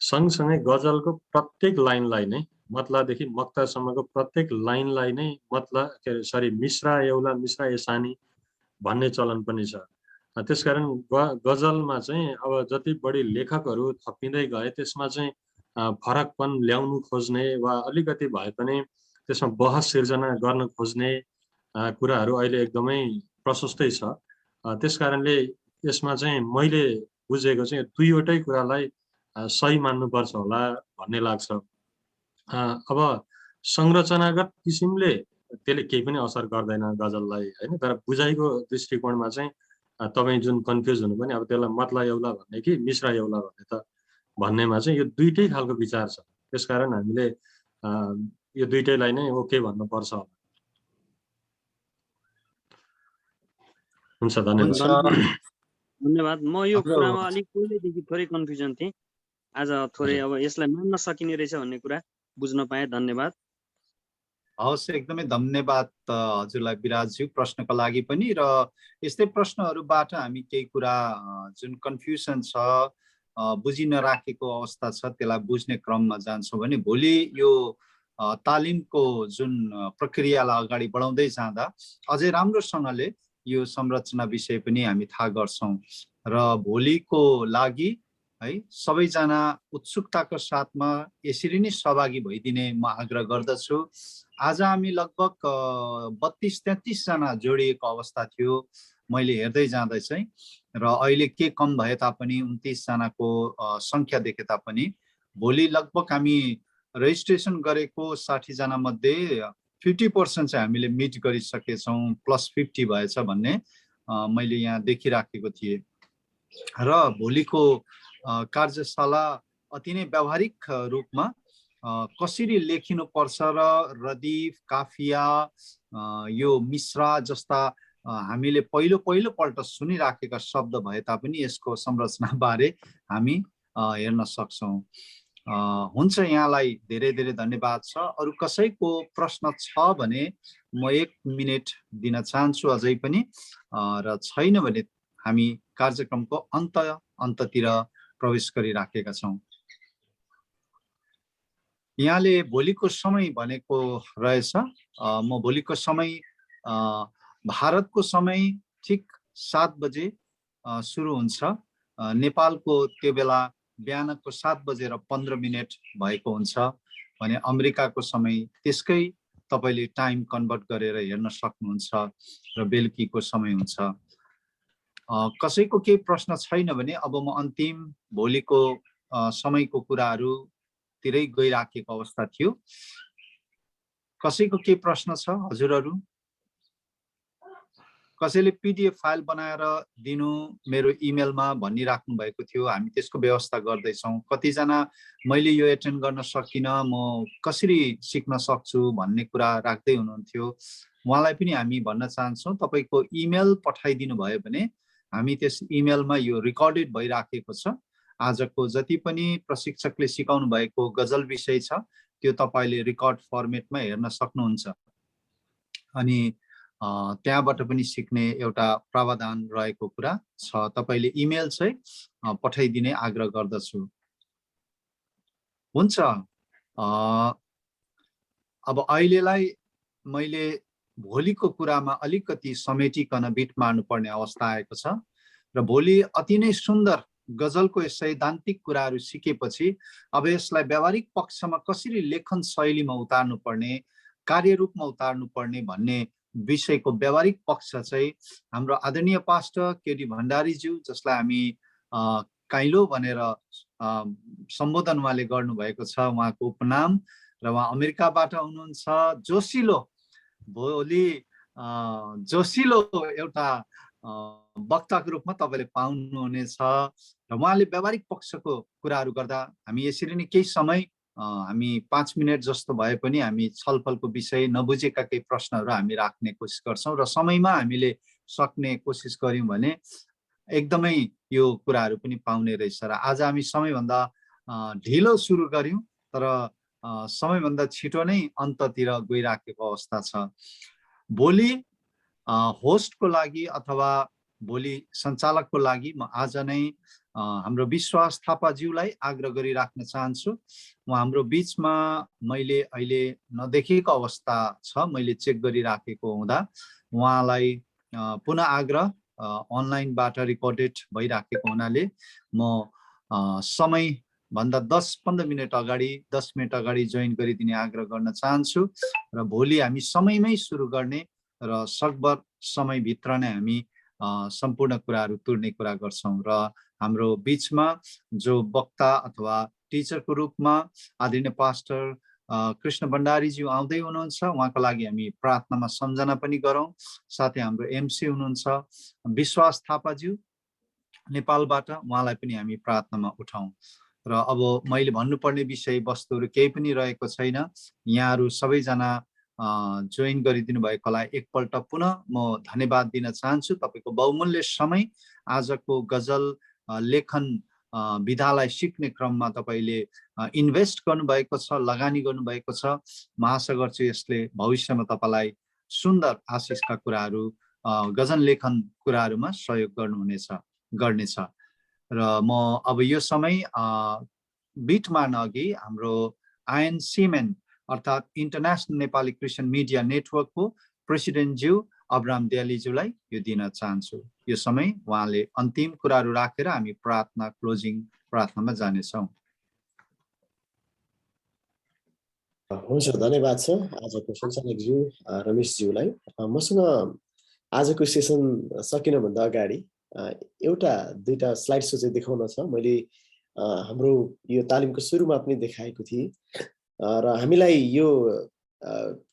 सँगसँगै गजलको प्रत्येक लाइनलाई नै मतलादेखि मक्तासम्मको प्रत्येक लाइनलाई नै मतला के अरे सरी मिश्रा एउला मिश्रा एसानी भन्ने चलन पनि छ। त्यसकारण गजलमा चाहिँ अब जति बढी लेखकहरू थपिँदै गए त्यसमा चाहिँ फरकपन ल्याउनु खोज्ने वा अलिकति भए पनि त्यसमा बहस सिर्जना गर्न खोज्ने कुराहरू अहिले एकदमै प्रशस्तै छ। त्यसकारणले यसमा चाहिँ मैले बुझेको चाहिँ दुईवटै कुरालाई सही मान्नुपर्छ होला भन्ने लाग्छ। अब संरचनागत किसिमले त्यसले केही पनि असर गर्दैन गजललाई हैन, तर बुझाइको दृष्टिकोणमा चाहिँ तपाईँ जुन कन्फ्युज हुनु पनि अब त्यसलाई मतला एउला भन्ने कि मिश्रा एउला भन्ने त भन्नेमा चाहिँ यो दुईटै खालको विचार छ। त्यसकारण हामीले यो दुईटैलाई नै ओके भन्नुपर्छ होला। हुन्छ, धन्यवाद। धन्यवाद। म यो कुरामा अलिक पहिलेदेखि थोरै कन्फ्युजन थिएँ, आज थोरै अब यसलाई मान्न सकिने रहेछ भन्ने कुरा बुझ्न पाएँ। धन्यवाद। हवस्, एकदमै धन्यवाद हजुरलाई विराजज्यू प्रश्नको लागि पनि। र यस्तै प्रश्नहरूबाट हामी केही कुरा जुन कन्फ्युजन छ बुझि नराखेको अवस्था छ त्यसलाई बुझ्ने क्रममा जान्छौँ भने भोलि यो तालिमको जुन प्रक्रियालाई अगाडि बढाउँदै जाँदा अझै राम्रोसँगले यो संरचना विषय पनि हामी थाहा गर्छौँ। र भोलिको लागि है सबैजना उत्सुकताको साथमा यसरी नै सहभागी भइदिने म आग्रह गर्दछु। आज हामी लगभग 32-33 जना जोडिएको अवस्था थियो मैले हेर्दै जाँदै चाहिँ, र अहिले के कम भए तापनि 29 जनाको संख्या देखे तापनि भोलि लगभग हामी रेजिस्ट्रेसन गरेको 60 जना मध्ये 50% चाहिँ हामीले मिट गरिसकेछौँ, +50 भएछ भन्ने मैले यहाँ देखिराखेको थिएँ। र भोलिको कार्यशाला अति नै व्यावहारिक रूपमा कसरी लेखिनुपर्छ र रदीफ, काफिया, यो मिश्रा जस्ता हामीले पहिलोपल्ट सुनिराखेका शब्द भए तापनि यसको संरचनाबारे हामी हेर्न सक्छौँ। हुन्छ, यहाँलाई धेरै धेरै धन्यवाद छ। अरू कसैको प्रश्न छ भने म 1 मिनेट दिन चाहन्छु अझै पनि, र छैन भने हामी कार्यक्रमको अन्ततिर प्रवेश गरिराखेका छौँ। यहाँले भोलिको समय भनेको रहेछ, म भोलिको समय भारतको समय ठिक 7 बजे सुरु हुन्छ, नेपालको त्यो बेला बिहानको 7:15 भएको हुन्छ भने अमेरिकाको समय त्यसकै तपाईले टाइम कन्भर्ट गरेर हेर्न सक्नुहुन्छ र बेलुकीको समय हुन्छ। कसैको केही प्रश्न छैन भने अब म अन्तिम भोलिको समयको कुराहरू तिरै गइराखेको अवस्था थियो। कसैको केही प्रश्न छ हजुरहरू? कसैले पीडीएफ फाइल बनाएर दिनु मेरो इमेलमा भनिराख्नु भएको थियो, हामी त्यसको व्यवस्था गर्दैछौँ। कतिजना मैले यो एटेन्ड गर्न सकिनँ, म कसरी सिक्न सक्छु भन्ने कुरा राख्दै हुनुहुन्थ्यो। उहाँलाई पनि हामी भन्न चाहन्छौँ तपाईको इमेल पठाइदिनु भयो भने हामी त्यस इमेलमा यो रेकर्डेड भइराखेको छ, आजको जति पनि प्रशिक्षकले सिकाउनु भएको गजल विषय छ त्यो तपाईले रेकर्ड फर्मेटमा हेर्न सक्नुहुन्छ। अनि त्यहाँबाट पनि सिक्ने एउटा प्रावधान रहेको कुरा छ। तपाईले इमेल चाहिँ पठाइदिने आग्रह गर्दछु। हुन्छ, अब अहिलेलाई मैले भोलिको कुरामा अलिकति समेटिकन बिट मार्नुपर्ने अवस्था आएको छ र भोलि अति नै सुन्दर गजलको सैद्धान्तिक कुराहरू सिकेपछि अब यसलाई व्यावहारिक पक्षमा कसरी लेखन शैलीमा उतार्नु पर्ने, कार्यरूपमा उतार्नु पर्ने भन्ने विषयको व्यावहारिक पक्ष चाहिँ हाम्रो आदरणीय पास्टर केडी भण्डारीज्यू, जसलाई हामी काइलो भनेर सम्बोधन उहाँले गर्नुभएको छ, उहाँको उपनाम, र उहाँ अमेरिकाबाट हुनुहुन्छ। जोसिलो भोलि जोसिलो एउटा वक्ताको रूपमा तपाईँले पाउनुहुनेछ र उहाँले व्यावहारिक पक्षको कुराहरू गर्दा हामी यसरी नै केही समय हामी 5 मिनट जस्तो भए पनि हामी छलफलको विषय, नबुझेका केही प्रश्नहरू हामी राख्ने कोसिस गर्छौँ र समयमा हामीले सक्ने कोसिस गर्यौँ भने एकदमै यो कुराहरू पनि पाउने रहेछ। र आज हामी समयभन्दा ढिलो सुरु गर्यौँ तर समयभन्दा छिटो नै अन्ततिर गइराखेको अवस्था छ। भोलि होस्टको लागि अथवा भोलि सञ्चालकको लागि म आज नै हाम्रो विश्वास थापाज्यूलाई आग्रह गरिराख्न चाहन्छु। उहाँ हाम्रो बिचमा मैले अहिले नदेखेको अवस्था छ, मैले चेक गरिराखेको हुँदा उहाँलाई पुनः आग्रह अनलाइनबाट रेकर्डेड भइराखेको हुनाले म समयभन्दा 10-15 मिनट अगाडि 10 मिनट अगाडि जोइन गरिदिने आग्रह गर्न चाहन्छु र भोलि हामी समयमै सुरु गर्ने र सकभर समयभित्र नै हामी सम्पूर्ण कुराहरू तुर्ने कुरा गर्छौँ र हाम्रो बिचमा जो वक्ता अथवा टिचरको रूपमा आदरणीय पास्टर कृष्ण भण्डारीज्यू आउँदै हुनुहुन्छ, उहाँको लागि हामी प्रार्थनामा सम्झना पनि गरौँ। साथै हाम्रो एमसी हुनुहुन्छ विश्वास थापाज्यू नेपालबाट, उहाँलाई पनि हामी प्रार्थनामा उठाउँ। र अब मैले भन्नुपर्ने विषय वस्तुहरू केही पनि रहेको छैन। यहाँहरू सबैजना जोइन गरिदिनु भएकोलाई एकपल्ट पुनः म धन्यवाद दिन चाहन्छु। तपाईँको बहुमूल्य समय आजको गजल लेखन विधालाई सिक्ने क्रममा तपाईँले इन्भेस्ट गर्नुभएको छ, लगानी गर्नुभएको छ। म आशा गर्छु यसले भविष्यमा तपाईँलाई सुन्दर आशिषका कुराहरू गजल लेखन कुराहरूमा सहयोग गर्नेछ। र म अब यो समय बिट मार्न अघि हाम्रो आइएनसिएमएन अर्थात् इन्टरनेसनल नेपाली क्रिस्चियन मिडिया नेटवर्कको प्रेसिडेन्टज्यू अब्राम दयालीज्यूलाई यो दिन चाहन्छु। यो समय उहाँले अन्तिम कुराहरू राखेर हामी प्रार्थना क्लोजिङ प्रार्थनामा जानेछौँ। हुन्छ, धन्यवाद छ आजको सञ्चालकज्यू रमेशज्यूलाई। मसँग आजको सेसन सकिनुभन्दा अगाडि एउटा दुईटा स्लाइड सो चाहिँ देखाउन छ। मैले हाम्रो यो तालिमको सुरुमा पनि देखाएको थिएँ र हामीलाई यो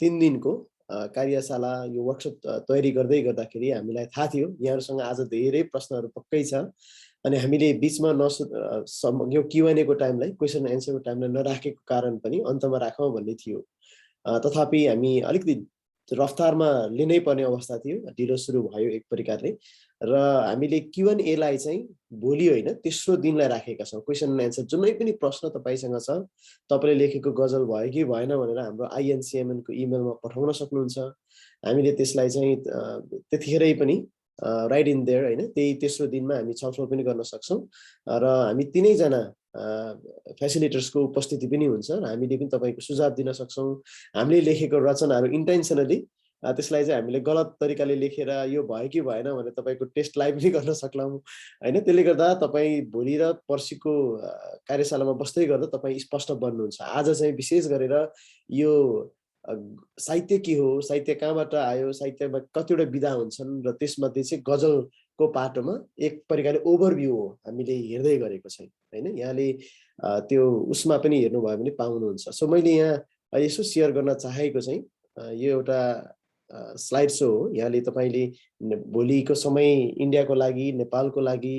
3 दिनको कार्यशाला यो वर्कसप तयारी गर्दै गर्दाखेरि हामीलाई थाहा थियो यहाँहरूसँग आज धेरै प्रश्नहरू पक्कै छ अनि हामीले बिचमा यो Q&A को टाइमलाई क्वेसन एन्सरको टाइमलाई नराखेको कारण पनि अन्तमा राखौँ भन्ने थियो। तथापि हामी अलिकति रफ्तारमा लिनै पर्ने अवस्था थियो, ढिलो सुरु भयो एक प्रकारले र हामीले Q&A लाई चाहिँ भोलि होइन तेस्रो दिनलाई राखेका छौँ। क्वेसन एन्सर जुनै पनि प्रश्न तपाईसँग छ, तपाईले लेखेको गजल भयो कि भएन भनेर हाम्रो INCMN को इमेलमा पठाउन सक्नुहुन्छ। हामीले त्यसलाई चाहिँ त्यतिखेरै पनि राइट इन देयर हैन, त्यही तेस्रो दिनमा हामी छलफल पनि गर्न सक्छौं र हामी तीनै जना फेसिलिटेटर्सको उपस्थिति पनि हुन्छ र हामीले पनि तपाईको सुझाव दिन सक्छौं। हामीले लेखेको रचनाहरू इन्टेन्सनली त्यसलाई चाहिँ हामीले गलत तरिकाले लेखेर यो भयो कि भएन भनेर तपाईको टेस्ट लाइभ पनि गर्न सक्लौं हैन। त्यसले गर्दा तपाई भोलि र पर्सिको कार्यशालामा बस्दै गर्दा तपाई स्पष्ट बन्नुहुन्छ। आज चाहिँ विशेष गरेर यो साहित्य के हो, साहित्य कहाँबाट आयो, साहित्यमा कतिवटा विधा हुन्छन् र त्यसमध्ये चाहिँ गजलको पाटोमा एक प्रकारले ओभरभ्यू हो हामीले हेर्दै गरेको चाहिँ हैन। यहाँले त्यो उसमा पनि हेर्नुभयो भने पाउनुहुन्छ। सो मैले यहाँ यसो शेयर गर्न चाहेको चाहिँ यो एउटा स्लाइड सो हो। यहाँले तपाईले भोलिको समय इन्डियाको लागि, नेपालको लागि,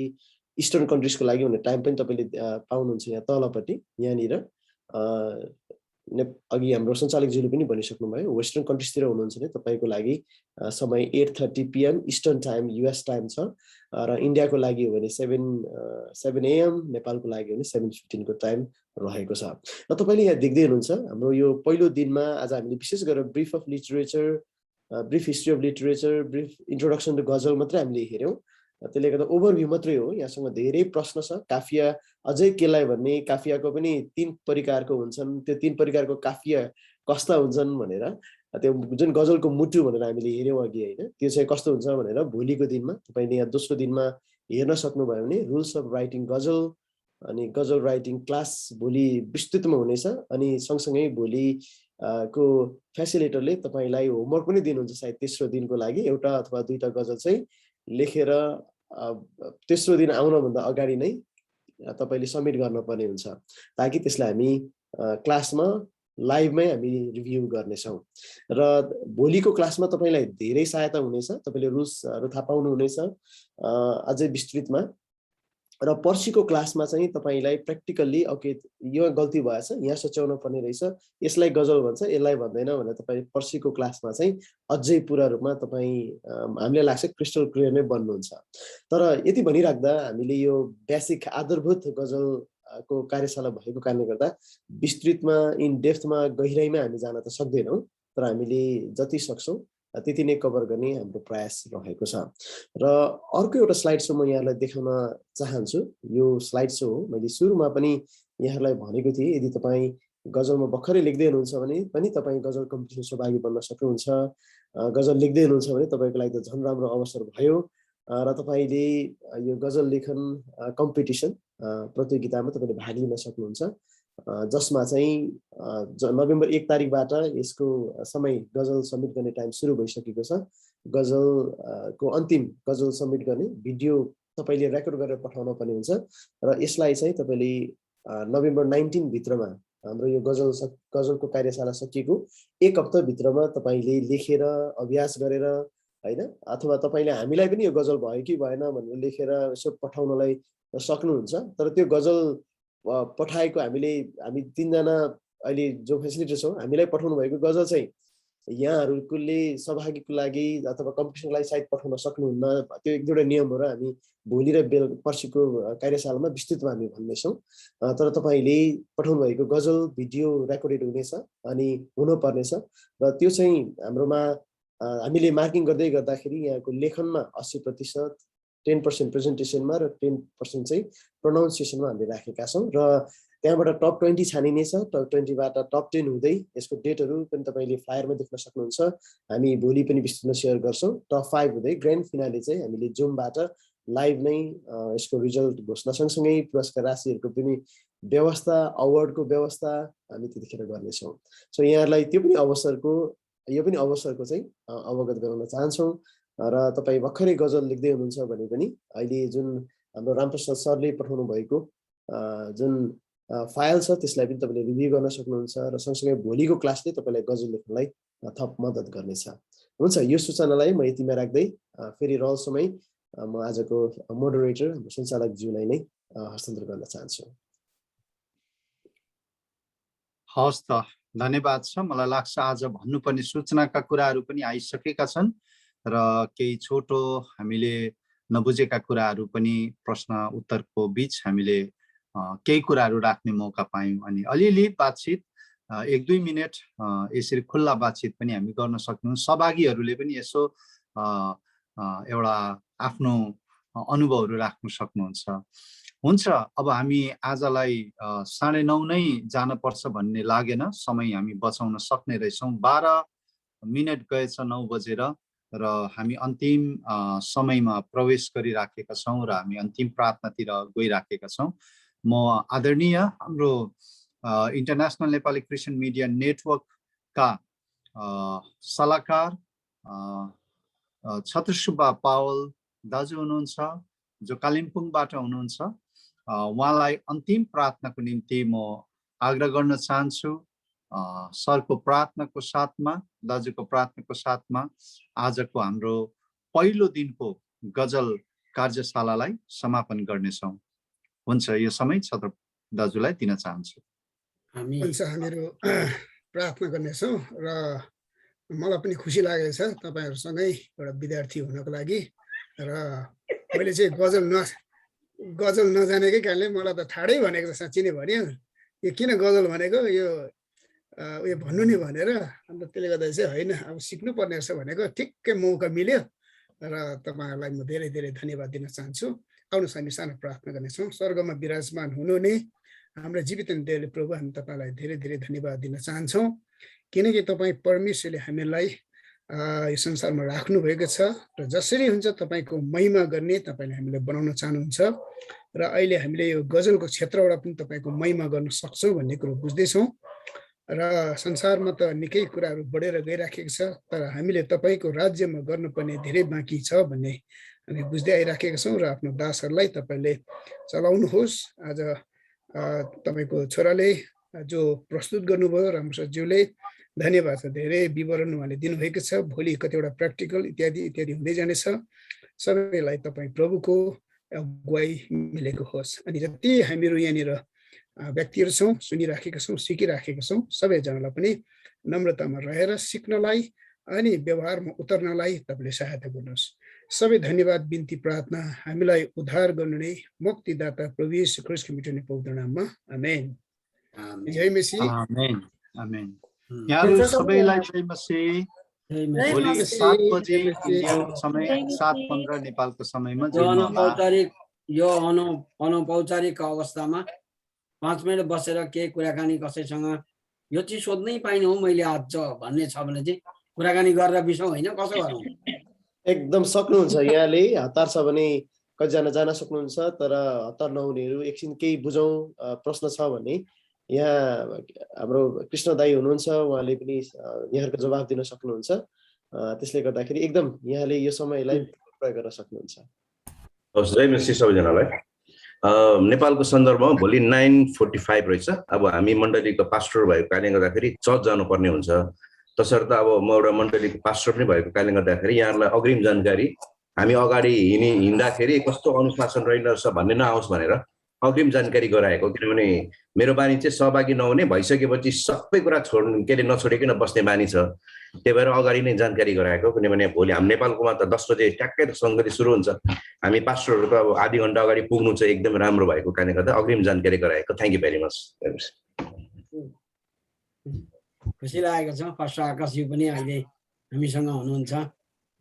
इस्टर्न कन्ट्रीजको लागि भन्ने टाइम पनि तपाईले पाउनुहुन्छ यहाँ तलपट्टि। यहाँनिर अघि हाम्रो सञ्चालकज्यूले पनि भनिसक्नु भयो, वेस्टर्न कन्ट्रीजतिर हुनुहुन्छ भने तपाईको लागि समय 8:30 PM eastern time US time छ र इन्डियाको लागि हो भने 7 AM, नेपालको लागि हो भने 7:15 को टाइम रहेको छ। र तपाईले यहाँ देख्दै हुनुहुन्छ हाम्रो यो पहिलो दिनमा आज हामीले विशेष गरेर brief of literature, brief history of literature, brief introduction to ghazal मात्रै हामीले हेर्यौं। त्यसले गर्दा ओभरभ्यू मात्रै हो। यहाँसँग धेरै प्रश्न छ। काफिया अझै केलाई भन्ने, काफियाको पनि 3 प्रकारको हुन्छन्, त्यो 3 प्रकारको काफिया कस्ता हुन्छन् भनेर, त्यो जुन गजलको मुटु भनेर हामीले हेर्यौं अघि हैन, त्यो चाहिँ कस्तो हुन्छ भनेर भोलिको दिनमा तपाईले यहाँ दोस्रो दिनमा हेर्न सक्नुभयो भने रुल्स अफ राइटिङ गजल अनि गजल राइटिङ क्लास भोलि विस्तृतमा हुनेछ। अनि सँगसँगै भोलि को फेसिलिटेटरले तपाईलाई होमवर्क पनि दिनुहुन्छ सायद तेस्रो दिनको लागि, एउटा अथवा दुईटा गजल चाहिँ लेखेर तेस्रो दिन आउनभन्दा अगाडि नै तपाईले सबमिट गर्नुपर्ने हुन्छ ताकि त्यसलाई हामी क्लासमा लाइभमै हामी रिभ्यू गर्नेछौँ। र भोलिको क्लासमा तपाईलाई धेरै सहायता हुनेछ, तपाईले रुल्सहरू थाहा पाउनु हुनेछ अझै विस्तृतमा। र पर्सिको क्लासमा चाहिँ तपाईलाई प्र्याक्टिकल्ली ओके यो गल्ती भएछ, यहाँ सच्याउन पर्ने रहेछ, यसलाई गजल भन्छ यसलाई भन्दैन भनेर तपाईले पर्सिको क्लासमा चाहिँ अझै पूरा रूपमा तपाई हामीलाई लाग्छ क्रिस्टल क्लियर नै बन्नुहुन्छ। तर यति भनिराख्दा हामीले यो बेसिक आधारभूत गजलको कार्यशाला भएको कारणले गर्दा विस्तृतमा इन डेप्थमा गहिराइमा हामी जान त सक्दैनौँ, तर हामीले जति सक्छौँ त्यति नै कभर गर्ने हाम्रो प्रयास रहेको छ। र अर्को एउटा स्लाइड सो म यहाँलाई देखाउन चाहन्छु। यो स्लाइड सो हो, मैले सुरुमा पनि यहाँलाई भनेको थिएँ, यदि तपाईँ गजलमा भर्खरै लेख्दै हुनुहुन्छ भने पनि तपाईँ गजल कम्पिटिसन सहभागी बन्न सक्नुहुन्छ। गजल लेख्दै हुनुहुन्छ भने तपाईँको लागि त झन् राम्रो अवसर भयो र तपाईँले यो गजल लेखन कम्पिटिसन प्रतियोगितामा तपाईँले भाग लिन सक्नुहुन्छ, जसमा चाहिँ नोभेम्बर 1 तारिकबाट यसको समय गजल सब्मिट गर्ने टाइम सुरु भइसकेको छ। गजलको अन्तिम गजल सब्मिट गर्ने भिडियो तपाईँले रेकर्ड गरेर पठाउन पर्ने हुन्छ र यसलाई चाहिँ तपाईँले नोभेम्बर 19 भित्रमा हाम्रो यो गजलको कार्यशाला सकिएको 1 हप्ताभित्रमा तपाईँले लेखेर अभ्यास गरेर हैन, अथवा तपाईँले हामीलाई पनि यो गजल भयो कि भएन भनेर लेखेर यसो पठाउनलाई सक्नुहुन्छ। तर त्यो गजल पठाएको हामी 3 जना अहिले जो फेसिलिटर छौँ, हामीलाई पठाउनु भएको गजल चाहिँ यहाँहरूले सहभागीको लागि अथवा कम्पिटिसनको लागि सायद पठाउन सक्नुहुन्न। त्यो 1-2 नियम हो र हामी भोलि र पर्सिको कार्यशालामा विस्तृतमा हामी भन्नेछौँ। तर तपाईँले पठाउनु भएको गजल भिडियो रेकर्डेड हुनेछ अनि हुनुपर्नेछ र त्यो चाहिँ हाम्रोमा हामीले मार्किङ गर्दै गर्दाखेरि यहाँको लेखनमा 80%, 10% प्रेजेन्टेसनमा र 10% चाहिँ प्रोनाउन्सिएसनमा हामीले राखेका छौँ र त्यहाँबाट टप 20 छानिनेछ। टप 20बाट टप 10 हुँदै यसको डेटहरू पनि तपाईँले फ्लायरमा देख्न सक्नुहुन्छ। हामी भोलि पनि विस्तृतमा सेयर गर्छौँ। टप 5 हुँदै ग्रान्ड फिनाले चाहिँ हामीले जुमबाट लाइभ नै यसको रिजल्ट घोषणा सँगसँगै पुरस्कार राशिहरूको पनि व्यवस्था, अवार्डको व्यवस्था हामी त्यतिखेर गर्नेछौँ। सो यहाँहरूलाई यो पनि अवसरको चाहिँ अवगत गराउन चाहन्छौँ। र तपाईँ भर्खरै गजल लेख्दै हुनुहुन्छ भने पनि अहिले जुन हाम्रो रामप्रसाद सरले पठाउनु भएको जुन फाइल छ त्यसलाई पनि तपाईँले रिभ्यू गर्न सक्नुहुन्छ र सँगसँगै भोलिको क्लासले तपाईँलाई गजल लेख्नलाई थप मद्दत गर्नेछ। हुन्छ, यो सूचनालाई म यतिमा राख्दै फेरि रहस्यमै म आजको मोडरेटर हाम्रो सञ्चालकज्यूलाई नै हस्तान्तरण गर्न चाहन्छु। हस् त, धन्यवाद छ। मलाई लाग्छ आज भन्नुपर्ने सूचनाका कुराहरू पनि आइसकेका छन् र केही छोटो हामीले नबुझेका कुराहरू पनि प्रश्न उत्तरको बीच हामीले केही कुराहरू राख्ने मौका पायौँ अनि अलिअलि बातचित 1-2 मिनट यसरी खुल्ला बातचित पनि हामी गर्न सक्यौँ। सहभागीहरूले पनि यसो एउटा आफ्नो अनुभवहरू राख्न सक्नुहुन्छ। हुन्छ, अब हामी आजलाई 9:30 नै जानुपर्छ भन्ने लागेन, समय हामी बचाउन सक्ने रहेछौँ। 12 मिनट गएछ 9 बजेर र हामी अन्तिम समयमा प्रवेश गरिराखेका छौँ र हामी अन्तिम प्रार्थनातिर गइराखेका छौँ। म आदरणीय हाम्रो इन्टरनेसनल नेपाली क्रिस्चियन मिडिया नेटवर्कका सल्लाहकार छत्रसुब्बा पावल दाजु हुनुहुन्छ, जो कालिम्पोङबाट हुनुहुन्छ। उहाँलाई अन्तिम प्रार्थनाको निम्ति म आग्रह गर्न चाहन्छु। सरको प्रार्थनाको साथमा, दाजुको प्रार्थनाको साथमा आजको हाम्रो पहिलो दिनको गजल कार्यशालालाई समापन गर्नेछौँ। हुन्छ, यो समय छत्र दाजुलाई दिन चाहन्छु। हुन्छ, हामीहरू प्रार्थना गर्नेछौँ र मलाई पनि खुसी लागेको छ तपाईँहरूसँगै एउटा विद्यार्थी हुनको लागि। र मैले चाहिँ गजल नजानेकै कारणले मलाई त ठाडै भनेको छ, साँच्ची नै भन्यो यो किन गजल भनेको, यो उयो भन्नु नि भनेर। अन्त त्यसले गर्दा चाहिँ होइन, अब सिक्नुपर्ने रहेछ भनेको ठिक्कै मौका मिल्यो र तपाईँहरूलाई म धेरै धेरै धन्यवाद दिन चाहन्छु। आउनुहोस् हामी सानो प्रार्थना गर्नेछौँ। स्वर्गमा विराजमान हुनुहुने हाम्रो जीवित देवले प्रभु, हामी तपाईँलाई धेरै धेरै धन्यवाद दिन चाहन्छौँ, किनकि तपाईँ परमेश्वरले हामीलाई यो संसारमा राख्नुभएको छ र जसरी हुन्छ तपाईँको महिमा गर्ने तपाईँले हामीलाई बनाउन चाहनुहुन्छ र अहिले हामीले यो गजलको क्षेत्रबाट पनि तपाईँको महिमा गर्न सक्छौँ भन्ने कुरो बुझ्दैछौँ। र संसारमा त निकै कुराहरू बढेर गइराखेको छ, तर हामीले तपाईँको राज्यमा गर्नुपर्ने धेरै बाँकी छ भन्ने हामी बुझ्दै आइराखेका छौँ र आफ्नो दासहरूलाई तपाईँले चलाउनुहोस्। आज तपाईँको छोराले जो प्रस्तुत गर्नुभयो रामप्रसादज्यूले, धन्यवाद छ। धेरै विवरण उहाँले दिनुभएको छ। भोलि कतिवटा प्र्याक्टिकल इत्यादि इत्यादि हुँदै जानेछ। सबैलाई तपाईँ प्रभुको अगुवाई मिलेको होस्। अनि जति हामीहरू यहाँनिर व्यक्तिहरू छौँ, सुनिराखेका छौँ, सिकिराखेका छौँ, सबैजनालाई पनि नम्रतामा रहेर सिक्नलाई अनि व्यवहारमा उतर्नलाई तपाईँले सहायता गर्नुहोस्। सबै धन्यवाद, बिन्ती, प्रार्थना हामीलाई उद्धार गर्नुहुने मुक्तिदाता प्रभु येशू ख्रीष्टको मिठो पवित्र नाममा, आमेन। जय मसीह। आमेन, आमेन। यहाँहरू सबैलाई जय मसीह। भोलि नमस्ते, 7 बजे नमस्ते। इन्डियाको समय 7:15 नेपालको समयमा यो जोड्नु होला। अनौपचारिक अवस्थामा 5 मिनट बसेर केही कुराकानी कसैसँग यो चिज सोध्नै पाइनँ हौ मैले आज भन्ने छ भने चाहिँ कुराकानी गरेर बिसौँ होइन, कसो गरौँ? एकदम सक्नुहुन्छ। यहाँले हतार छ भने कतिजना जान सक्नुहुन्छ, तर हतार नहुनेहरू एकछिन केही बुझौँ प्रश्न छ भने यहाँ हाम्रो कृष्ण दाई हुनुहुन्छ, उहाँले पनि यहाँहरूको जवाफ दिन सक्नुहुन्छ। त्यसले गर्दाखेरि एकदम यहाँले यो समयलाई प्रयोग गर्न सक्नुहुन्छ। हवस्, जय मसी सबैजनालाई। नेपालको सन्दर्भमा भोलि 9:45 रहेछ। अब हामी मण्डलीको पास्टर भएको कारणले गर्दाखेरि चर्च जानुपर्ने हुन्छ। तसर्थ अब म एउटा मण्डलीको पास्टर पनि भएको कारणले गर्दाखेरि यहाँहरूलाई अग्रिम जानकारी हामी अगाडि हिँड्दाखेरि कस्तो अनुशासन रहेछ भन्ने नआओस् भनेर अग्रिम जानकारी गराएको। किनभने मेरो बानी चाहिँ सहभागी नहुने, भइसकेपछि सबै कुरा नछोडिकन बस्ने बानी छ। त्यही भएर अगाडि नै जानकारी गराएको। किनभने भोलि हाम्रो नेपालकोमा त 10 बजे ट्याक्कै सङ्गति सुरु हुन्छ। हामी पास्टरहरूको अब आधी घन्टा अगाडि पुग्नु चाहिँ एकदम राम्रो भएको कारणले गर्दा अग्रिम जानकारी गराएको। Thank you very much. खुसी लागेको छ। पास्टर आकाशजी पनि अहिले हामीसँग हुनुहुन्छ।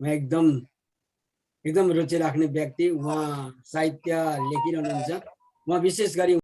म एकदम रुचि राख्ने व्यक्ति, उहाँ साहित्य लेखिरहनुहुन्छ। म विशेष गरी